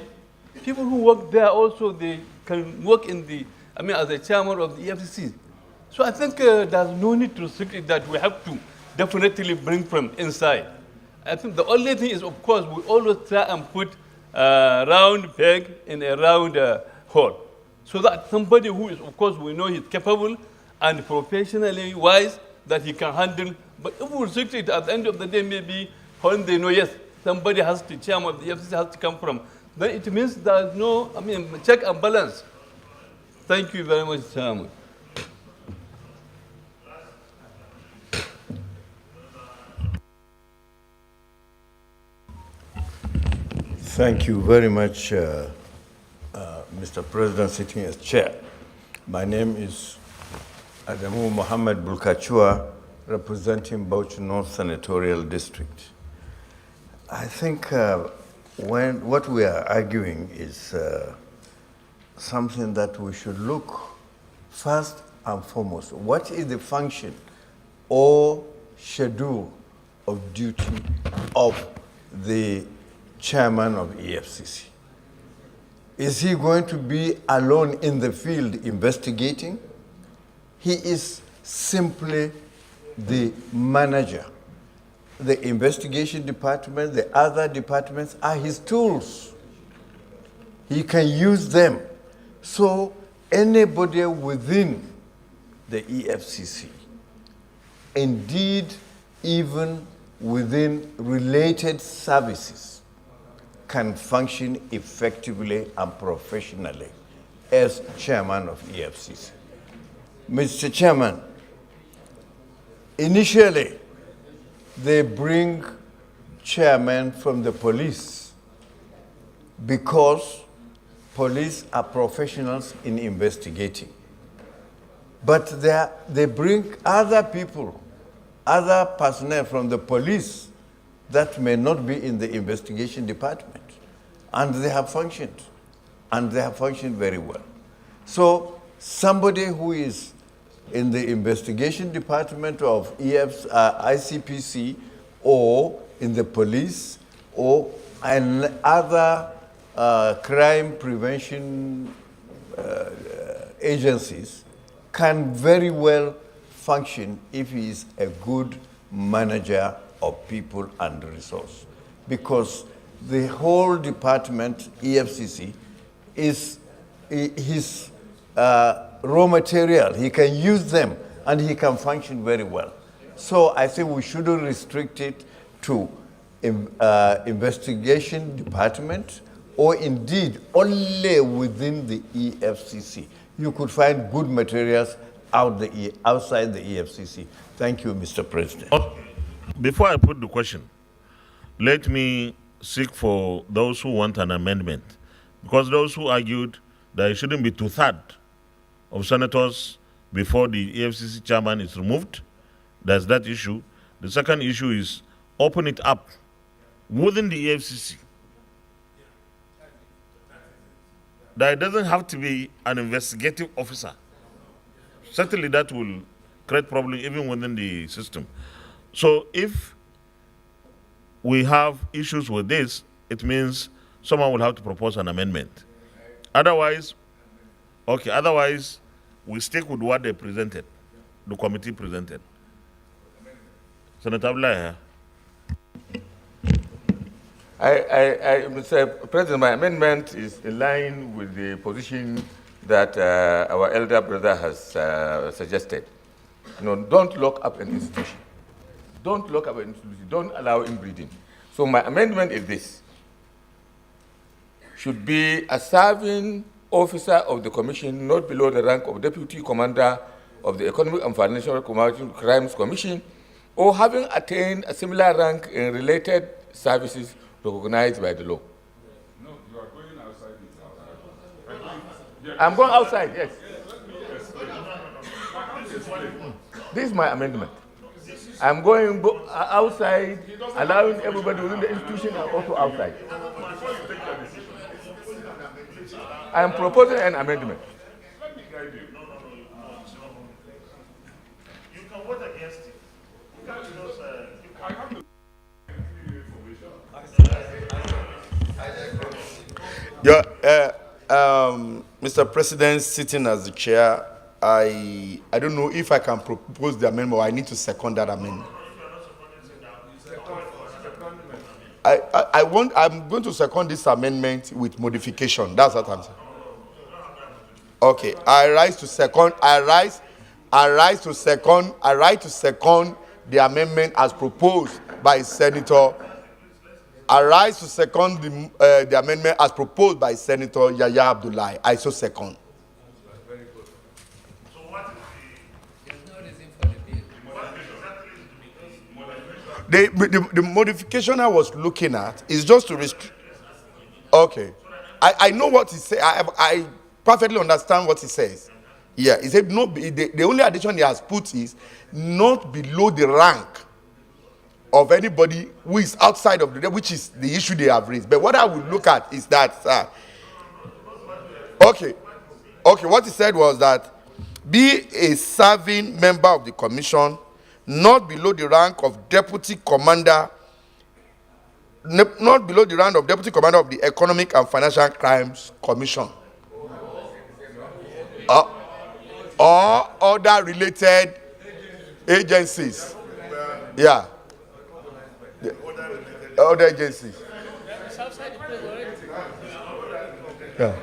People who work there also, they can work in the, as a chairman of the EFCC. So I think there's no need to restrict it, that we have to definitely bring from inside. I think the only thing is, of course, we always try and put a round peg in a round hole. So that somebody who is, of course, we know he's capable and professionally wise, that he can handle. But if we restrict it, at the end of the day, maybe when they know, yes, somebody has to, chairman of the FCC has to come from, then it means there's no, check and balance. Thank you very much, Chairman. Thank you very much, Mr. President, sitting as chair. My name is Adamu Mohammed Bulkachua, representing Bauchi North Senatorial District. I think what we are arguing is something that we should look first and foremost. What is the function or schedule of duty of the chairman of EFCC? Is he going to be alone in the field investigating? He is simply the manager. The investigation department, the other departments are his tools. He can use them. So anybody within the EFCC, indeed even within related services, can function effectively and professionally as chairman of EFCC. Mr. Chairman, initially, they bring chairmen from the police because police are professionals in investigating. But they bring other people, other personnel from the police that may not be in the investigation department. And they have functioned. And they have functioned very well. So somebody who is in the investigation department of ICPC or in the police or in other crime prevention agencies can very well function if he is a good manager of people and resource. Because the whole department, EFCC, is his raw material. He can use them and he can function very well. So I think we shouldn't restrict it to investigation department or indeed only within the EFCC. You could find good materials outside the EFCC. Thank you, Mr. President. Before I put the question, let me seek for those who want an amendment. Because those who argued that it shouldn't be 2/3 of senators before the EFCC chairman is removed, there's that issue. The second issue is open it up within the EFCC. That it doesn't have to be an investigative officer. Certainly that will create problem even within the system. So if we have issues with this, it means someone will have to propose an amendment. Otherwise, we stick with what they presented, the committee presented. Senator Abdullah. Mr. President, my amendment is in line with the position that our elder brother has suggested. Don't lock up an institution. Don't lock up an institution. Don't allow inbreeding. So my amendment is this. Should be a serving officer of the commission not below the rank of deputy commander of the Economic and Financial Crimes Commission or having attained a similar rank in related services recognized by the law. No, you are going outside this. I'm going outside, yes. This is my amendment. I'm going outside, allowing everybody within the institution and also outside. I am proposing an amendment. Let me guide you. No. You can vote against it. You can't just, I have to give you information. Yeah, Mr. President, sitting as the chair, I don't know if I can propose the amendment or I need to second that amendment. I'm going to second this amendment with modification. That's what I'm saying. Okay, I rise to second the amendment as proposed by Senator. I rise to second the amendment as proposed by Senator Yaya Abdullahi. I so second. The modification I was looking at is just to restrict. Okay, I know what he said. I perfectly understand what he says. Yeah, he said no. The only addition he has put is not below the rank of anybody who is outside of the, which is the issue they have raised. But what I will look at is that, okay, what he said was that be a serving member of the commission, not below the rank of deputy commander, not below the rank of deputy commander of the Economic and Financial Crimes Commission, or other related agencies. Yeah. Other agencies. Yeah.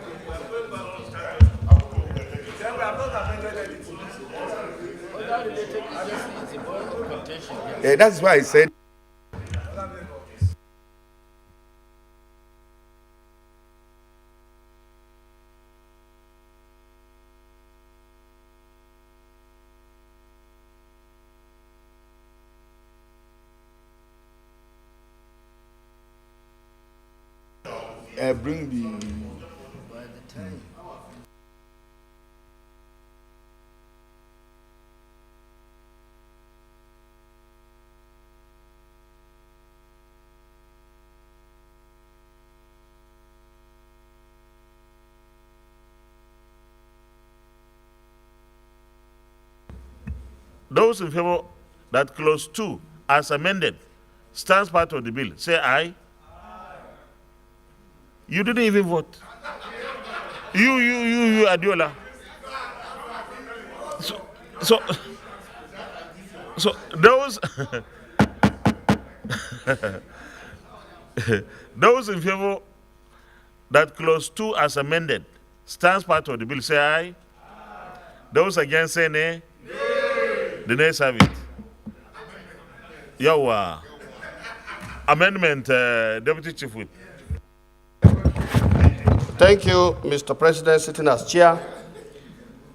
Yeah, that's why I said. Bring the. Those in favor that clause 2 as amended stands part of the bill, say aye. You didn't even vote. You, Adiola. So those those in favor that clause 2 as amended stands part of the bill, say aye. Those against, say nay. The nays have it. Yawa. Amendment, Deputy Chief Whip. Thank you, Mr. President, sitting as chair.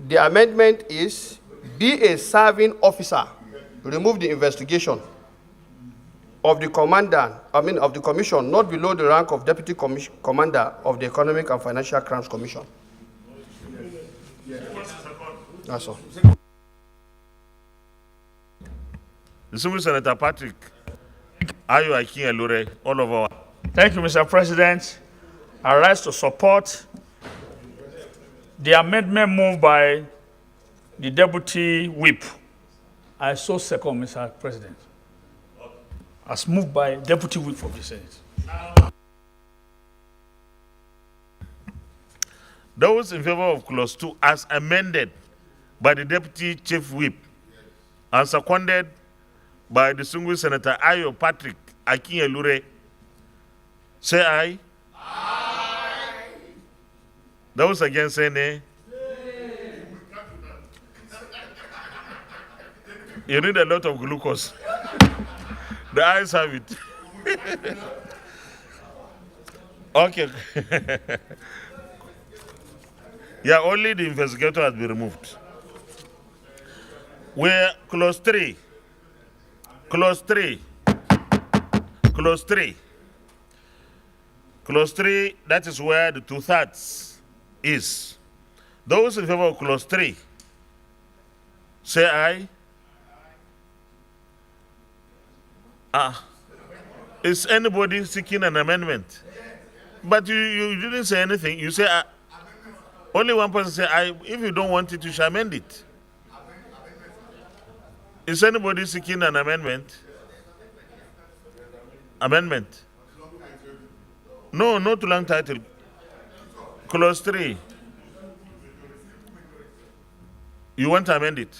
The amendment is be a serving officer. Remove the investigation of the of the commission, not below the rank of deputy commander of the Economic and Financial Crimes Commission. That's all. Distinguished Senator Patrick Ayo Akin Elure, all over. Thank you, Mr. President. I rise to support the amendment moved by the Deputy Whip. I so second, Mr. President. As moved by Deputy Whip of the Senate. Those in favor of clause 2 as amended by the Deputy Chief Whip and seconded by the distinguished Senator Ayo Patrick Akin Elure, say aye. Aye. Those against, say nay. You need a lot of glucose. The ayes have it. Okay. Yeah, only the investigator has been removed. Where clause 3, that is where the 2/3 is. Those in favor of clause 3, say aye. Is anybody seeking an amendment? But you didn't say anything. You say only one person say aye. If you don't want it, you shall amend it. Is anybody seeking an amendment? Amendment? No, not to long title. Clause 3. You want to amend it?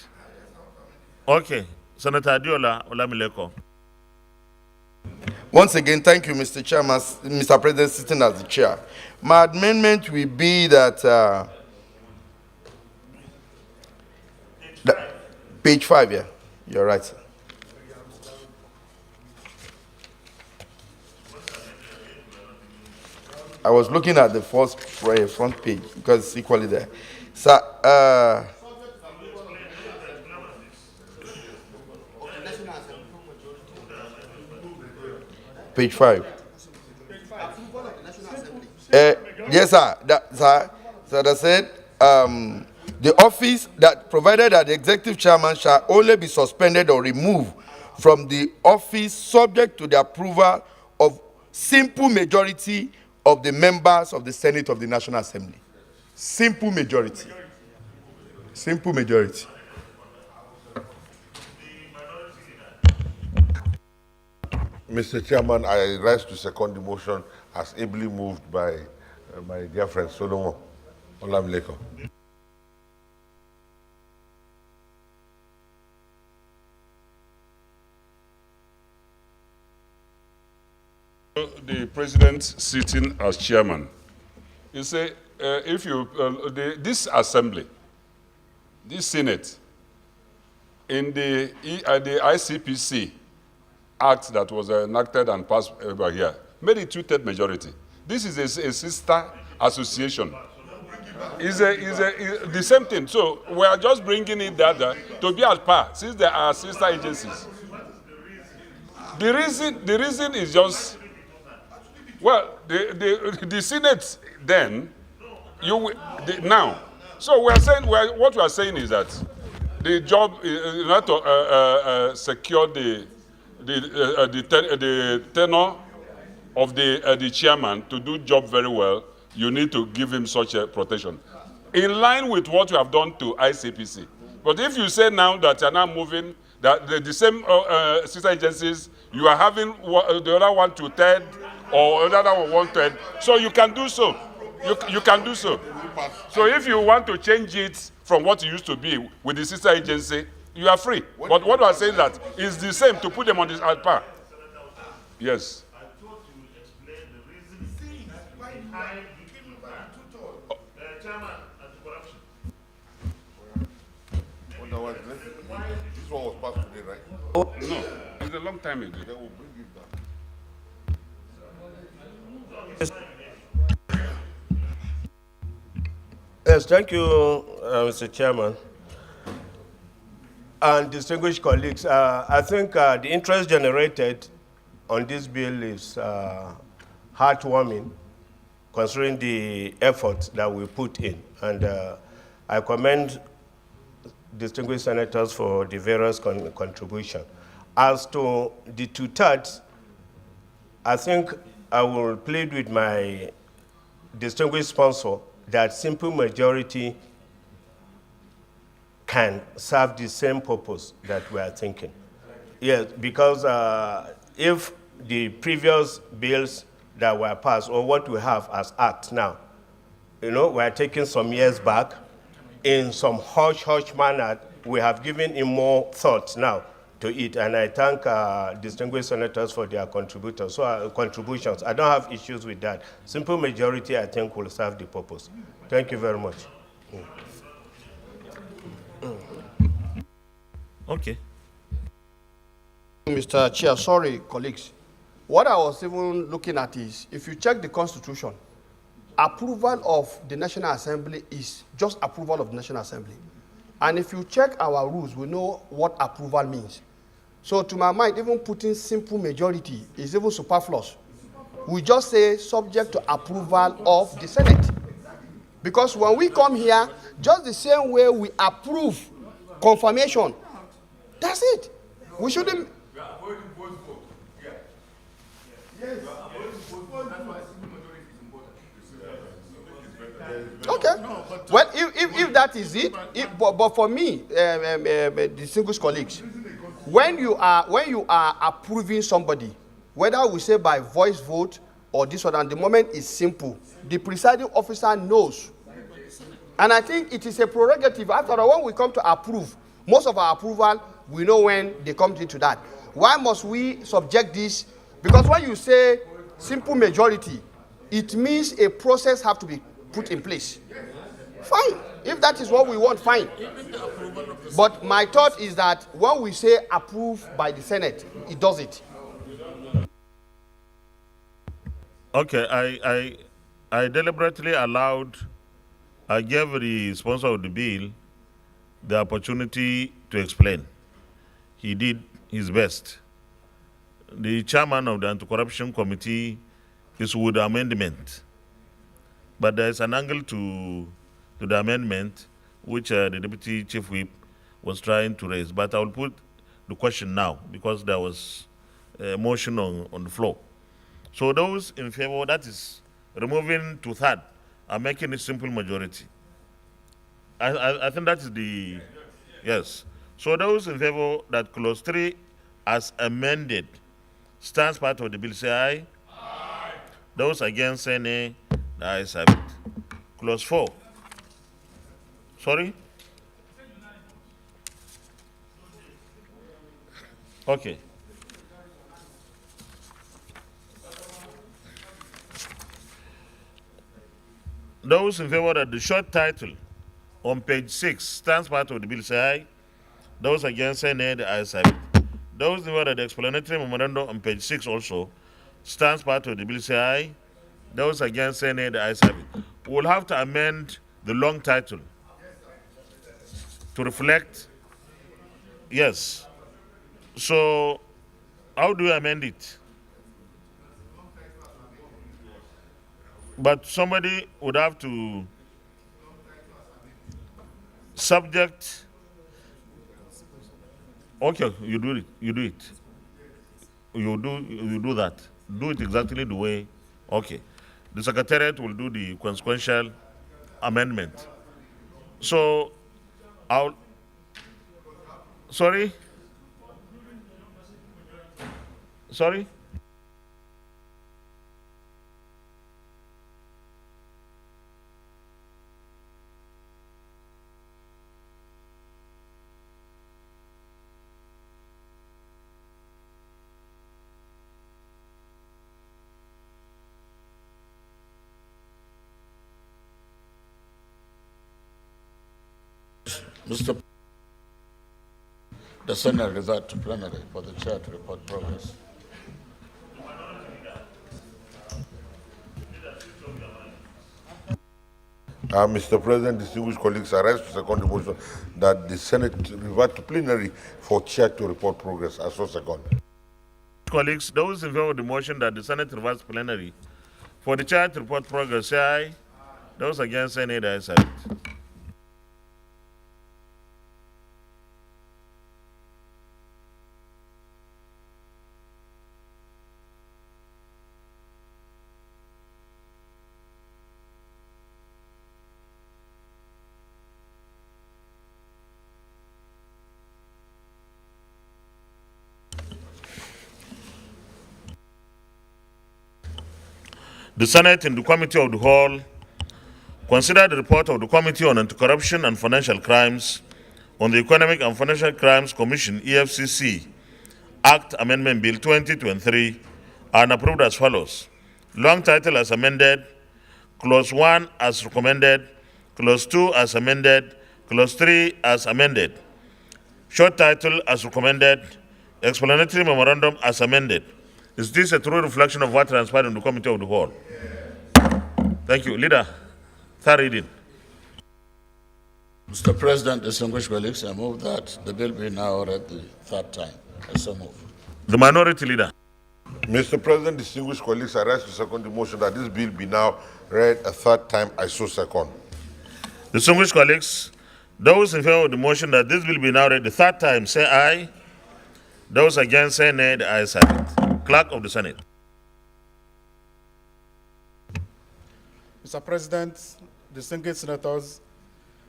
Okay. Senator Adiola Olamileko. Once again, thank you, Mr. Chairman, Mr. President, sitting as the chair. My amendment will be that page 5, yeah. You're right, sir. I was looking at the first front page because it's equally there. Sir, page 5. Yes, sir. That said, the office that provided that the executive chairman shall only be suspended or removed from the office subject to the approval of simple majority of the members of the Senate of the National Assembly. Simple majority. Simple majority. Mr. Chairman, I rise to second the motion as ably moved by my dear friend Solomon Olamileko. The president sitting as chairman, you say, if you, this assembly, this Senate, in the ICPC Act that was enacted and passed over here, made it 2/3 majority. This is a sister association. Is the same thing. So we are just bringing it there to be at par, since there are sister agencies. The reason is just, well, the Senate then, now. So we are saying, what we are saying is that the job, in order to secure the tenure of the chairman to do job very well, you need to give him such a protection, in line with what you have done to ICPC. But if you say now that you are now moving, that the same sister agencies, you are having the other one 2/3 or another one 1/3, so you can do so. You can do so. So if you want to change it from what it used to be with the sister agency, you are free. But what I say that is the same to put them on this at par. Yes. Otherwise, this one was passed today, right? No, it's a long time ago. They will bring it back. Yes, thank you, Mr. Chairman. And distinguished colleagues, I think the interest generated on this bill is heartwarming, considering the efforts that we put in. And I commend distinguished senators for the various contributions. As to the 2/3, I think I will plead with my distinguished sponsor that simple majority can serve the same purpose that we are thinking. Yes, because if the previous bills that were passed, or what we have as act now, we are taking some years back, in some hush-hush manner, we have given him more thought now to it, and I thank distinguished senators for their contributions. I don't have issues with that. Simple majority, I think, will serve the purpose. Thank you very much. Okay. Mr. Chair, sorry, colleagues. What I was even looking at is, if you check the Constitution, approval of the National Assembly is just approval of the National Assembly. And if you check our rules, we know what approval means. So to my mind, even putting simple majority is even superfluous. We just say subject to approval of the Senate. Because when we come here, just the same way we approve confirmation, that's it. We shouldn't. Okay. Well, if that is it, but for me, distinguished colleagues, when you are approving somebody, whether we say by voice vote or this one, and the moment is simple, the presiding officer knows. And I think it is a prerogative. After all, when we come to approve, most of our approval, we know when they come into that. Why must we subject this? Because when you say simple majority, it means a process has to be put in place. Fine. If that is what we want, fine. But my thought is that when we say approved by the Senate, it does it. Okay, I deliberately I gave the sponsor of the bill the opportunity to explain. He did his best. The chairman of the Anti-Corruption Committee is with the amendment. But there is an angle to the amendment which the Deputy Chief Whip was trying to raise. But I will put the question now because there was a motion on the floor. So those in favor, that is removing to third, are making it simple majority. I think that is the, yes. So those in favor that clause 3 as amended stands part of the bill, say aye. Aye. Those against say nay, the ayes have it. Clause 4. Sorry? Okay. Those in favor that the short title on page 6 stands part of the bill, say aye. Those against say nay, the ayes have it. Those in favor that the explanatory memorandum on page 6 also stands part of the bill, say aye. Those against say nay, the ayes have it. We'll have to amend the long title to reflect, yes. So, how do you amend it? But somebody would have to subject. Okay, you do it. You do it. You do that. Do it exactly the way. Okay, the Secretariat will do the consequential amendment. So, I'll. Sorry. Sorry. Mr. The Senate revert to plenary for the chair to report progress. Mr. President, distinguished colleagues, I rise to second the motion that the Senate revert to plenary for chair to report progress. I so second. Colleagues, those in favor of the motion that the Senate reverts plenary for the chair to report progress, say aye. Those against say nay, the ayes have it. The Senate in the Committee of the Whole considered the report of the Committee on Anti-Corruption and Financial Crimes on the Economic and Financial Crimes Commission, EFCC, Act Amendment Bill 2023 and approved as follows. Long title as amended, Clause 1 as recommended, Clause 2 as amended, Clause 3 as amended. Short title as recommended, explanatory memorandum as amended. Is this a true reflection of what transpired in the Committee of the Whole? Thank you. Leader, third reading. Mr. President, distinguished colleagues, I move that the bill be now read the third time. I so move. The Minority Leader. Mr. President, distinguished colleagues, I rise to second the motion that this bill be now read a third time. I so second. Distinguished colleagues, those in favor of the motion that this bill be now read the third time, say aye. Those against say nay, the ayes have it. Clerk of the Senate. Mr. President, distinguished senators,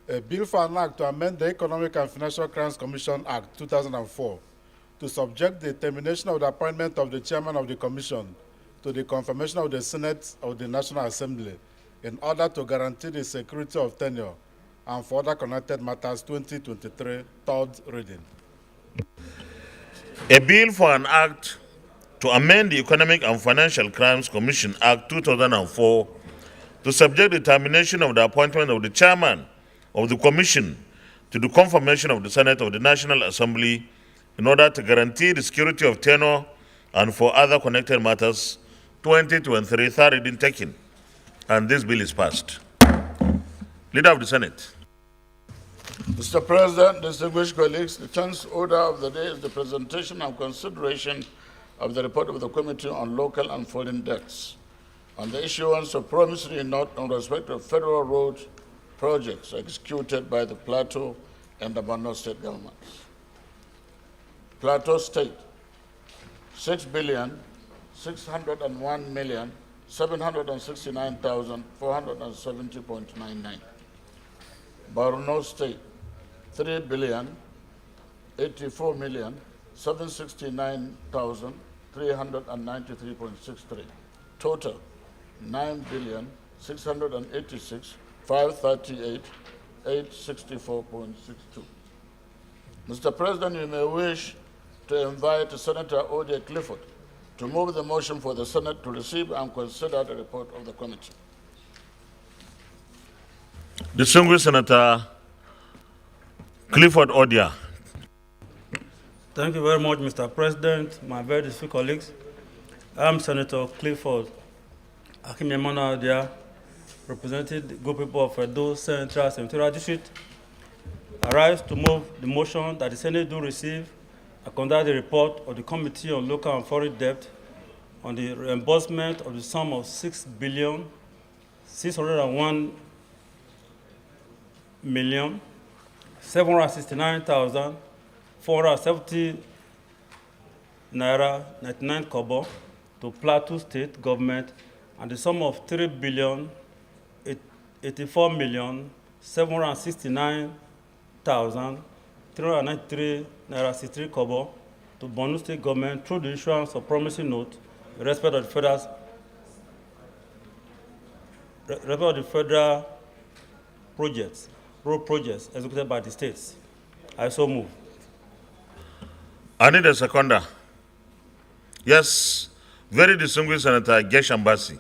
a bill for an act to amend the Economic and Financial Crimes Commission Act 2004 to subject the termination of the appointment of the chairman of the commission to the confirmation of the Senate of the National Assembly in order to guarantee the security of tenure and for other connected matters 2023, third reading. A bill for an act to amend the Economic and Financial Crimes Commission Act 2004 to subject the termination of the appointment of the chairman of the commission to the confirmation of the Senate of the National Assembly in order to guarantee the security of tenure and for other connected matters 2023, third reading taken. And this bill is passed. Leader of the Senate. Mr. President, distinguished colleagues, the 10th order of the day is the presentation and consideration of the report of the Committee on Local and Foreign Debts on the issuance of promissory note in respect of federal road projects executed by the Plateau and the Borno state governments. Plateau State, 6,601,769,470.99. Borno State, 3,084,769,393.63. Total, 9,686,538,864.62. Mr. President, you may wish to invite Senator Odia Clifford to move the motion for the Senate to receive and consider the report of the committee. Distinguished Senator Clifford Odia. Thank you very much, Mr. President, my very distinguished colleagues. I'm Senator Clifford Akimyemana Odia, representing the good people of Edo Central Senatorial District. I rise to move the motion that the Senate do receive and conduct the report of the Committee on Local and Foreign Debt on the reimbursement of the sum of 6,601,769,470 naira 99 kobo to Plateau State government and the sum of 3,084,769,393 naira 63 kobo to Borno State government through the issuance of promissory note in respect of the federal projects, road projects executed by the states. I so move. I need a seconder. Yes, very distinguished Senator Geshambasi.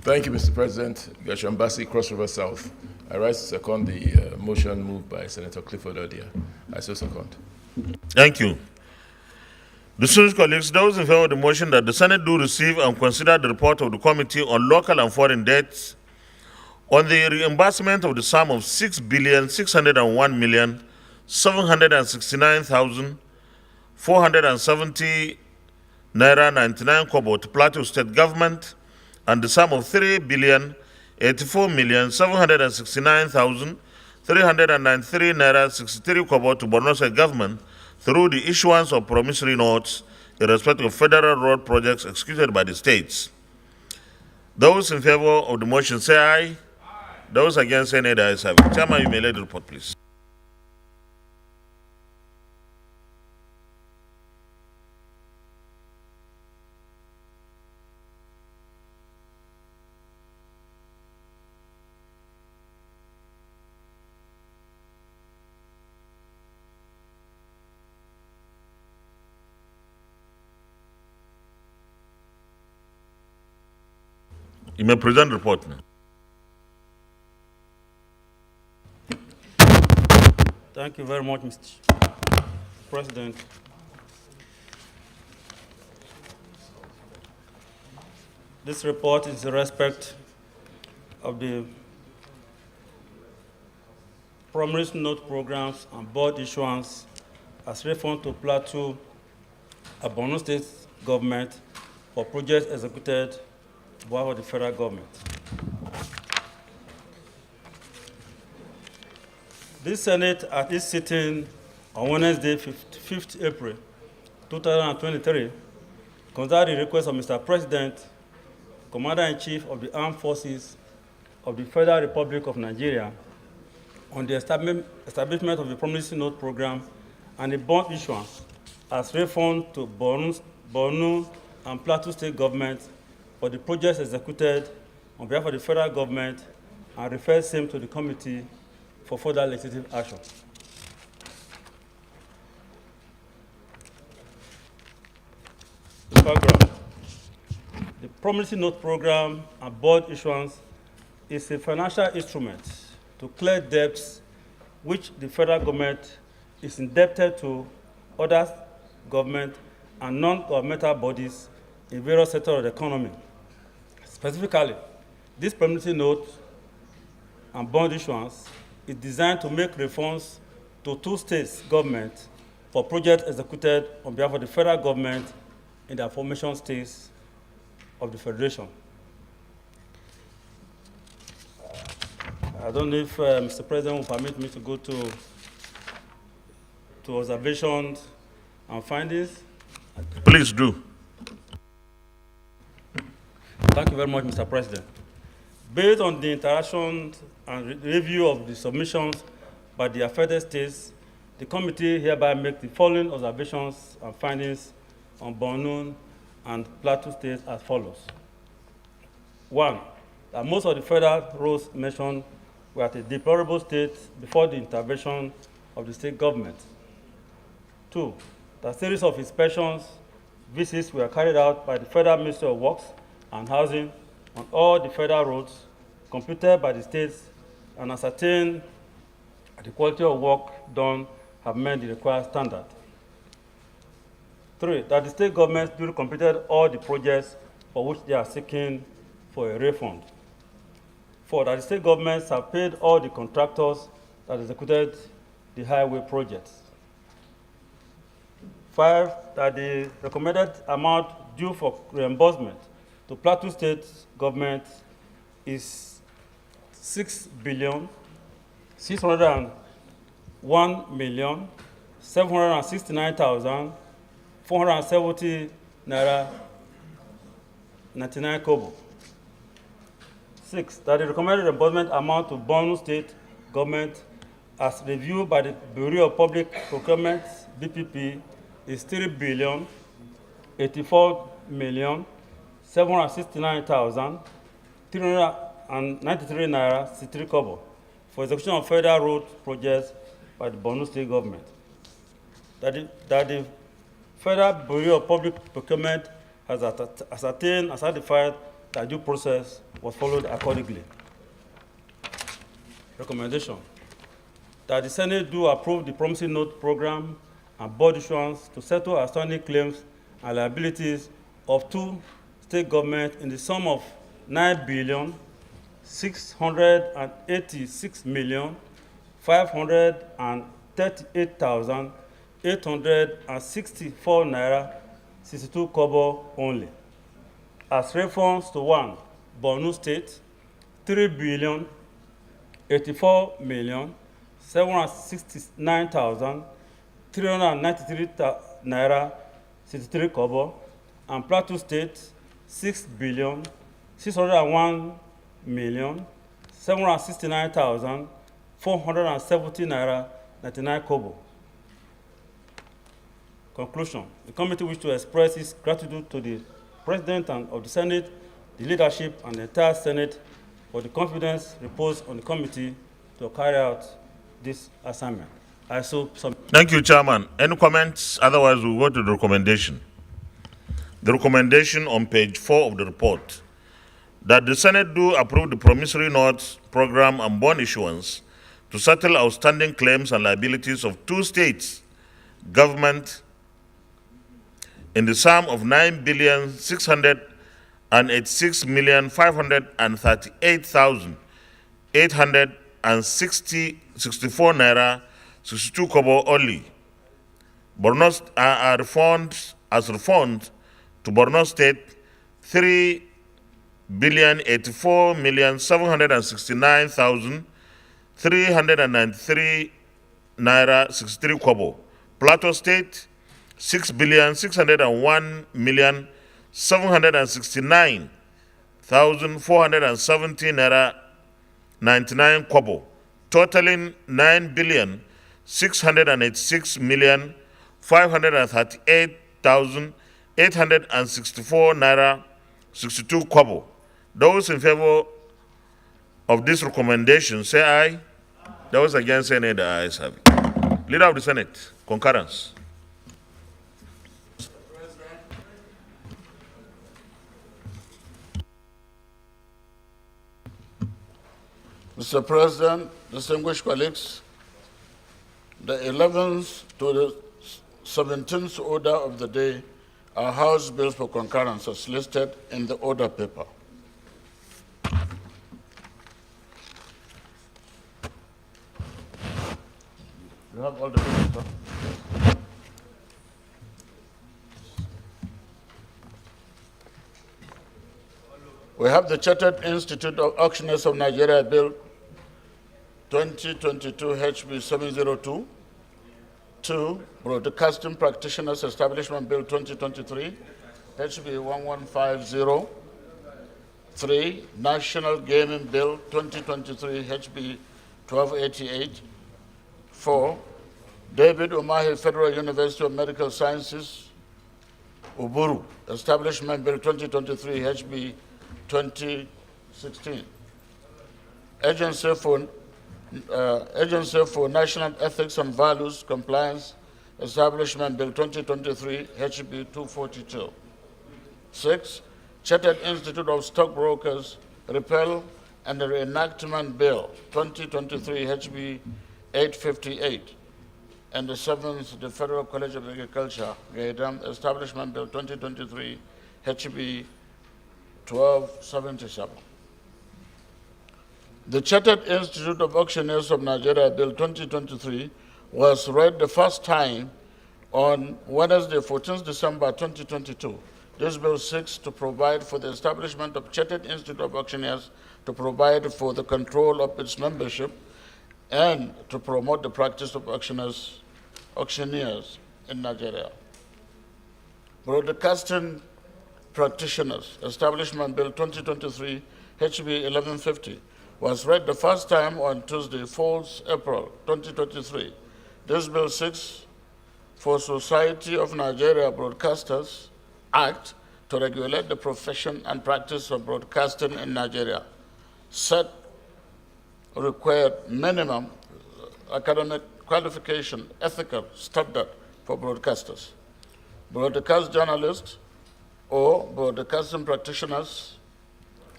Thank you, Mr. President. Gashambasi, Cross River South. I rise to second the motion moved by Senator Clifford Odia. I so second. Thank you. Distinguished colleagues, those in favor of the motion that the Senate do receive and consider the report of the Committee on Local and Foreign Debts on the reimbursement of the sum of 6,601,769,470 naira 99 kobo to Plateau State government and the sum of 3,084,769,393 naira 63 kobo to Borno State government through the issuance of promissory notes in respect of federal road projects executed by the states. Those in favor of the motion say aye. Those against say nay. The ayes have it. Chairman, you may lead the report, please. You may present the report now. Thank you very much, Mr. President. This report is in respect of the promissory note programs and board issuance as referred to Plateau and Borno State government for projects executed by the federal government. This Senate, at its sitting on Wednesday, 5th April 2023, considered the request of Mr. President Commander-in-Chief of the Armed Forces of the Federal Republic of Nigeria on the establishment of the promissory note program and the bond issuance as refund to Borno and Plateau State governments for the projects executed on behalf of the federal government and refer same to the committee for further legislative action. Paragraph. The promissory note program and bond issuance is a financial instrument to clear debts which the federal government is indebted to other government and non-governmental bodies in various sectors of the economy. Specifically, this promissory note and bond issuance is designed to make refunds to two states' governments for projects executed on behalf of the federal government in the formation states of the Federation. I don't know if Mr. President will permit me to go to observations and findings. Please do. Thank you very much, Mr. President. Based on the interactions and review of the submissions by the affected states, the committee hereby makes the following observations and findings on Borno and Plateau states as follows. 1, that most of the federal roads mentioned were at a deplorable state before the intervention of the state government. 2, that a series of inspections, visits were carried out by the Federal Ministry of Works and Housing on all the federal roads completed by the states and ascertained that the quality of work done have met the required standard. 3, that the state governments duly completed all the projects for which they are seeking for a refund. 4, that the state governments have paid all the contractors that executed the highway projects. 5, that the recommended amount due for reimbursement to Plateau State government is 6,601,769,470 naira 99 kobo. 6, that the recommended reimbursement amount to Borno State government as reviewed by the Bureau of Public Procurement, BPP, is 3,084,769,393 naira 63 kobo for execution of federal road projects by the Borno State government. That the Federal Bureau of Public Procurement has ascertained and certified that due process was followed accordingly. Recommendation. That the Senate do approve the promissory note program and bond issuance to settle outstanding claims and liabilities of two state governments in the sum of 9,686,538,864 naira 62 kobo only. As reference to 1, Borno State, 3,084,769,393 naira 63 kobo, and Plateau State, 6,601,769,470 naira 99 kobo. Conclusion. The committee wishes to express its gratitude to the President and of the Senate, the leadership, and the entire Senate for the confidence reposed on the committee to carry out this assignment. I so submit. Thank you, Chairman. Any comments? Otherwise, we'll go to the recommendation. The recommendation on page 4 of the report, that the Senate do approve the promissory notes program and bond issuance to settle outstanding claims and liabilities of two states government in the sum of 9,686,838,864 naira 62 kobo only. Borno are refunds as refund to Borno State 3,084,769,393 naira 63 kobo. Plateau State 6,601,769,393 1,470 naira 99 kobo, totaling 9,686,538,864 naira 62 kobo. Those in favor of this recommendation say aye. Those against say nay. The ayes have it. Leader of the Senate, concurrence. Mr. President, distinguished colleagues, the 11th to the 17th order of the day are House bills for concurrence as listed in the order paper. You have all the bills, sir? We have the Chartered Institute of Auctioneers of Nigeria Bill 2022 HB 702. 2. Broadcasting Practitioners Establishment Bill 2023 HB 1150. 3. National Gaming Bill 2023 HB 1288. 4. David Umahi Federal University of Medical Sciences Uburu Establishment Bill 2023 HB 2016. Agency for National Ethics and Values Compliance Establishment Bill 2023 HB 242. 6. Chartered Institute of Stockbrokers Repeal and Reenactment Bill 2023 HB 858. And the 7th, the Federal College of Agriculture Gaydam Establishment Bill 2023 HB 1277. The Chartered Institute of Auctioneers of Nigeria Bill 2023 was read the first time on Wednesday, 14th December 2022. This bill seeks to provide for the establishment of Chartered Institute of Auctioneers to provide for the control of its membership and to promote the practice of auctioneers in Nigeria. Broadcasting Practitioners Establishment Bill 2023 HB 1150 was read the first time on Tuesday, 4th April 2023. This bill seeks for Society of Nigeria Broadcasters Act to regulate the profession and practice of broadcasting in Nigeria, set required minimum academic qualification, ethical standard for broadcasters, broadcast journalists, or broadcasting practitioners,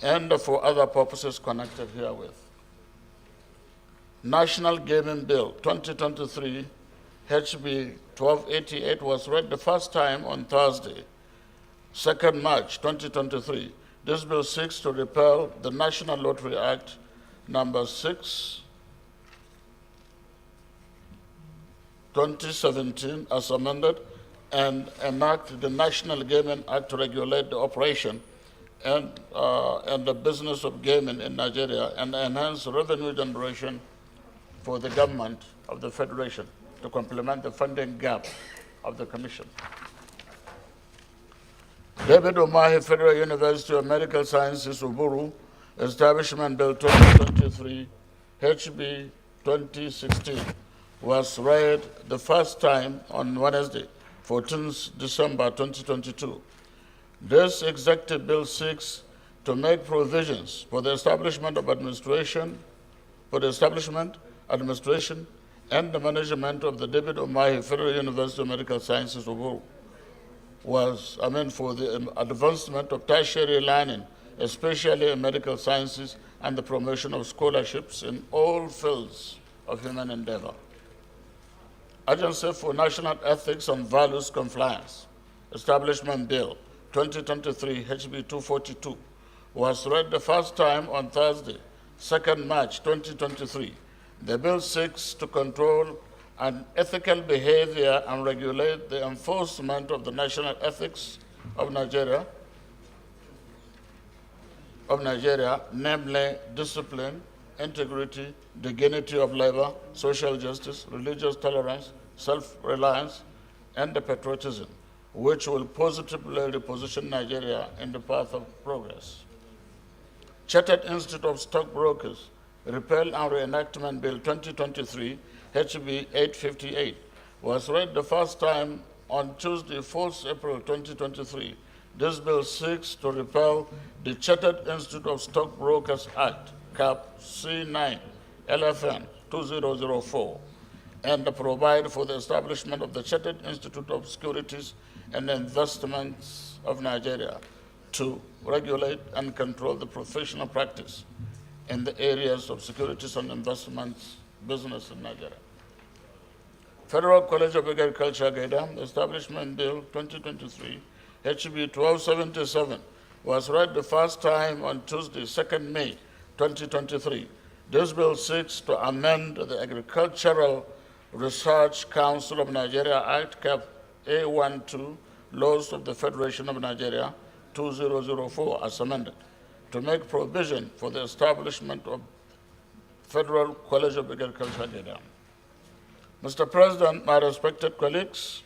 and for other purposes connected herewith. National Gaming Bill 2023 HB 1288 was read the first time on Thursday, 2nd March 2023. This bill seeks to repeal the National Lottery Act number 6, 2017 as amended, and enact the National Gaming Act to regulate the operation and the business of gaming in Nigeria and enhance revenue generation for the government of the Federation to complement the funding gap of the Commission. David Umahi Federal University of Medical Sciences Uburu Establishment Bill 2023 HB 2016 was read the first time on Wednesday, 14th December 2022. This executive bill seeks to make provisions for the establishment of administration, and the management of the David Umahi Federal University of Medical Sciences Uburu for the advancement of tertiary learning, especially in medical sciences, and the promotion of scholarships in all fields of human endeavor. Agency for National Ethics and Values Compliance Establishment Bill 2023 HB 242 was read the first time on Thursday, 2nd March 2023. The bill seeks to control and ethical behavior and regulate the enforcement of the national ethics of Nigeria, namely discipline, integrity, dignity of labor, social justice, religious tolerance, self-reliance, and the patriotism, which will positively reposition Nigeria in the path of progress. Chartered Institute of Stockbrokers Repeal and Reenactment Bill 2023, HB 858, was read the first time on Tuesday, 4th April 2023. This bill seeks to repeal the Chartered Institute of Stockbrokers Act, Cap C9, LFN 2004, and provide for the establishment of the Chartered Institute of Securities and Investments of Nigeria to regulate and control the professional practice in the areas of securities and investments business in Nigeria. Federal College of Agriculture Gaidam Establishment Bill 2023, HB 1277, was read the first time on Tuesday, 2nd May 2023. This bill seeks to amend the Agricultural Research Council of Nigeria Act, Cap A12, Laws of the Federation of Nigeria 2004 as amended, to make provision for the establishment of Federal College of Agriculture Gaidam. Mr. President, my respected colleagues,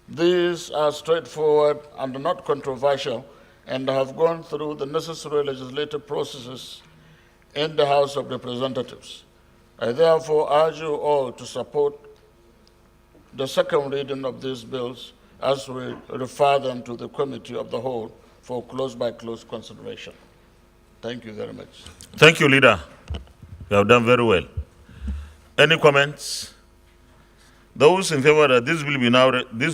these are straightforward and not controversial and have gone through the necessary legislative processes in the House of Representatives. I therefore urge you all to support the second reading of these bills as we refer them to the Committee of the Whole for close-by-close consideration. Thank you very much. Thank you, Leader. You have done very well. Any comments? Those in favor that these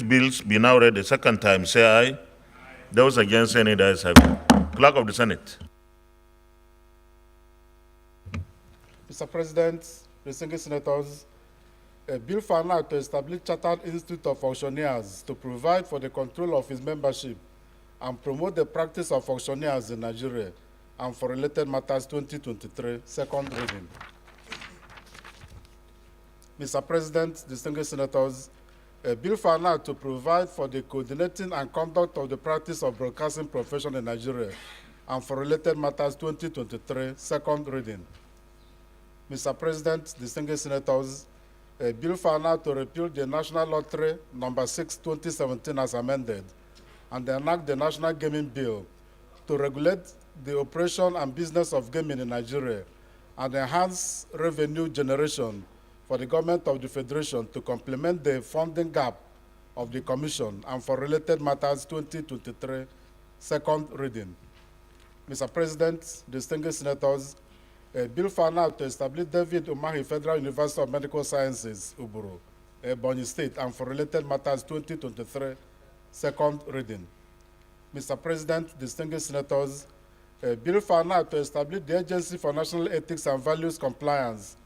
bills be now read a second time, say aye. Those against, any ayes have it. Clerk of the Senate. Mr. President, distinguished senators, a bill for an act to establish Chartered Institute of Auctioneers to provide for the control of its membership and promote the practice of auctioneers in Nigeria and for related matters 2023, second reading. Mr. President, distinguished senators, a bill for an act to provide for the coordinating and conduct of the practice of broadcasting profession in Nigeria and for related matters 2023, second reading. Mr. President, distinguished senators, a bill for an act to repeal the National Lottery No. 6, 2017 as amended and enact the National Gaming Bill to regulate the operation and business of gaming in Nigeria and enhance revenue generation for the government of the Federation to complement the funding gap of the Commission and for related matters 2023, second reading. Mr. President, distinguished senators, a bill for an act to establish David Umahi Federal University of Medical Sciences, Uburu, Ebonyi State, and for related matters 2023, second reading. Mr. President, distinguished senators, a bill for an act to establish the Agency for National Ethics and Values Compliance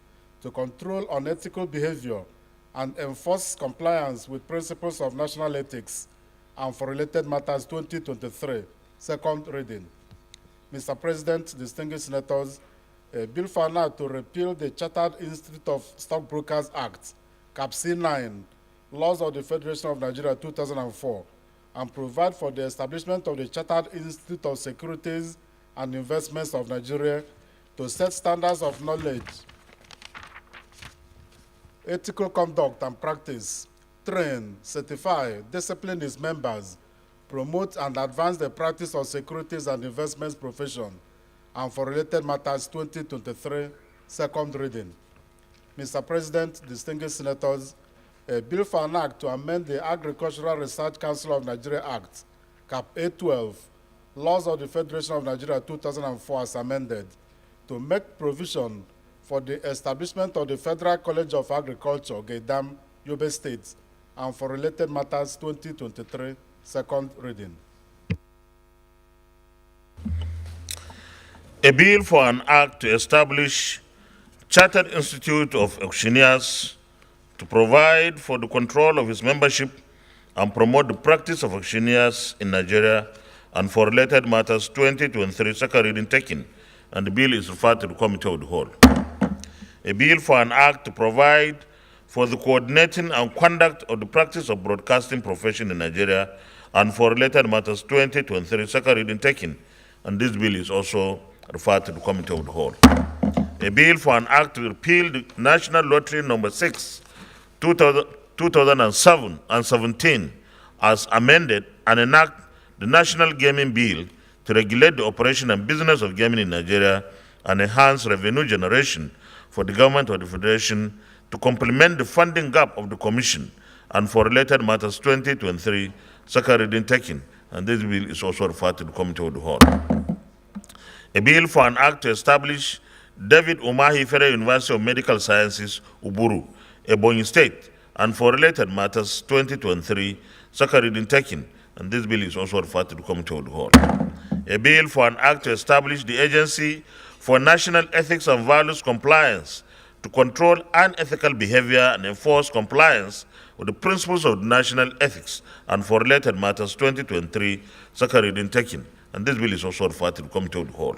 to control unethical behavior and enforce compliance with principles of national ethics and for related matters 2023, second reading. Mr. President, distinguished senators, a bill for an act to repeal the Chartered Institute of Stockbrokers Act, Cap C9, Laws of the Federation of Nigeria 2004, and provide for the establishment of the Chartered Institute of Securities and Investments of Nigeria to set standards of knowledge, ethical conduct and practice, train, certify, discipline its members, promote and advance the practice of securities and investments profession, and for related matters 2023, second reading. Mr. President, distinguished senators, a bill for an act to amend the Agricultural Research Council of Nigeria Act, Cap A12, Laws of the Federation of Nigeria 2004 as amended, to make provision for the establishment of the Federal College of Agriculture, Gaidam, Yobe State, and for related matters 2023, second reading. A bill for an act to establish Chartered Institute of Auctioneers to provide for the control of its membership and promote the practice of auctioneers in Nigeria and for related matters 2023, second reading taken, and the bill is referred to the Committee of the Whole. A bill for an act to provide for the coordinating and conduct of the practice of broadcasting profession in Nigeria and for related matters 2023, second reading taken, and this bill is also referred to the Committee of the Whole. A bill for an act to repeal the National Lottery No. 6, 2007 and 17 as amended and enact the National Gaming Bill to regulate the operation and business of gaming in Nigeria and enhance revenue generation for the government of the Federation to complement the funding gap of the Commission and for related matters 2023, second reading taken, and this bill is also referred to the Committee of the Whole. A bill for an act to establish David Umahi Federal University of Medical Sciences, Uburu, Ebonyi State, and for related matters 2023, second reading taken, and this bill is also referred to the Committee of the Whole. A bill for an act to establish the Agency for National Ethics and Values Compliance to control unethical behavior and enforce compliance with the principles of national ethics and for related matters 2023, second reading taken, and this bill is also referred to the Committee of the Whole.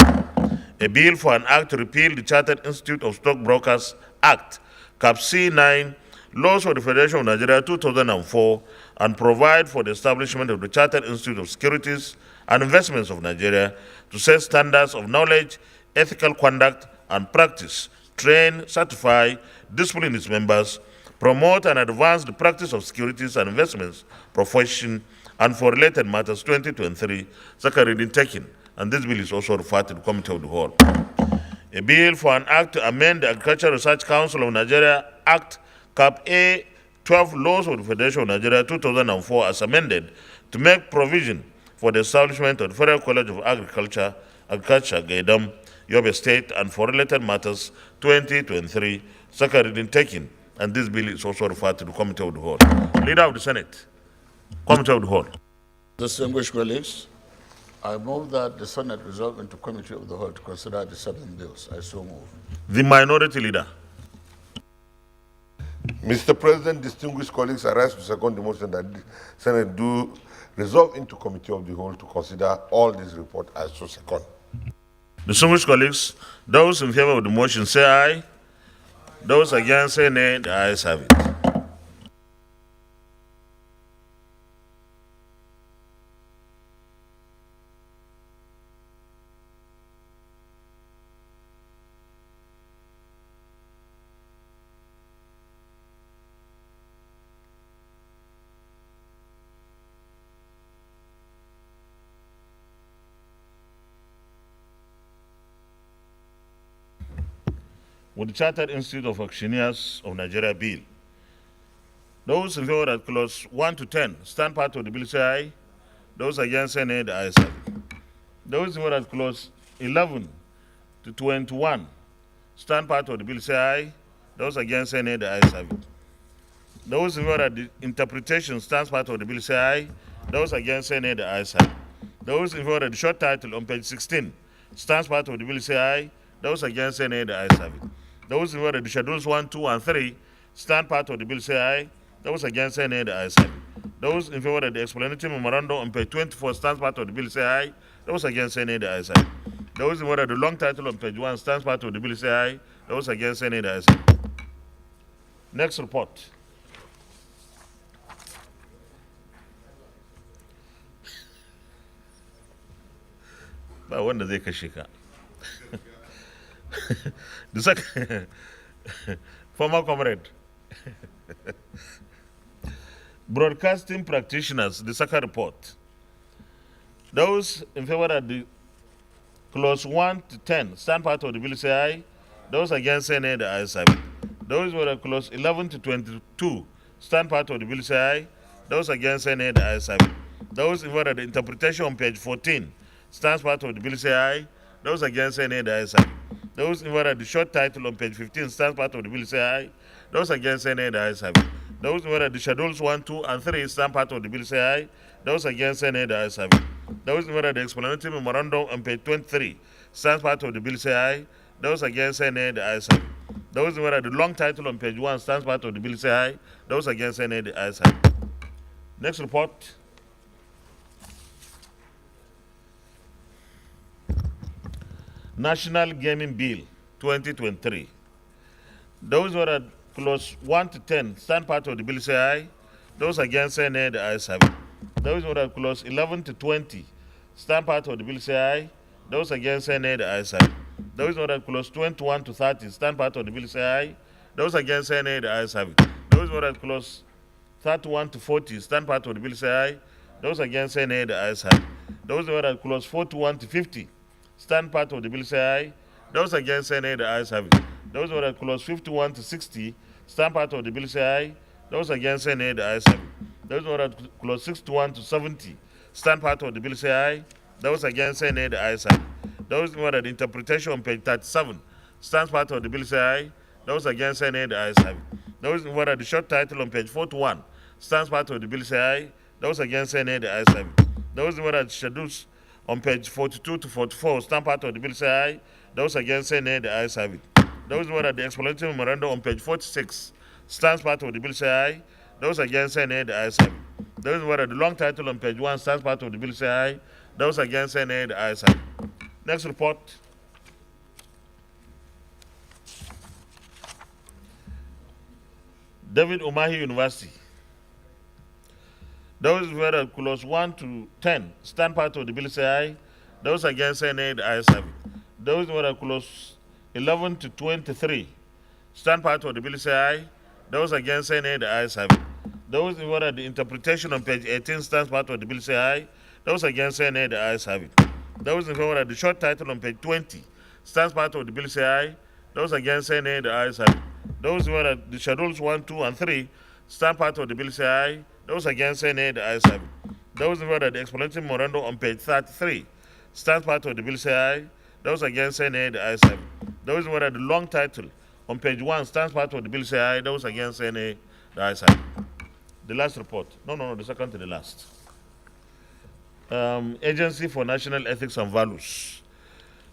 A bill for an act to repeal the Chartered Institute of Stockbrokers Act, Cap C9, Laws of the Federation of Nigeria 2004, and provide for the establishment of the Chartered Institute of Securities and Investments of Nigeria to set standards of knowledge, ethical conduct, and practice, train, certify, discipline its members, promote and advance the practice of securities and investments profession, and for related matters 2023, second reading taken, and this bill is also referred to the Committee of the Whole. A bill for an act to amend the Agricultural Research Council of Nigeria Act, Cap A 12 Laws of the Federation of Nigeria 2004 as amended to make provision for the establishment of the Federal College of Agriculture, Gaidam, Yobe State, and for related matters 2023, second reading taken, and this bill is also referred to the Committee of the Whole. Leader of the Senate, Committee of the Whole. Distinguished colleagues, I move that the Senate resolve into Committee of the Whole to consider the 7 bills. I so move. The Minority Leader. Mr. President, distinguished colleagues, I rise to second the motion that the Senate do resolve into Committee of the Whole to consider all these reports. I so second. Distinguished colleagues, those in favor of the motion say aye. Those against say nay. The ayes have it. With the Chartered Institute of Auctioneers of Nigeria Bill. Those in favor that clause 1 to 10 stand part of the bill say aye. Those against say nay. The ayes have it. Those in favor that clause 11 to 21 stand part of the bill say aye. Those against say nay. The ayes have it. Those in favor that the interpretation stands part of the bill say aye. Those against say nay. The ayes have it. Those in favor that the short title on page 16 stands part of the bill say aye. Those against say nay. The ayes have it. Those in favor of the schedules 1, 2, and 3 stand part of the bill say aye. Those against say nay. The ayes have it. Those in favor of the explanatory memorandum on page 24 stands part of the bill say aye. Those against say nay. The ayes have it. Those in favor of the long title on page 1 stands part of the bill say aye. Those against say nay. The ayes have it. Next report. Ba wanda zai kashe ka. The second, former comrade. Broadcasting practitioners, the second report. Those in favor of the clause 1 to 10 stand part of the bill say aye. Those against say nay. The ayes have it. Those who are clause 11 to 22 stand part of the bill say aye. Those against say nay. The ayes have it. Those in favor of the interpretation on page 14 stands part of the bill say aye. Those against say nay. The ayes have it. Those in favor of the short title on page 15 stands part of the bill say aye. Those against say nay. The ayes have it. Those in favor of the schedules 1, 2, and 3 stand part of the bill say aye. Those against say nay. The ayes have it. Those in favor of the explanatory memorandum on page 23 stands part of the bill say aye. Those against say nay. The ayes have it. Those in favor of the long title on page 1 stands part of the bill say aye. Those against say nay. The ayes have it. Next report. National Gaming Bill 2023. Those who are at clause 1 to 10 stand part of the bill say aye. Those against say nay. The ayes have it. Those who are at clause 11 to 20 stand part of the bill say aye. Those against say nay. The ayes have it. Those who are at clause 21 to 30 stand part of the bill say aye. Those against say nay. The ayes have it. Those who are at clause 31 to 40 stand part of the bill say aye. Those against say nay. The ayes have it. Those in favor that clause 41 to 50 stand part of the bill say aye. Those against say nay, the ayes have it. Those in favor that clause 51 to 60 stand part of the bill say aye. Those against say nay, the ayes have it. Those in favor that clause 61 to 70 stand part of the bill say aye. Those against say nay, the ayes have it. Those in favor that the interpretation on page 37 stands part of the bill say aye. Those against say nay, the ayes have it. Those in favor that the short title on page 41 stands part of the bill say aye. Those against say nay, the ayes have it. Those in favor that the schedules on page 42 to 44 stand part of the bill say aye. Those against say nay, the ayes have it. Those in favor that the explanatory memorandum on page 46 stands part of the bill say aye. Those against say nay, the ayes have it. Those in favor that the long title on page 1 stands part of the bill say aye. Those against say nay, the ayes have it. Next report. David Umahi University. Those in favor that clause 1 to 10 stand part of the bill say aye. Those against say nay, the ayes have it. Those in favor that clause 11 to 23 stand part of the bill say aye. Those against say nay, the ayes have it. Those in favor that the interpretation on page 18 stands part of the bill say aye. Those against say nay, the ayes have it. Those in favor that the short title on page 20 stands part of the bill say aye. Those against say nay, the ayes have it. Those in favor that the schedules 1, 2, and 3 stand part of the bill say aye. Those against say nay, the ayes have it. Those in favor that the explanatory memorandum on page 33 stands part of the bill say aye. Those against say nay, the ayes have it. Those in favor that the long title on page 1 stands part of the bill say aye. Those against say nay, the ayes have it. The last report. No, the second to the last. Agency for National Ethics and Values.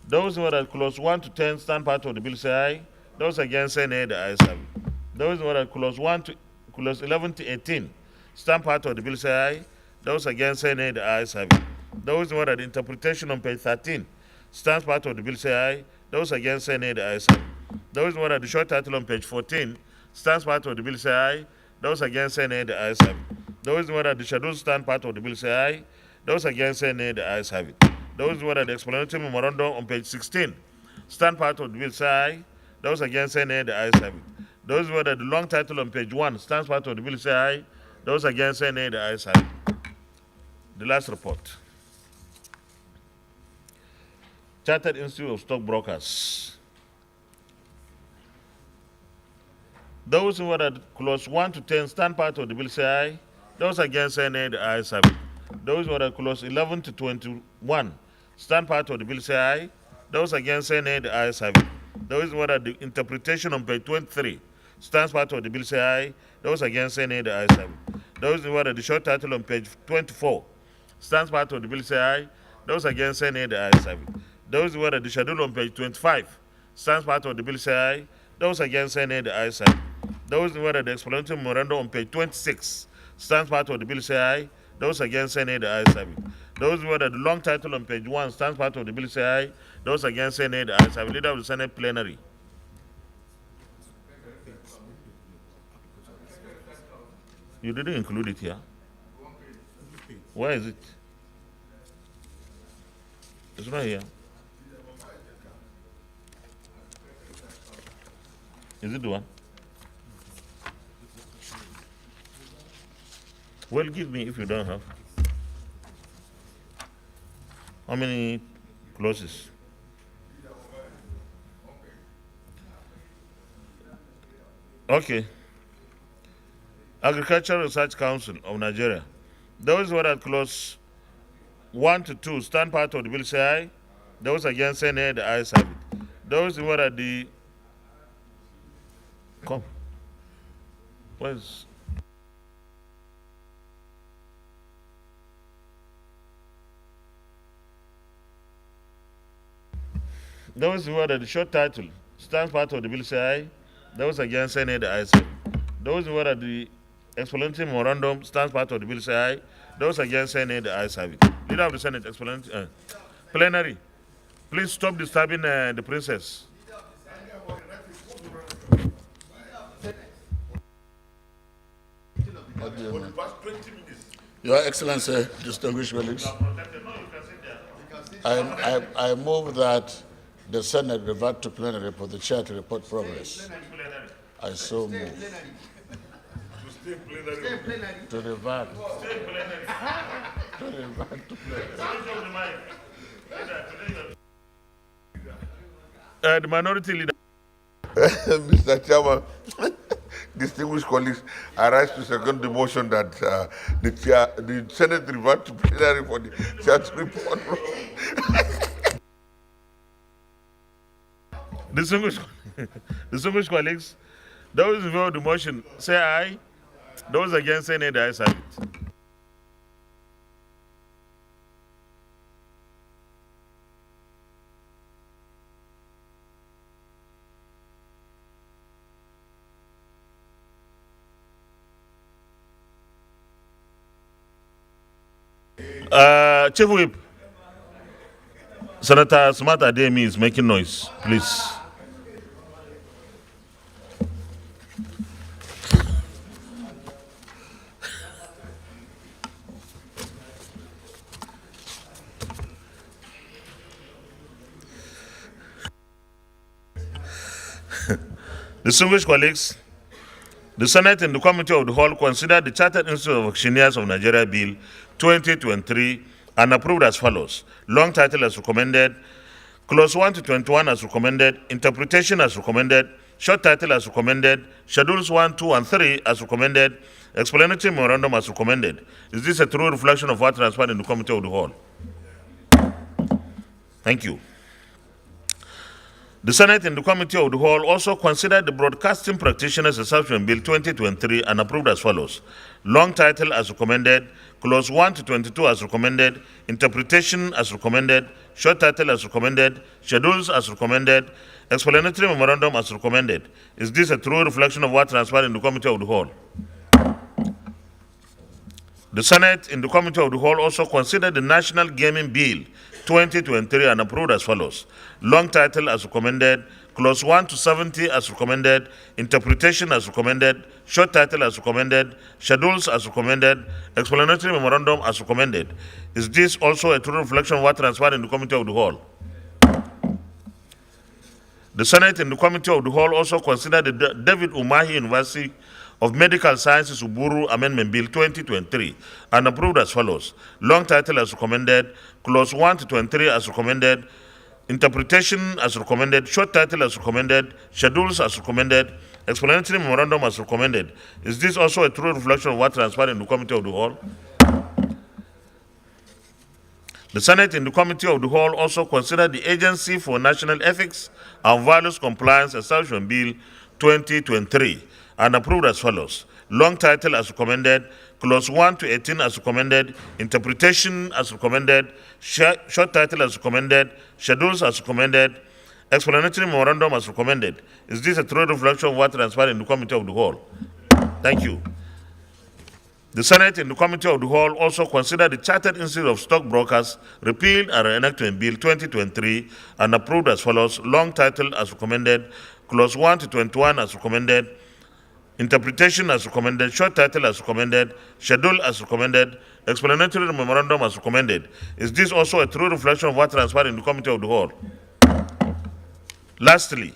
Those in favor that clause 1 to 10 stand part of the bill say aye. Those against say nay, the ayes have it. Those in favor that clause 11 to 18 stand part of the bill say aye. Those against say nay, the ayes have it. Those in favor that the interpretation on page 13 stands part of the bill say aye. Those against say nay, the ayes have it. Those in favor that the short title on page 14 stands part of the bill say aye. Those against say nay, the ayes have it. Those in favor that the schedules stand part of the bill say aye. Those against say nay, the ayes have it. Those in favor that the explanatory memorandum on page 16 stand part of the bill say aye. Those against say nay, the ayes have it. Those in favor that the long title on page 1 stands part of the bill say aye. Those against say nay, the ayes have it. The last report. Chartered Institute of Stockbrokers. Those in favor that clause 1 to 10 stand part of the bill say aye. Those against say nay, the ayes have it. Those in favor that clause 11 to 21 stand part of the bill say aye. Those against say nay, the ayes have it. Those in favor that the interpretation on page 23 stands part of the bill say aye. Those against say nay, the ayes have it. Those in favor that the short title on page 24 stands part of the bill say aye. Those against say nay, the ayes have it. Those in favor that the schedule on page 25 stands part of the bill say aye. Those against say nay, the ayes have it. Those in favor that the explanatory memorandum on page 26 stands part of the bill say aye. Those against say nay, the ayes have it. Those in favor that the long title on page 1 stands part of the bill say aye. Those against say nay, the ayes have it. Leader of the Senate Plenary. You didn't include it here. Where is it? It's not here. Is it the one? Well, give me if you don't have. How many clauses? Okay. Agricultural Research Council of Nigeria. Those who are at clause 1 to 2 stand part of the bill say aye. Those against say nay, the ayes have it. Those who are at the where's those who are at the short title stand part of the bill say aye. Those against say nay, the ayes have it. Those who are at the explanatory memorandum stands part of the bill say aye. Those against say nay, the ayes have it. Leader of the Senate, explanatory plenary, please stop disturbing the princess. Your Excellency, distinguished colleagues, I move that the Senate revert to plenary for the chair to report progress. I so move. To revert. To revert to plenary. The minority leader. Mr. Chairman, distinguished colleagues, I rise to second the motion that the Senate revert to plenary for the chair's report. Distinguished colleagues, those in favor of the motion say aye. Those against say nay. The ayes have it. Chief Whip, Senator Smart Ademi is making noise, please. Distinguished colleagues, the Senate and the Committee of the Whole considered the Chartered Institute of Auctioneers of Nigeria Bill 2023 and approved as follows. Long title as recommended, clause 1 to 21 as recommended, interpretation as recommended, short title as recommended, schedules 1, 2, and 3 as recommended, explanatory memorandum as recommended. Is this a true reflection of what transpired in the Committee of the Whole? Thank you. The Senate and the Committee of the Whole also considered the Broadcasting Practitioners Exception Bill 2023 and approved as follows. Long title as recommended, clause 1 to 22 as recommended, interpretation as recommended, short title as recommended, schedules as recommended, explanatory memorandum as recommended. Is this a true reflection of what transpired in the Committee of the Whole? The Senate and the Committee of the Whole also considered the National Gaming Bill 2023 and approved as follows. Long title as recommended, clause 1 to 70 as recommended, interpretation as recommended, short title as recommended, schedules as recommended, explanatory memorandum as recommended. Is this also a true reflection of what transpired in the Committee of the Whole? The Senate and the Committee of the Whole also considered the David Umahi University of Medical Sciences Uburu Amendment Bill 2023 and approved as follows. Long title as recommended, clause 1 to 23 as recommended, interpretation as recommended, short title as recommended, schedules as recommended, explanatory memorandum as recommended. Is this also a true reflection of what transpired in the Committee of the Whole? The Senate and the Committee of the Whole also considered the Agency for National Ethics and Values Compliance Establishment Bill 2023 and approved as follows. Long title as recommended, clause 1 to 18 as recommended, interpretation as recommended, short title as recommended, schedules as recommended, explanatory memorandum as recommended. Is this a true reflection of what transpired in the Committee of the Whole? Thank you. The Senate and the Committee of the Whole also considered the Chartered Institute of Stockbrokers repealed and reenactment Bill 2023 and approved as follows. Long title as recommended, clause 1 to 21 as recommended, interpretation as recommended, short title as recommended, schedule as recommended, explanatory memorandum as recommended. Is this also a true reflection of what transpired in the Committee of the Whole? Lastly,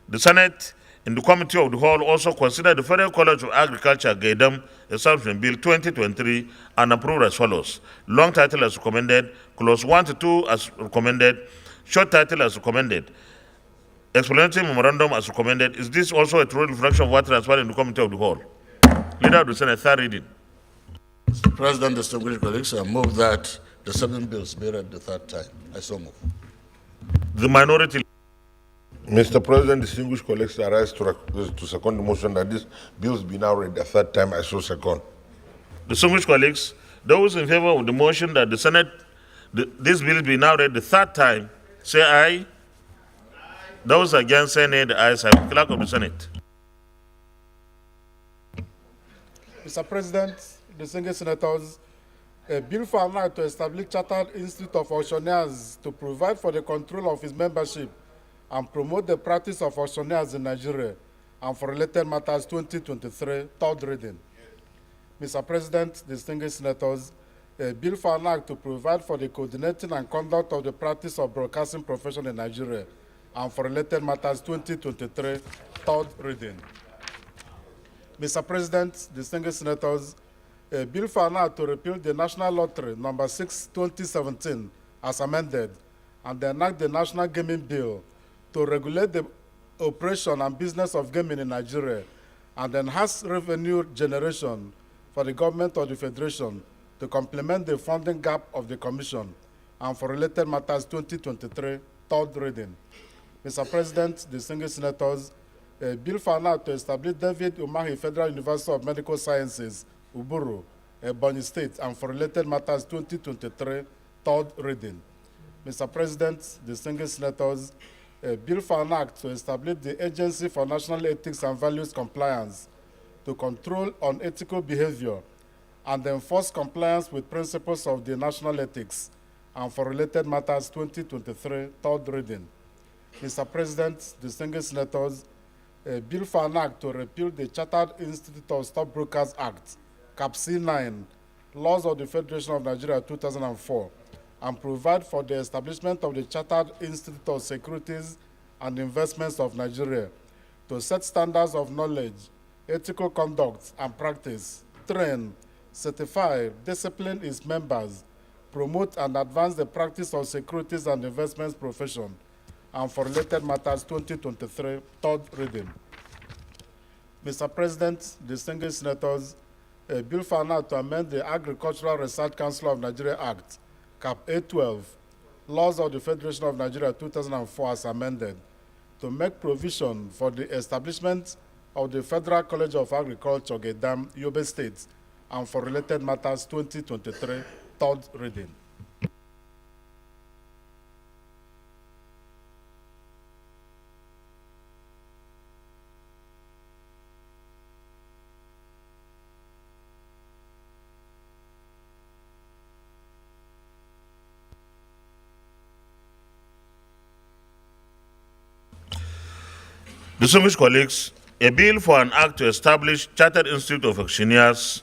the Senate and the Committee of the Whole also considered the Federal College of Agriculture Gaydam Establishment Bill 2023 and approved as follows. Long title as recommended, clause 1 to 2 as recommended, short title as recommended, explanatory memorandum as recommended. Is this also a true reflection of what transpired in the Committee of the Whole? Leader of the Senate, third reading. Mr. President, distinguished colleagues, I move that the 7 bills be read the third time. I so move. The minority. Mr. President, distinguished colleagues, I rise to second the motion that these bills be now read the third time. I so second. Distinguished colleagues, those in favor of the motion that the Senate, this bill be now read the third time, say aye. Those against say nay. The ayes have it. Clerk of the Senate. Mr. President, distinguished senators, a bill for an act to establish Chartered Institute of Auctioneers to provide for the control of its membership and promote the practice of auctioneers in Nigeria and for related matters 2023, third reading. Mr. President, distinguished senators, a bill for an act to provide for the coordinating and conduct of the practice of broadcasting profession in Nigeria and for related matters 2023, third reading. Mr. President, distinguished senators, a bill for an act to repeal the National Lottery number 6, 2017, as amended, and enact the National Gaming Bill to regulate the operation and business of gaming in Nigeria and enhance revenue generation for the government of the Federation to complement the funding gap of the Commission and for related matters 2023, third reading. Mr. President, distinguished senators, a bill for an act to establish David Umahi Federal University of Medical Sciences, Uburu, Ebonyi State, and for related matters 2023, third reading. Mr. President, distinguished senators, a bill for an act to establish the Agency for National Ethics and Values Compliance to control unethical behavior and enforce compliance with principles of the national ethics and for related matters 2023, third reading. Mr. President, distinguished senators, a bill for an act to repeal the Chartered Institute of Stockbrokers Act, Cap C9, Laws of the Federation of Nigeria 2004, and provide for the establishment of the Chartered Institute of Securities and Investments of Nigeria to set standards of knowledge, ethical conduct and practice, train, certify, discipline its members, promote and advance the practice of securities and investments profession, and for related matters 2023, third reading. Mr. President, distinguished senators, a bill for an act to amend the Agricultural Research Council of Nigeria Act, Cap A12, Laws of the Federation of Nigeria 2004 as amended, to make provision for the establishment of the Federal College of Agriculture, Gedam, Yobe State, and for related matters 2023, third reading. Distinguished colleagues, a bill for an act to establish Chartered Institute of Auctioneers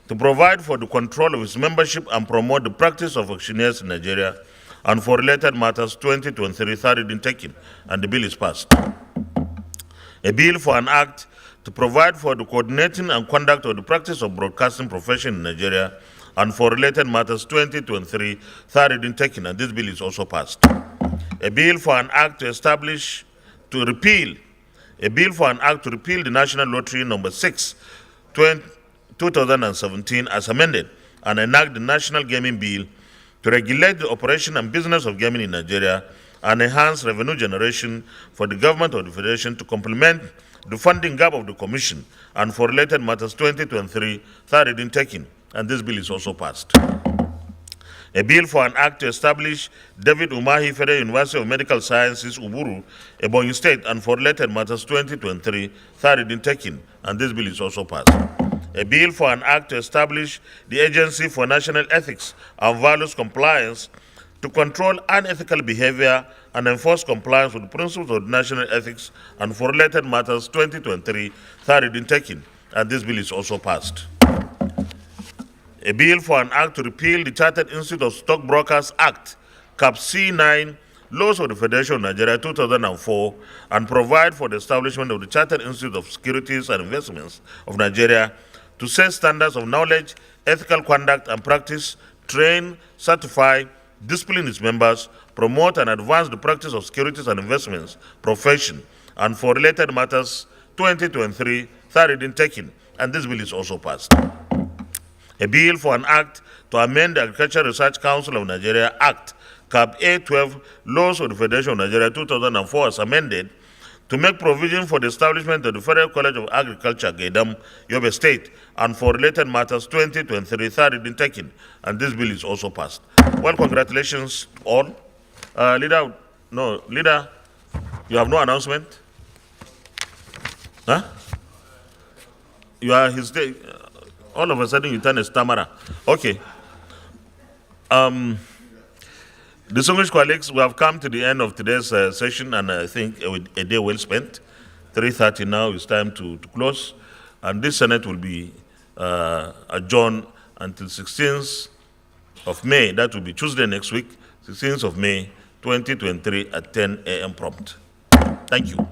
to provide for the control of its membership and promote the practice of auctioneers in Nigeria and for related matters 2023, third reading taken, and the bill is passed. A bill for an act to provide for the coordinating and conduct of the practice of broadcasting profession in Nigeria and for related matters 2023, third reading taken, and this bill is also passed. A bill for an act to repeal the National Lottery number 6, 2017 as amended and enact the National Gaming Bill to regulate the operation and business of gaming in Nigeria and enhance revenue generation for the government of the Federation to complement the funding gap of the Commission and for related matters 2023, third reading taken, and this bill is also passed. A bill for an act to establish David Umahi Federal University of Medical Sciences, Uburu, Ebonyi State, and for related matters 2023, third reading taken, and this bill is also passed. A bill for an act to establish the Agency for National Ethics and Values Compliance to control unethical behavior and enforce compliance with the principles of national ethics and for related matters 2023, third reading taken, and this bill is also passed. A bill for an act to repeal the Chartered Institute of Stockbrokers Act, Cap C9, Laws of the Federation of Nigeria 2004, and provide for the establishment of the Chartered Institute of Securities and Investments of Nigeria to set standards of knowledge, ethical conduct and practice, train, certify, discipline its members, promote and advance the practice of securities and investments profession, and for related matters 2023, third reading taken, and this bill is also passed. A bill for an act to amend the Agricultural Research Council of Nigeria Act, Cap A12, Laws of the Federation of Nigeria 2004 as amended, to make provision for the establishment of the Federal College of Agriculture, Gedam, Yobe State, and for related matters 2023, third reading taken, and this bill is also passed. Well, congratulations to all. Leader, you have no announcement? Huh? You are his day. All of a sudden you turn a stammerer. Okay. Distinguished colleagues, we have come to the end of today's session, and I think a day well spent. 3:30 now, it's time to close. And this Senate will be adjourned until 16th of May. That will be Tuesday next week, 16th of May, 2023 at 10 a.m. prompt. Thank you.